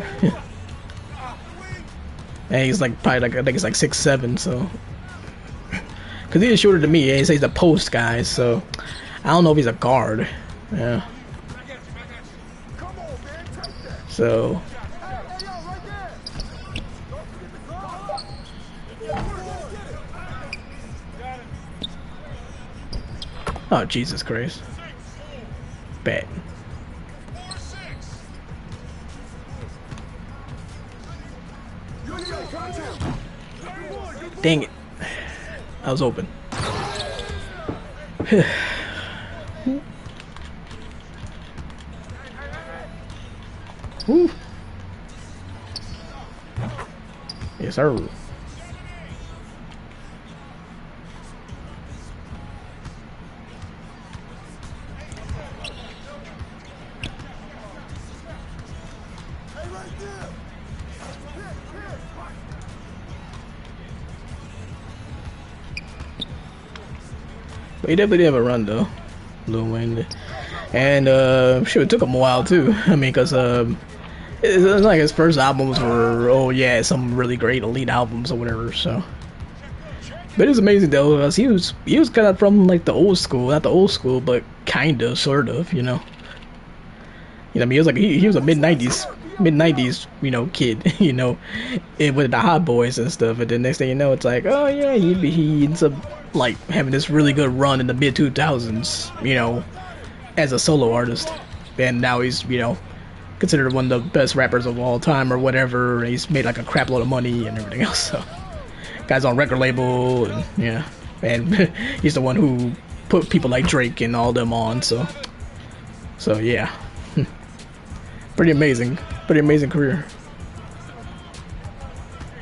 And he's like probably like, I think he's like 6'7", so. Cause he is shorter than me, and he says he's a post guy, so I don't know if he's a guard. Yeah. So. Oh, Jesus Christ. Bad. Dang it. I was open. Woo. Yes, sir. But he definitely did have a run though, Lil Wayne. And shit, it took him a while too. I mean, cause it's like his first albums were, some really great elite albums or whatever. So, but it's amazing though, cause he was kind of from like the old school, not the old school, but kind of, sort of, you know. You know, I mean, he was a mid '90s, you know, kid, you know, with the Hot Boys and stuff. And then next thing you know, it's like, oh yeah, he ends up like having this really good run in the mid 2000s, you know, as a solo artist. And now he's, you know, considered one of the best rappers of all time or whatever. And he's made like a crap load of money and everything else. So, guy's on record label, and yeah, and he's the one who put people like Drake and all them on. So yeah. Pretty amazing career.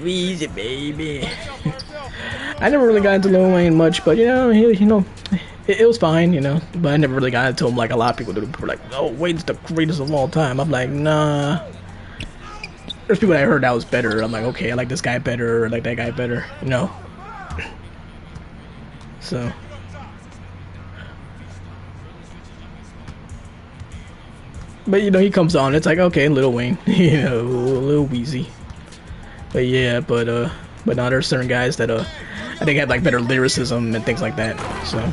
Easy, baby. I never really got into Lil Wayne much, but you know, it was fine, you know. But I never really got into him like a lot of people do. People were like, "Oh, Wayne's the greatest of all time." I'm like, nah. There's people that I heard that was better. I'm like, okay, I like this guy better, I like that guy better, you know. So. But you know, he comes on. It's like, okay, Lil Wayne, you know, Lil Weezy. But yeah, but now there's certain guys that I think have like better lyricism and things like that. So.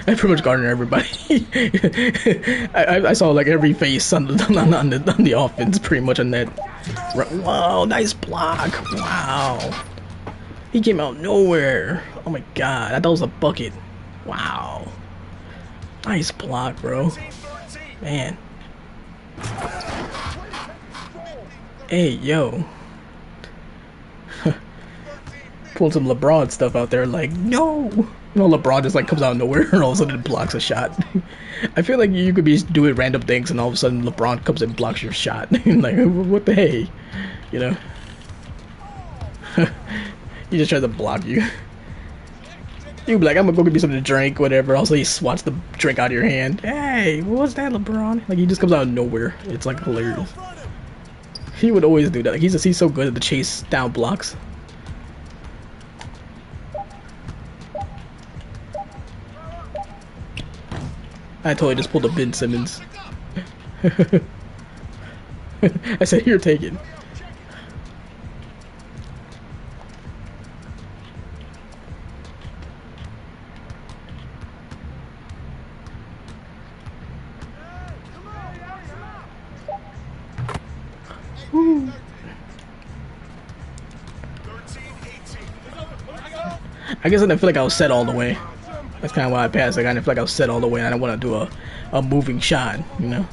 I pretty much garnered everybody. I saw like every face on the offense pretty much on that. Wow, nice block. Wow. He came out nowhere. Oh my god, I thought it was a bucket. Wow. Nice block, bro. Man. Hey, yo. Pulling some LeBron stuff out there, like, no! You know, LeBron just like comes out of nowhere and all of a sudden blocks a shot. I feel like you could be doing random things and all of a sudden LeBron comes and blocks your shot. Like, what the hey? You know? He just tries to block you. You be like, I'm gonna go get me something to drink, whatever. Also, he swats the drink out of your hand. Hey, what's that, LeBron? Like, he just comes out of nowhere. It's like hilarious. He would always do that. Like, he's so good at the chase down blocks. I totally just pulled a Ben Simmons. I said, here, take it. Woo. I guess I didn't feel like I was set all the way. That's kind of why I passed. Like, I didn't feel like I was set all the way. I didn't want to do a moving shot, you know?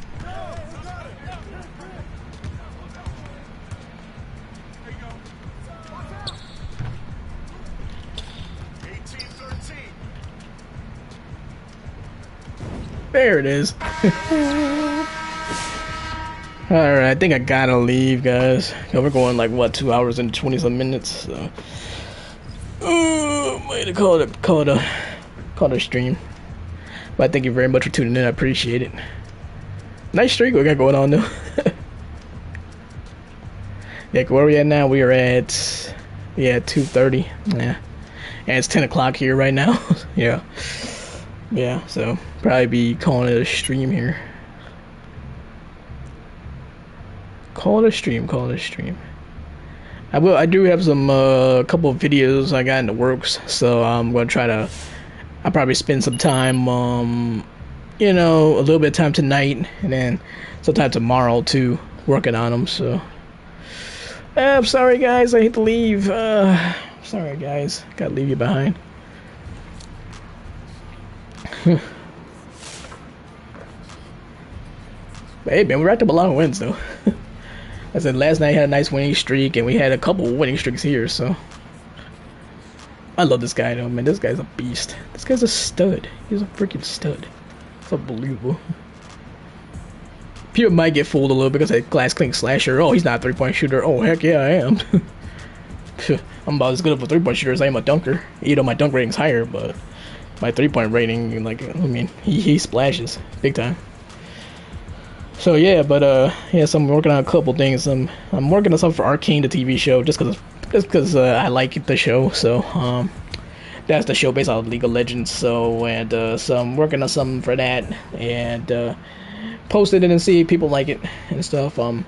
There it is. Alright, I think I gotta leave, guys. We're going like, what, 2 hours and 20-some minutes, so... Way to call it a stream. But thank you very much for tuning in. I appreciate it. Nice streak we got going on though. Yeah, where are we at now? We are at 2:30. Yeah, and it's 10 o'clock here right now. Yeah, so probably be calling it a stream here. Call it a stream. I do have some couple of videos I got in the works, so I'm gonna try to. I'll probably spend some time, you know, a little bit of time tonight, and then sometime tomorrow too, working on them. So, I'm sorry, guys. I hate to leave. Sorry, guys. Gotta leave you behind. But hey, man, we racked up a lot of wins though. I said last night had a nice winning streak, and we had a couple winning streaks here, so I love this guy though, man. This guy's a beast. This guy's a stud. He's a freaking stud. It's unbelievable. People might get fooled a little because of glass clink slasher. Oh, he's not a three-point shooter. Oh, heck yeah, I am. I'm about as good of a three-point shooter as I am a dunker. You know, my dunk rating's higher, but my three-point rating, like, I mean, he splashes big time. So yeah, but yeah, so I'm working on a couple things. I'm working on something for Arcane, the TV show, just because I like the show. So that's the show based on League of Legends. So so I'm working on something for that, and posted it and see if people like it and stuff. I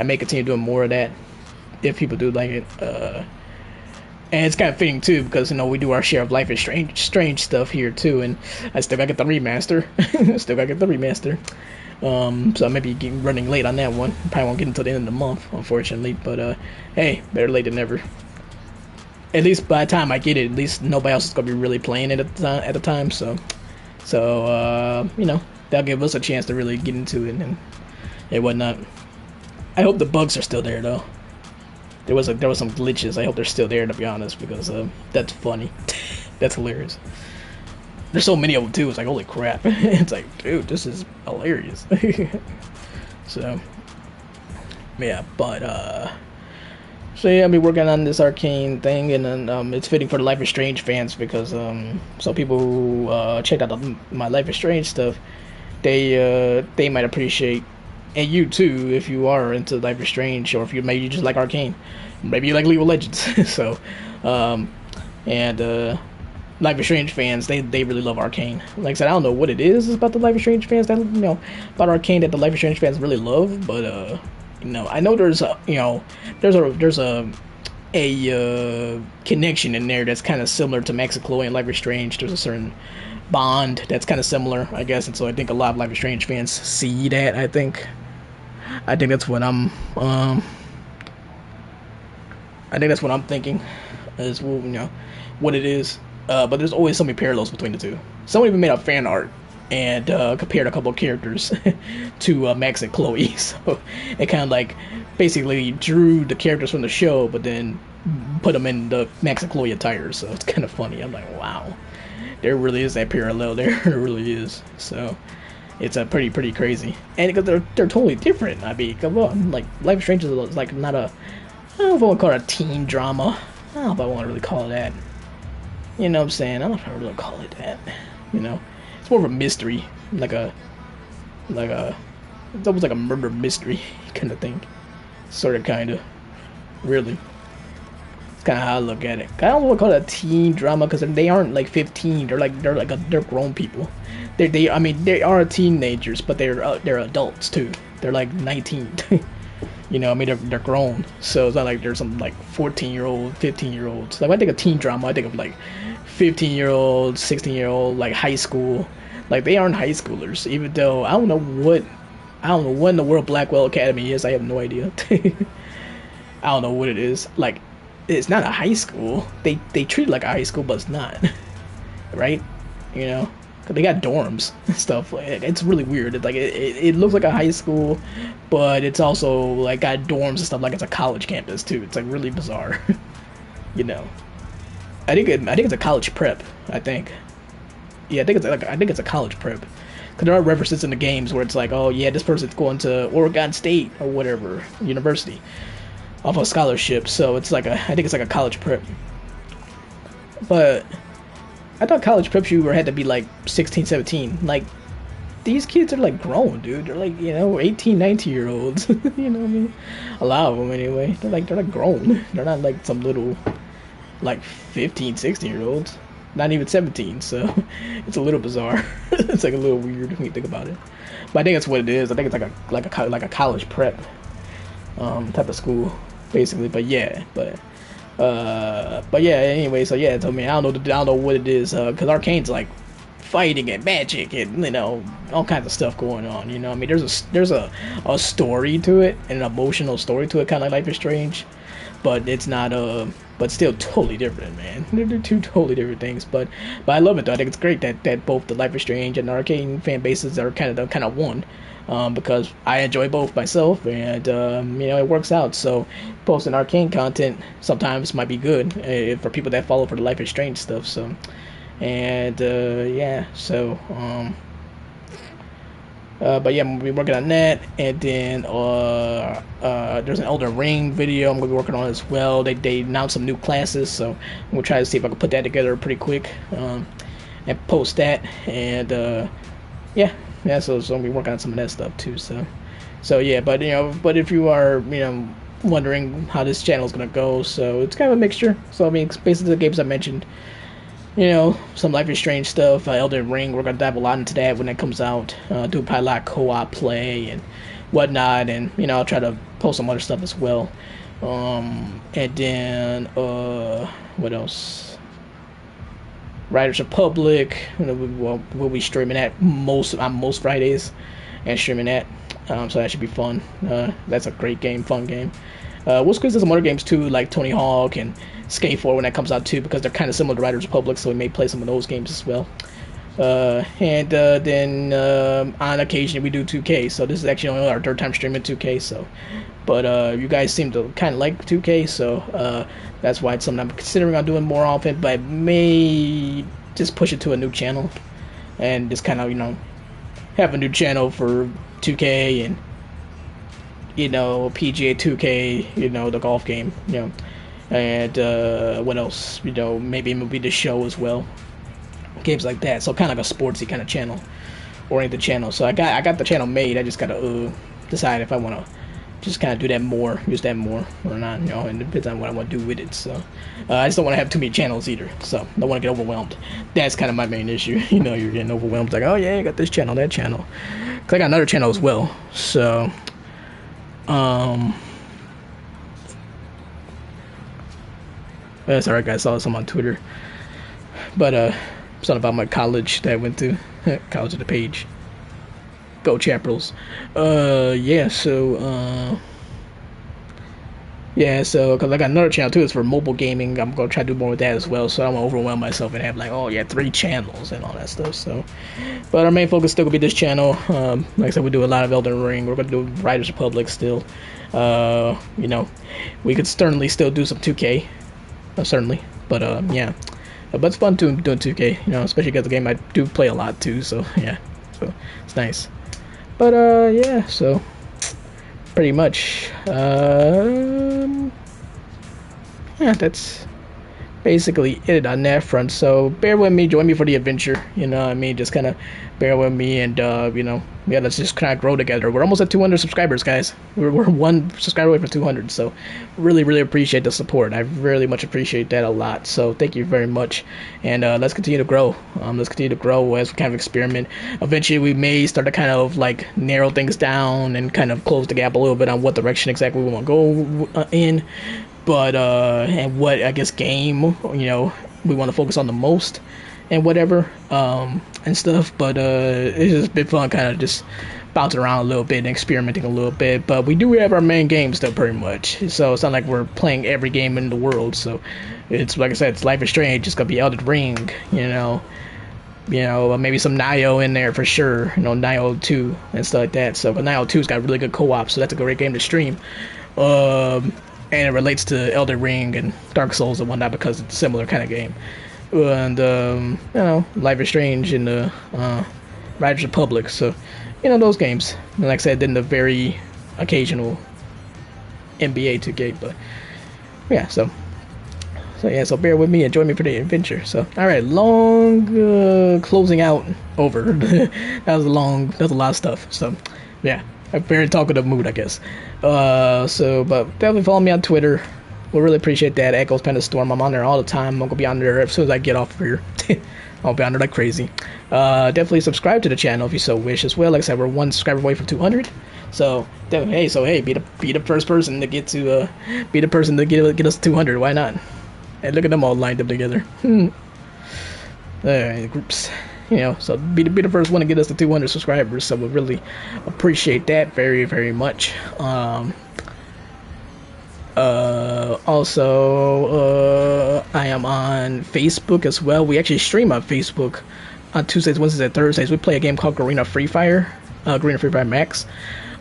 may continue doing more of that if people do like it. And it's kind of fitting too, because, you know, we do our share of Life is Strange stuff here too, and I still gotta get the remaster. So I may be running late on that one. Probably won't get until the end of the month, unfortunately. But hey, better late than never. At least by the time I get it, at least nobody else is gonna be really playing it at the time. So you know, that'll give us a chance to really get into it and whatnot. I hope the bugs are still there though. There was some glitches. I hope they're still there, to be honest, because that's funny. That's hilarious. There's so many of them too. It's like, holy crap. It's like, dude, this is hilarious. So yeah, but so yeah, I'll be working on this arcane thing, and then it's fitting for the Life is Strange fans because some people who checked out my Life is Strange stuff, they might appreciate, and you too, if you are into Life is Strange, or if you maybe you just like Arcane, maybe you like League of Legends. So, and Life is Strange fans, they really love Arcane. Like I said, I don't know what it is about the Life is Strange fans that about Arcane that the Life is Strange fans really love, but I know there's there's a connection in there that's kind of similar to Max and Chloe and Life is Strange. There's a certain bond that's kind of similar, I guess, and so I think a lot of Life is Strange fans see that. I think that's what I'm thinking is what it is. But there's always so many parallels between the two. Someone even made up fan art and compared a couple of characters to Max and Chloe. So it kind of like basically drew the characters from the show, but then put them in the Max and Chloe attire. So it's kind of funny. I'm like, wow, there really is that parallel there. There really is. So it's a pretty crazy. And because they're totally different. I mean, come on, like Life is Strange is like not a, I don't know if I want to call it a teen drama. I don't know if I want to really call it that. You know what I'm saying? I don't know if I really call it that. It's more of a mystery, like it's almost like a murder mystery kind of thing, sort of, kind of, really. It's kind of how I look at it. I don't want to call it a teen drama because they aren't like 15. They're grown people. They are teenagers, but they're adults too. They're like 19. They're grown, so it's not like there's some like 14-year-old, 15-year-olds. Like when I think of teen drama, I think of like 15-year-old, 16-year-old, like high school. Like they aren't high schoolers, even though I don't know what in the world Blackwell Academy is. I have no idea. I don't know what it is. Like it's not a high school. They treat it like a high school, but it's not. Right? They got dorms and stuff. It's really weird. It looks like a high school, but it's also like got dorms and stuff like it's a college campus too. It's like really bizarre. I think it's a college prep. I think. Yeah, I think it's a college prep. Because there are references in the games where it's like, oh yeah, this person's going to Oregon State or whatever university off a scholarship. So it's like I think it's like a college prep. But I thought college prep you had to be like 16, 17. Like, these kids are like grown, dude. They're like, 18, 19-year-olds. You know what I mean? A lot of them anyway. They're like grown. They're not like some little, like 15, 16-year-olds. Not even 17, so it's a little bizarre. It's like a little weird when you think about it. But I think that's what it is. I think it's like a college prep type of school, basically. But yeah. Anyway, so yeah, I mean, I don't know what it is, because Arcane's like fighting and magic and all kinds of stuff going on. I mean, there's a story to it, an emotional story to it, kind of like Life is Strange, but it's not but still totally different, man. They're two totally different things, but I love it though. I think it's great that both the Life is Strange and the Arcane fan bases are kind of one. Because I enjoy both myself, and it works out. So posting Arcane content sometimes might be good for people that follow for the Life is Strange stuff. So, and yeah, so but yeah, I'm gonna be working on that, and then there's an Elden Ring video I'm gonna be working on as well. They announced some new classes, so I'm gonna try to see if I can put that together pretty quick and post that, and yeah. Yeah, so I'm gonna be working on some of that stuff too. So yeah, but if you are wondering how this channel is gonna go, so it's kind of a mixture. So I mean, it's basically the games I mentioned. Some Life is Strange stuff, Elden Ring. We're gonna dive a lot into that when that comes out. Do probably a lot of co-op play and whatnot, and I'll try to post some other stuff as well. And then what else? Riders Republic, we'll be streaming that on most Fridays, and streaming that, so that should be fun. That's a great game, fun game. We'll squeeze in some other games too, like Tony Hawk and Skate 4 when that comes out too, because they're kind of similar to Riders Republic, so we may play some of those games as well. And then on occasion we do 2K. So this is actually only our third time streaming 2K. So, but you guys seem to kind of like 2K, so that's why it's something I'm considering on doing more often. But I may just push it to a new channel and just kind of have a new channel for 2K and PGA 2K, the golf game, and what else, maybe movie the show as well, games like that. So kind of like a sportsy kind of channel, oriented channel. So I got the channel made. I just gotta decide if I want to just kind of do that more, use that more or not, and it depends on what I want to do with it. So I just don't want to have too many channels either, so I don't want to get overwhelmed. That's kind of my main issue. You're getting overwhelmed, like, oh yeah, I got this channel, that channel, because I got another channel as well. So that's alright, guys. I saw some on Twitter, but something about my college that I went to, college of the page. Go Chapels. Yeah, so because I got another channel too, it's for mobile gaming. I'm gonna try to do more with that as well, so I don't want to overwhelm myself and have like, oh yeah, 3 channels and all that stuff. So, but our main focus still gonna be this channel. Like I said, we do a lot of Elden Ring. We're gonna do Riders Republic still. We could certainly still do some 2K, certainly. But yeah, but it's fun doing 2K. Especially because the game I do play a lot too. So yeah, so it's nice. But yeah, so pretty much yeah, that's basically it on that front. So bear with me, join me for the adventure, just kind of bear with me, and yeah, let's just kind of grow together. We're almost at 200 subscribers, guys. We're 1 subscriber away from 200, so really appreciate the support. I really much appreciate that a lot, so thank you very much. And let's continue to grow. Let's continue to grow as we kind of experiment. Eventually we may start to kind of like narrow things down and kind of close the gap a little bit on what direction exactly we want to go in, but and what, I guess, game we want to focus on the most and whatever, and stuff. But it's just been fun kind of just bouncing around a little bit and experimenting a little bit. But we do have our main game still pretty much, so it's not like we're playing every game in the world. So it's, like I said, it's Life is Strange. It's gonna be Elden Ring, maybe some Nioh in there for sure, Nioh 2 and stuff like that. So, but Nioh 2's got really good co-op, so that's a great game to stream. And it relates to Elden Ring and Dark Souls and whatnot because it's a similar kind of game. And Life is Strange and Riders Republic. So, those games. And like I said, then the very occasional NBA 2K. But yeah, so bear with me and join me for the adventure. So, all right, long closing out over. that was a lot of stuff. So, yeah. A very talkative mood, I guess. But definitely follow me on Twitter. We'll really appreciate that. Echoes Panda Storm. I'm on there all the time. I'm gonna be on there as soon as I get off here. I'll be on there like crazy. Definitely subscribe to the channel if you so wish as well. Like I said, we're 1 subscriber away from 200. So hey, be the first person to get to get us 200. Why not? Hey, look at them all lined up together. Alright, groups. So be the first one to get us to 200 subscribers. So we really appreciate that very much. Also, I am on Facebook as well. We actually stream on Facebook on Tuesdays, Wednesdays, and Thursdays. We play a game called Garena Free Fire Max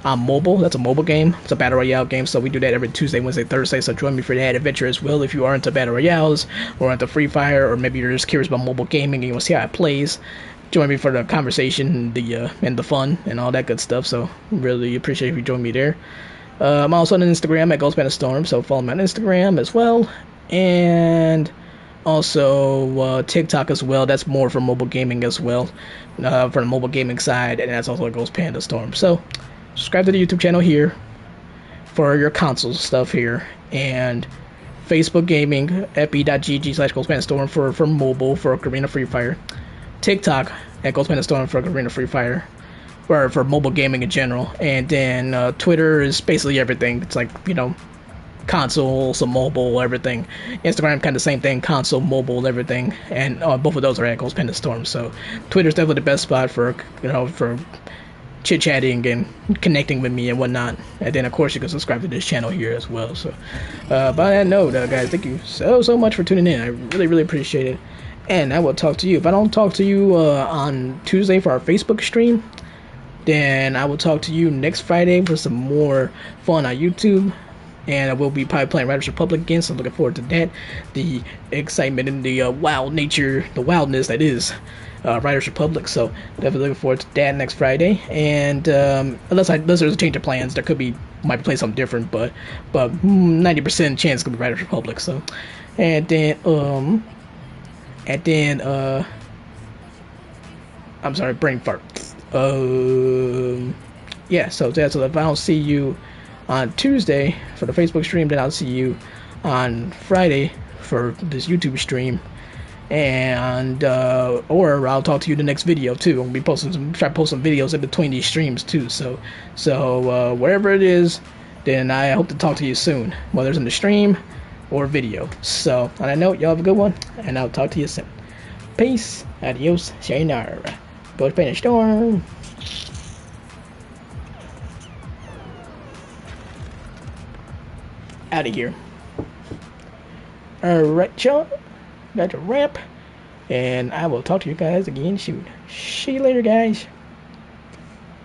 on mobile. That's a mobile game. It's a battle royale game, so we do that every Tuesday, Wednesday, Thursday. So join me for that adventure as well if you are into battle royales or into Free Fire, or maybe you're just curious about mobile gaming and you want to see how it plays. Join me for the conversation, and the fun and all that good stuff. So really appreciate if you join me there. I'm also on Instagram at GhostPandaStorm, so follow me on Instagram as well, and also TikTok as well. That's more for mobile gaming as well, for the mobile gaming side, and that's also a Ghost Panda Storm. So subscribe to the YouTube channel here for your console stuff here, and Facebook gaming, fb.gg/GhostPandaStorm for mobile for Garena Free Fire. TikTok at GhostPandaStorm for Garena Free Fire, or for mobile gaming in general. And then Twitter is basically everything. It's like, console, some mobile, everything. Instagram, kind of same thing, console, mobile, everything. And both of those are at Ghost Panda Storm. So Twitter's definitely the best spot for chit-chatting and connecting with me and whatnot. And then, of course, you can subscribe to this channel here as well. So by that note, guys, thank you so much for tuning in. I really appreciate it. And I will talk to you. If I don't talk to you on Tuesday for our Facebook stream, then I will talk to you next Friday for some more fun on YouTube. And I will be probably playing Riders Republic again, so I'm looking forward to that. The excitement and the wild nature, the wildness that is Riders Republic. So definitely looking forward to that next Friday. And unless there's a change of plans, there might be playing something different, but 90% chance it's gonna be Riders Republic. So, and then I'm sorry, brain fart. Yeah, so if I don't see you on Tuesday for the Facebook stream, then I'll see you on Friday for this YouTube stream, and or I'll talk to you in the next video too. I'm gonna be try to post some videos in between these streams too. So wherever it is, then I hope to talk to you soon, whether it's in the stream or video. So on that note, y'all have a good one, and I'll talk to you soon. Peace, adios, sayonara. Go to the storm. Out of here. Alright, y'all. Got to wrap. And I will talk to you guys again soon. See you later, guys.